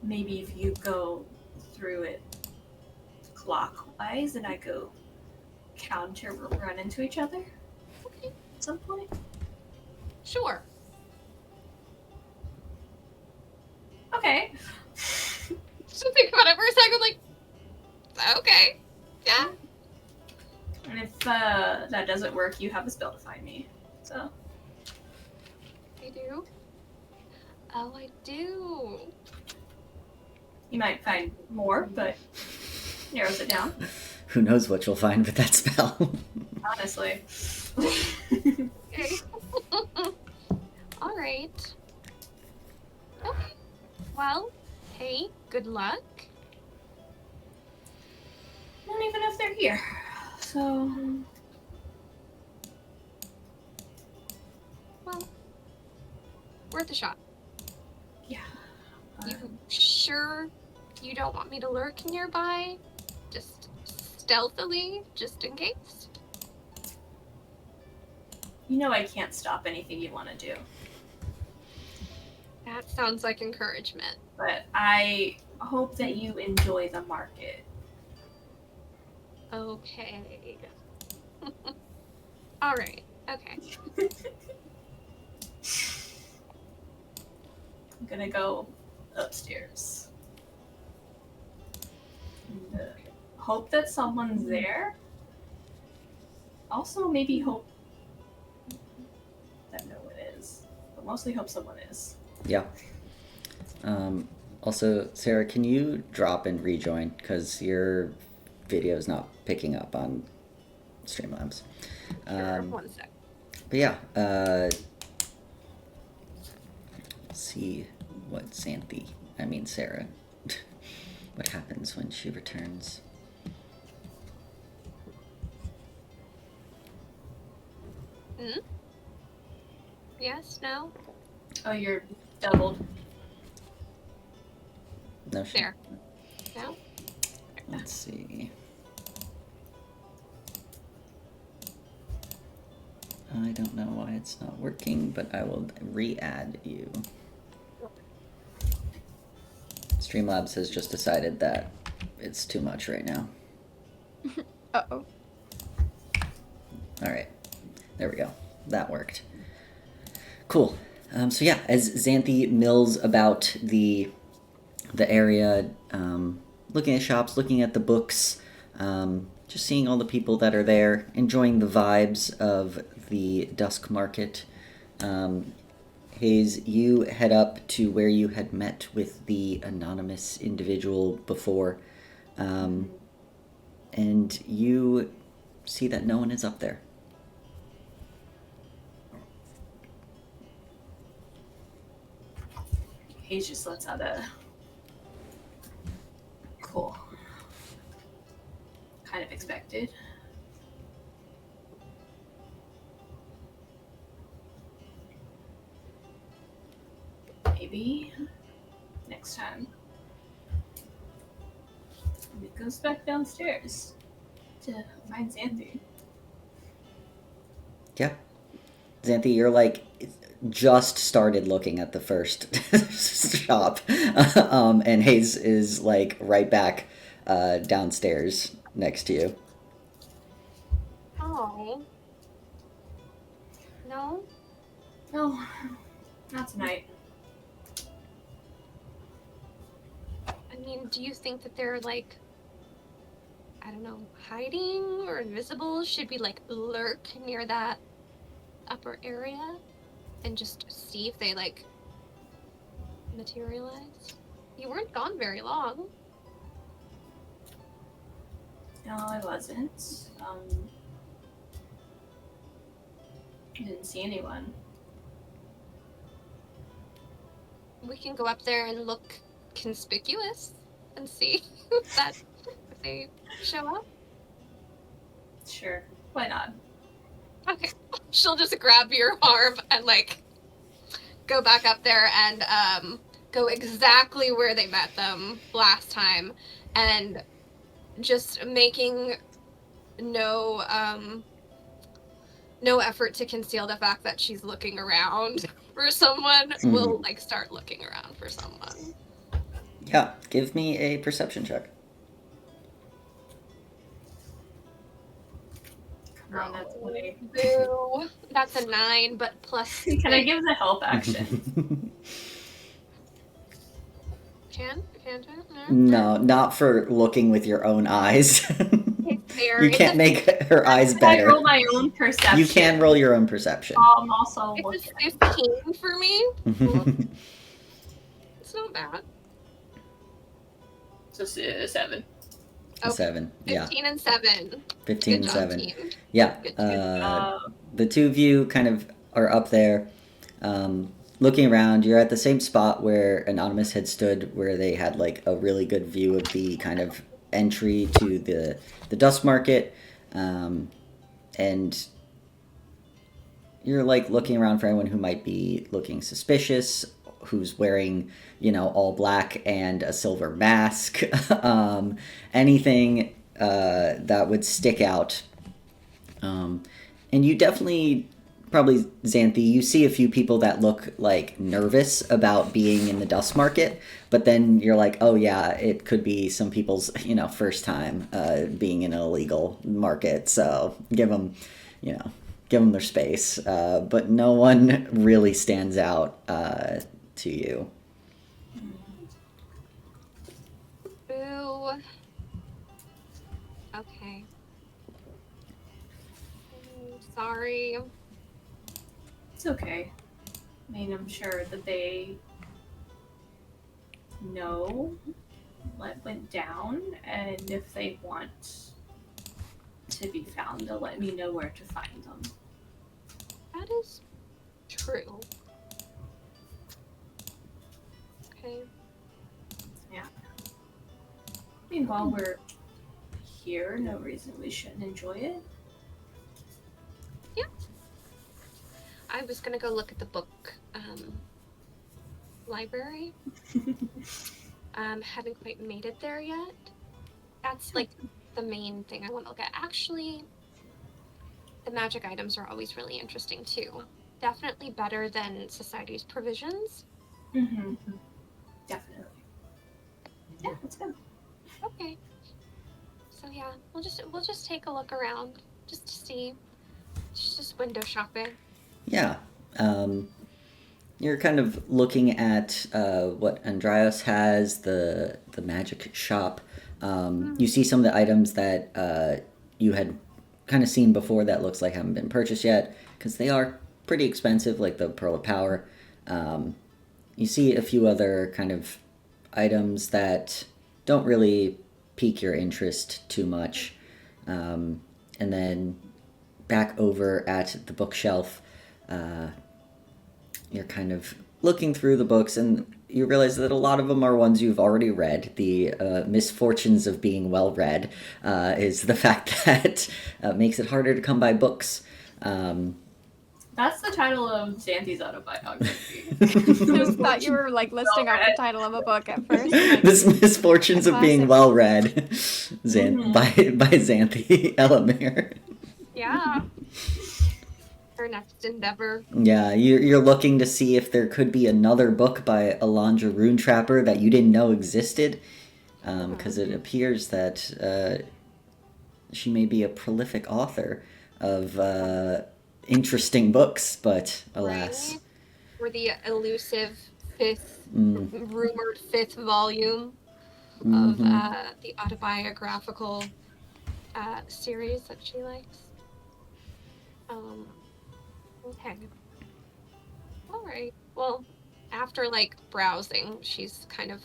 maybe if you go through it clockwise and I go counter, we'll run into each other. Okay. At some point. Sure. Okay. Just think about it for a second, like, okay. Yeah. And if that doesn't work, you have a spell to find me. So. I do. Oh, I do. You might find more, but narrows it down. Who knows what you'll find with that spell? Honestly. Okay. All right. Okay. Well, hey, good luck. I don't even know if they're here. So. Well, worth a shot. Yeah. You sure you don't want me to lurk nearby? Just stealthily, just in case? You know I can't stop anything you want to do. That sounds like encouragement. But I hope that you enjoy the market. Okay. All right. Okay. I'm gonna go upstairs. And, hope that someone's there. Also, maybe hope that no one is. But mostly hope someone is. Yeah. Also, Sarah, can you drop and rejoin? Because your video is not picking up on Streamlabs. Sure, 1 sec. But yeah, let's see what Sarah what happens when she returns. Yes, no? Oh, you're doubled. No, she... There. No? Let's see. I don't know why it's not working, but I will re-add you. Streamlabs has just decided that it's too much right now. Uh-oh. All right, there we go. That worked. Cool. So yeah, as Xanthi mills about the area, looking at shops, looking at the books, just seeing all the people that are there, enjoying the vibes of the dusk market. Hayes, you head up to where you had met with the anonymous individual before, and you see that no one is up there. He just lets out a cool. Kind of expected. Maybe next time. And it goes back downstairs to find Xanthi. Yeah. Xanthi, you're like just started looking at the first shop, and Hayes is like right back downstairs next to you. Oh. No? No, not tonight. I mean, do you think that they're like, I don't know, hiding or invisible? Should we like lurk near that upper area and just see if they like materialize? You weren't gone very long. No, I wasn't. Didn't see anyone. We can go up there and look conspicuous and see if they show up. Sure, why not? Okay. She'll just grab your arm and like go back up there and go exactly where they met them last time, and just making no effort to conceal the fact that she's looking around for someone. Will like start looking around for someone. Yeah, give me a perception check. Come on, that's funny. Boo. That's a 9, but plus. Can I give the help action? Can? No, not for looking with your own eyes. Fair. You can't make her eyes better. I roll my own perception. You can roll your own perception. I'm also It's looking. a 15 for me. It's not bad. So 7. Oh, 7. Yeah. 15 and 7. 15 and Good job, 7. team. Yeah. Good The two of you kind of are up there, looking around. You're at the same spot where Anonymous had stood, where they had like a really good view of the kind of entry to the dust market, and you're like looking around for anyone who might be looking suspicious, who's wearing, all black and a silver mask, anything that would stick out. And you definitely, probably, Xanthi, you see a few people that look like nervous about being in the dust market, but then you're like, oh yeah, it could be some people's, first time being in an illegal market, so give them their space. But no one really stands out to you. Boo. Okay. Sorry. It's okay. I mean, I'm sure that they know what went down, and if they want to be found, they'll let me know where to find them. That is true. Okay. Yeah. mean, while we're here, no reason we shouldn't enjoy it. Yeah. I was gonna go look at the book library. Haven't quite made it there yet. That's like the main thing I want to look at. Actually, the magic items are always really interesting too. Definitely better than Society's provisions. Mm-hmm. Definitely. Yeah, let's go. Okay. So yeah, we'll just take a look around just to see. It's just window shopping. Yeah. You're kind of looking at what Andreas has, the magic shop. You see some of the items that you had kind of seen before that looks like haven't been purchased yet, because they are pretty expensive, like the Pearl of Power. You see a few other kind of items that don't really pique your interest too much. And then back over at the bookshelf, you're kind of looking through the books, and you realize that a lot of them are ones you've already read. The misfortunes of being well-read is the fact that makes it harder to come by books. That's the title of Xanthi's autobiography. I just thought you were like listing off the title of a book at first. Like, This misfortunes of being well-read, by Xanthi Elamir. Yeah. Her next endeavor. Yeah, you're looking to see if there could be another book by Alondra Runetrapper that you didn't know existed, because it appears that she may be a prolific author of interesting books, but alas. Right? Or the elusive rumored fifth volume of the autobiographical series that she likes. Okay. All right. Well, after like browsing, she's kind of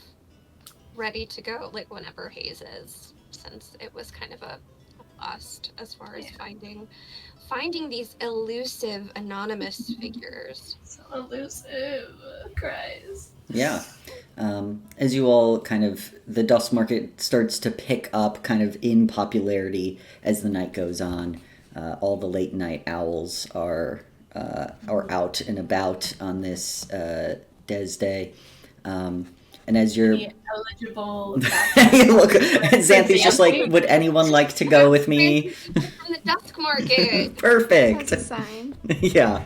ready to go, like whenever Hayes is, since it was kind of a bust as far as finding these elusive anonymous figures. So elusive. Cries. Yeah. As you all kind of, the dust market starts to pick up kind of in popularity as the night goes on. All the late night owls are out and about on this Des Day. And as you're... The eligible... Look, Xanthi's just like, would anyone like to go with me? From the dusk market. Perfect. that's a sign. Yeah.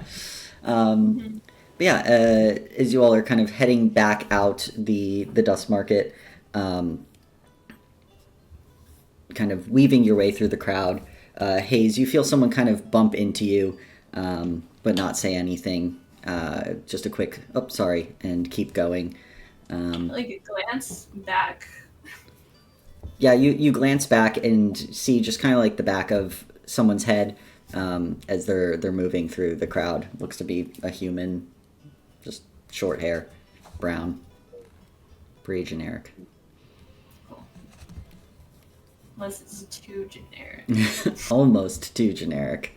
But yeah, as you all are kind of heading back out the dust market, kind of weaving your way through the crowd, Hayes, you feel someone kind of bump into you, but not say anything. Just a quick, oh, sorry, and keep going. Like a glance back. Yeah, you glance back and see just kind of like the back of someone's head as they're moving through the crowd. Looks to be a human, just short hair, brown, pretty generic. Cool. Unless it's too generic. Almost too generic.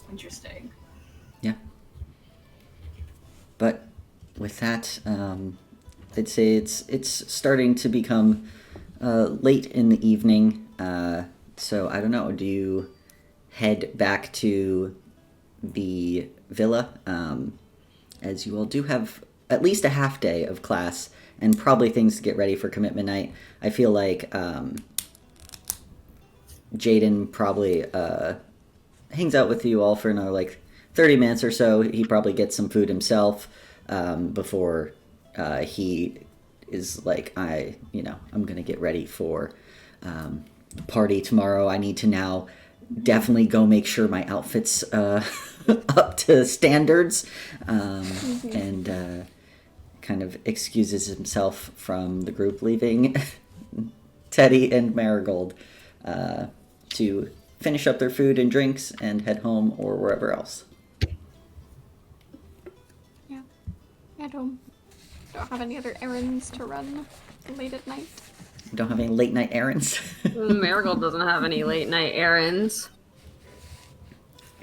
Interesting. Yeah. But with that, I'd say it's starting to become late in the evening. So I don't know. Do you head back to the villa? As you all do have at least a half day of class and probably things to get ready for commitment night. I feel like Jaden probably hangs out with you all for another like 30 minutes or so. He probably gets some food himself before he is like, I'm gonna get ready for the party tomorrow. I need to now definitely go make sure my outfit's up to standards, and kind of excuses himself from the group, leaving Teddy and Marigold to finish up their food and drinks and head home or wherever else. Yeah. At home. Don't have any other errands to run late at night. Don't have any late night errands? Marigold doesn't have any late night errands.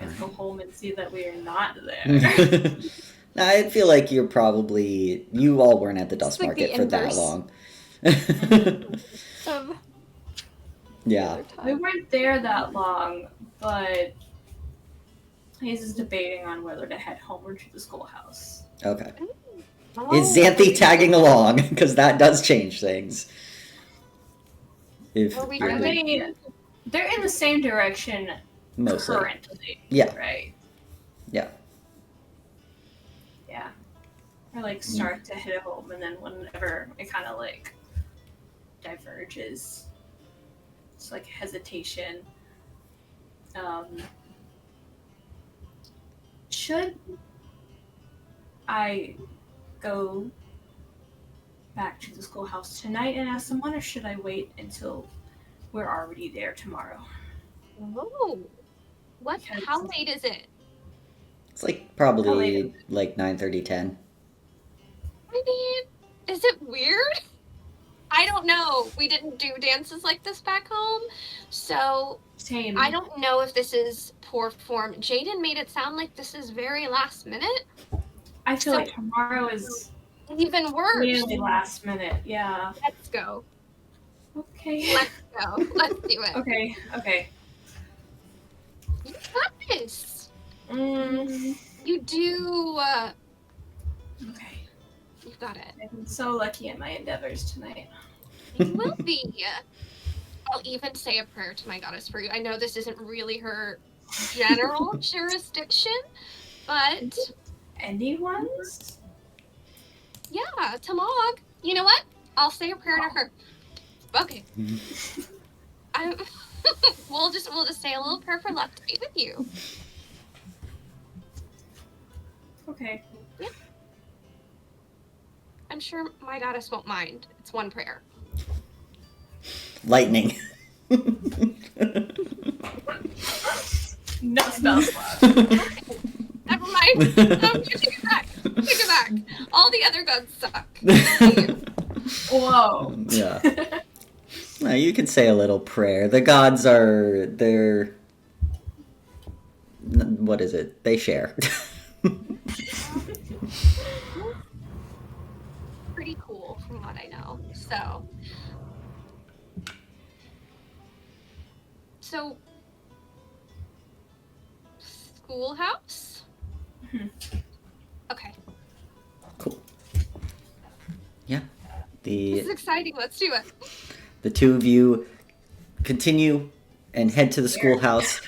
Let's go home and see that we are not there. I feel like you all weren't at the dust like market the for that inverse. long. Of Yeah. other We time. weren't there that long, but Hayes is debating on whether to head homeward to the schoolhouse. Okay. Oh, Is Xanthi tagging along? Because that does change things. If Are we you're Are they? They're in the same direction mostly. currently, Yeah. right? Yeah. Yeah. Or like start to hit home, and then whenever it kind of like diverges, it's like hesitation. Should I go back to the schoolhouse tonight and ask someone, or should I wait until we're already there tomorrow? Oh. What? Because- How late is it? It's like How probably late? like 9:30, 10. I mean, is it weird? I don't know. We didn't do dances like this back home, so Same. I don't know if this is poor form. Jaden made it sound like this is very last minute. I feel So- like tomorrow is Even worse. really last minute. Yeah. Let's go. Okay. Let's go. Let's do it. Okay. Okay. You got this. Mm, You do. okay. You've got it. I'm so lucky in my endeavors tonight. You will be. I'll even say a prayer to my goddess for you. I know this isn't really her general jurisdiction, but Anyone's? yeah, Tamog. You know what? I'll say a prayer to her. Okay. We'll just say a little prayer for luck to be with you. Okay. I'm sure my goddess won't mind. It's one prayer. Lightning. No spell slot. Never mind. No, you take it back. Take it back. All the other gods suck. Whoa. Yeah. No, you can say a little prayer. The gods they're what is it? They share. Pretty cool from what I know. So schoolhouse? Mhm. Okay. Cool. Yeah. This is exciting. Let's do it. The two of you continue and head to the schoolhouse.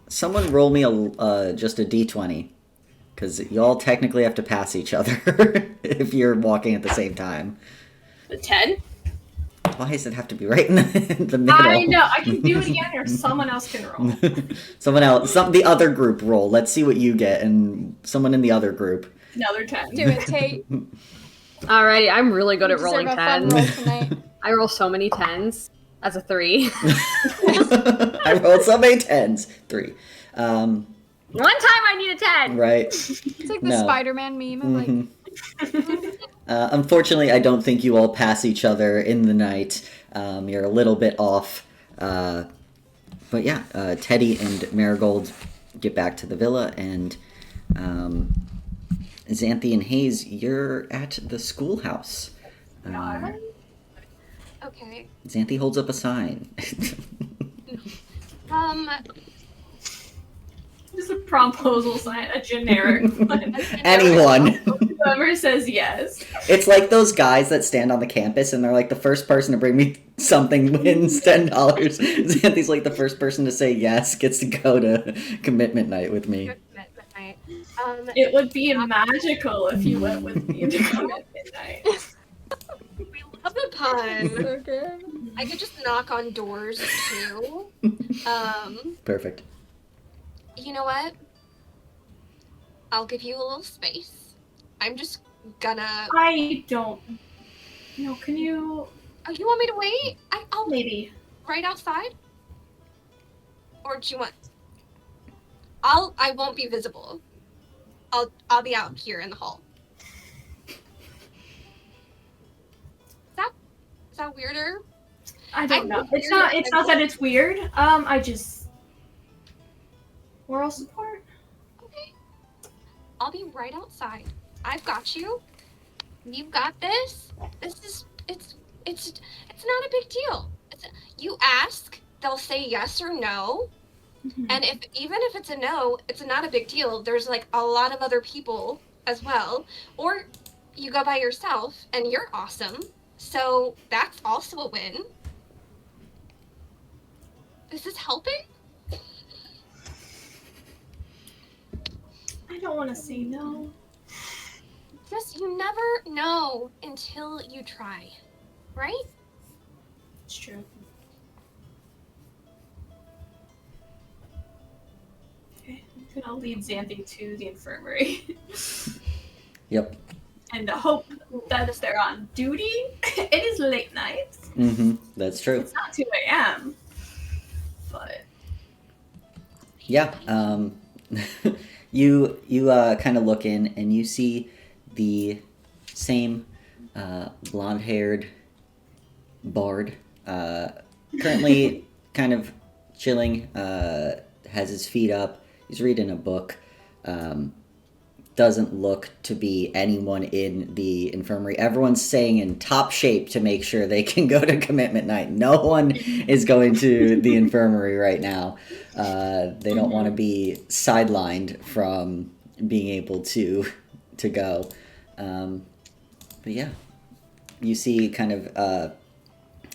Someone roll me just a d20, because y'all technically have to pass each other if you're walking at the same time. The 10? Why does it have to be right in the middle? I know. I can do it again, or someone else can roll. Someone else, the other group roll. Let's see what you get, and someone in the other group. Another 10. Do it, Tate. Alrighty, I'm really good You at rolling deserve a fun 10s. roll tonight. I roll so many 10s as a 3. I rolled so many 10s. 3. One time I need a 10! Right. It's like the No. Spider-Man meme of like, Mhm. Unfortunately, I don't think you all pass each other in the night. You're a little bit off. But yeah, Teddy and Marigold get back to the villa, and Xanthi and Hayes, you're at the schoolhouse. Okay. Xanthi holds up a sign. Just a proposal sign, a generic one. Anyone. Whoever says yes. It's like those guys that stand on the campus and they're like, the first person to bring me something wins $10. Xanthi's like, the first person to say yes gets to go to commitment night with me. It would be magical if you went with me to come at midnight. We love the pun. so good. I could just knock on doors too. Perfect. You know what? I'll give you a little space. I'm just gonna. I don't. No, can you. Oh, you want me to wait? I'll Maybe. right outside. Or do you want? I won't be visible. I'll be out here in the hall. Is that weirder? I don't know. I- It's not that it's weird. I just. Moral support? Okay. I'll be right outside. I've got you. You've got this. It's not a big deal. You ask, they'll say yes or no. And even if it's a no, it's not a big deal. There's like a lot of other people as well. Or you go by yourself and you're awesome. So that's also a win. This is helping? I don't want to say no. Just you never know until you try, right? It's true. Okay, I'm gonna lead Xanthi to the infirmary. Yep. And hope that if they're on duty, it is late night. Mm-hmm. That's true. It's not 2 a.m. But Yeah. You kind of look in and you see the same blonde-haired bard currently kind of chilling, has his feet up. He's reading a book. Doesn't look to be anyone in the infirmary. Everyone's staying in top shape to make sure they can go to commitment night. No one is going to the infirmary right now. They don't want to be sidelined from being able to go. But yeah, you see kind of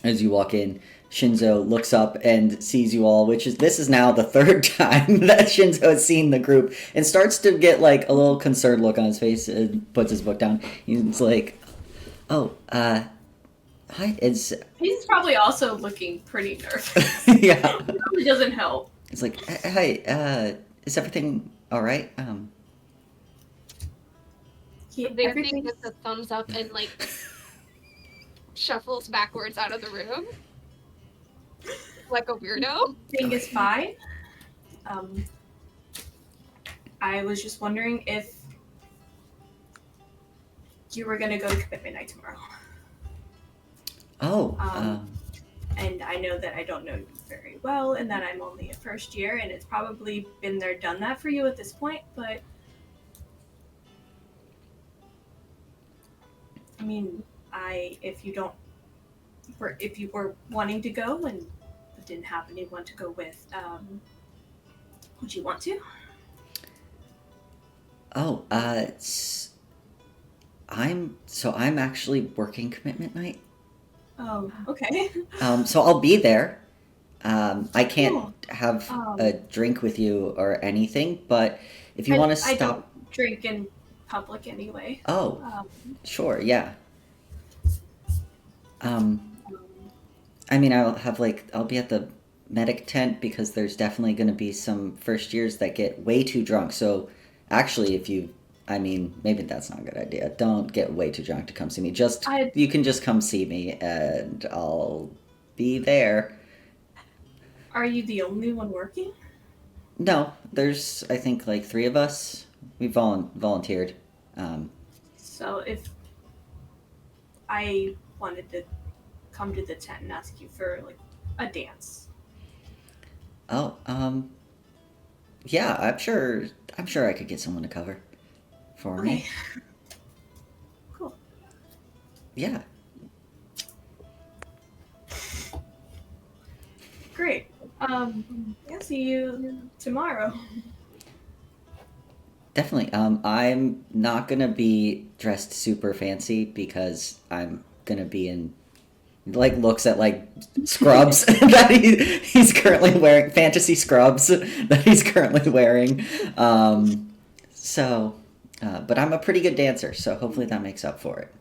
as you walk in, Shinzo looks up and sees you all, this is now the third time that Shinzo has seen the group, and starts to get like a little concerned look on his face and puts his book down. He's like, "Oh, hi." he's probably also looking pretty nervous. Yeah. It probably doesn't help. It's like, "Hi, is everything all right?" Yeah, Xanthi everything gets a thumbs up and like shuffles backwards out of the room. Like a weirdo. is fine. I was just wondering if you were gonna go to commitment night tomorrow. Oh, And I know that I don't know you very well, and that I'm only a first year, and it's probably been there, done that for you at this point. But I mean, if you were wanting to go and didn't have anyone to go with, would you want to? Oh, I'm actually working commitment night. Oh, okay. So I'll be there. I can't Cool. have a drink with you or anything, but if you want to stop. I don't drink in public anyway. Oh, sure, yeah. I mean, I'll be at the medic tent because there's definitely going to be some first years that get way too drunk. So actually, maybe that's not a good idea. Don't get way too drunk to come see me. You can just come see me and I'll be there. Are you the only one working? No, there's, I think, like 3 of us. We volunteered. So if I wanted to come to the tent and ask you for like a dance. Oh, yeah, I'm sure I could get someone to cover for me. Cool. Yeah. Great. I'll see you tomorrow. Definitely. I'm not gonna be dressed super fancy because I'm gonna be in, like, looks at like scrubs that he's currently wearing, fantasy scrubs that he's currently wearing. But I'm a pretty good dancer, so hopefully that makes up for it.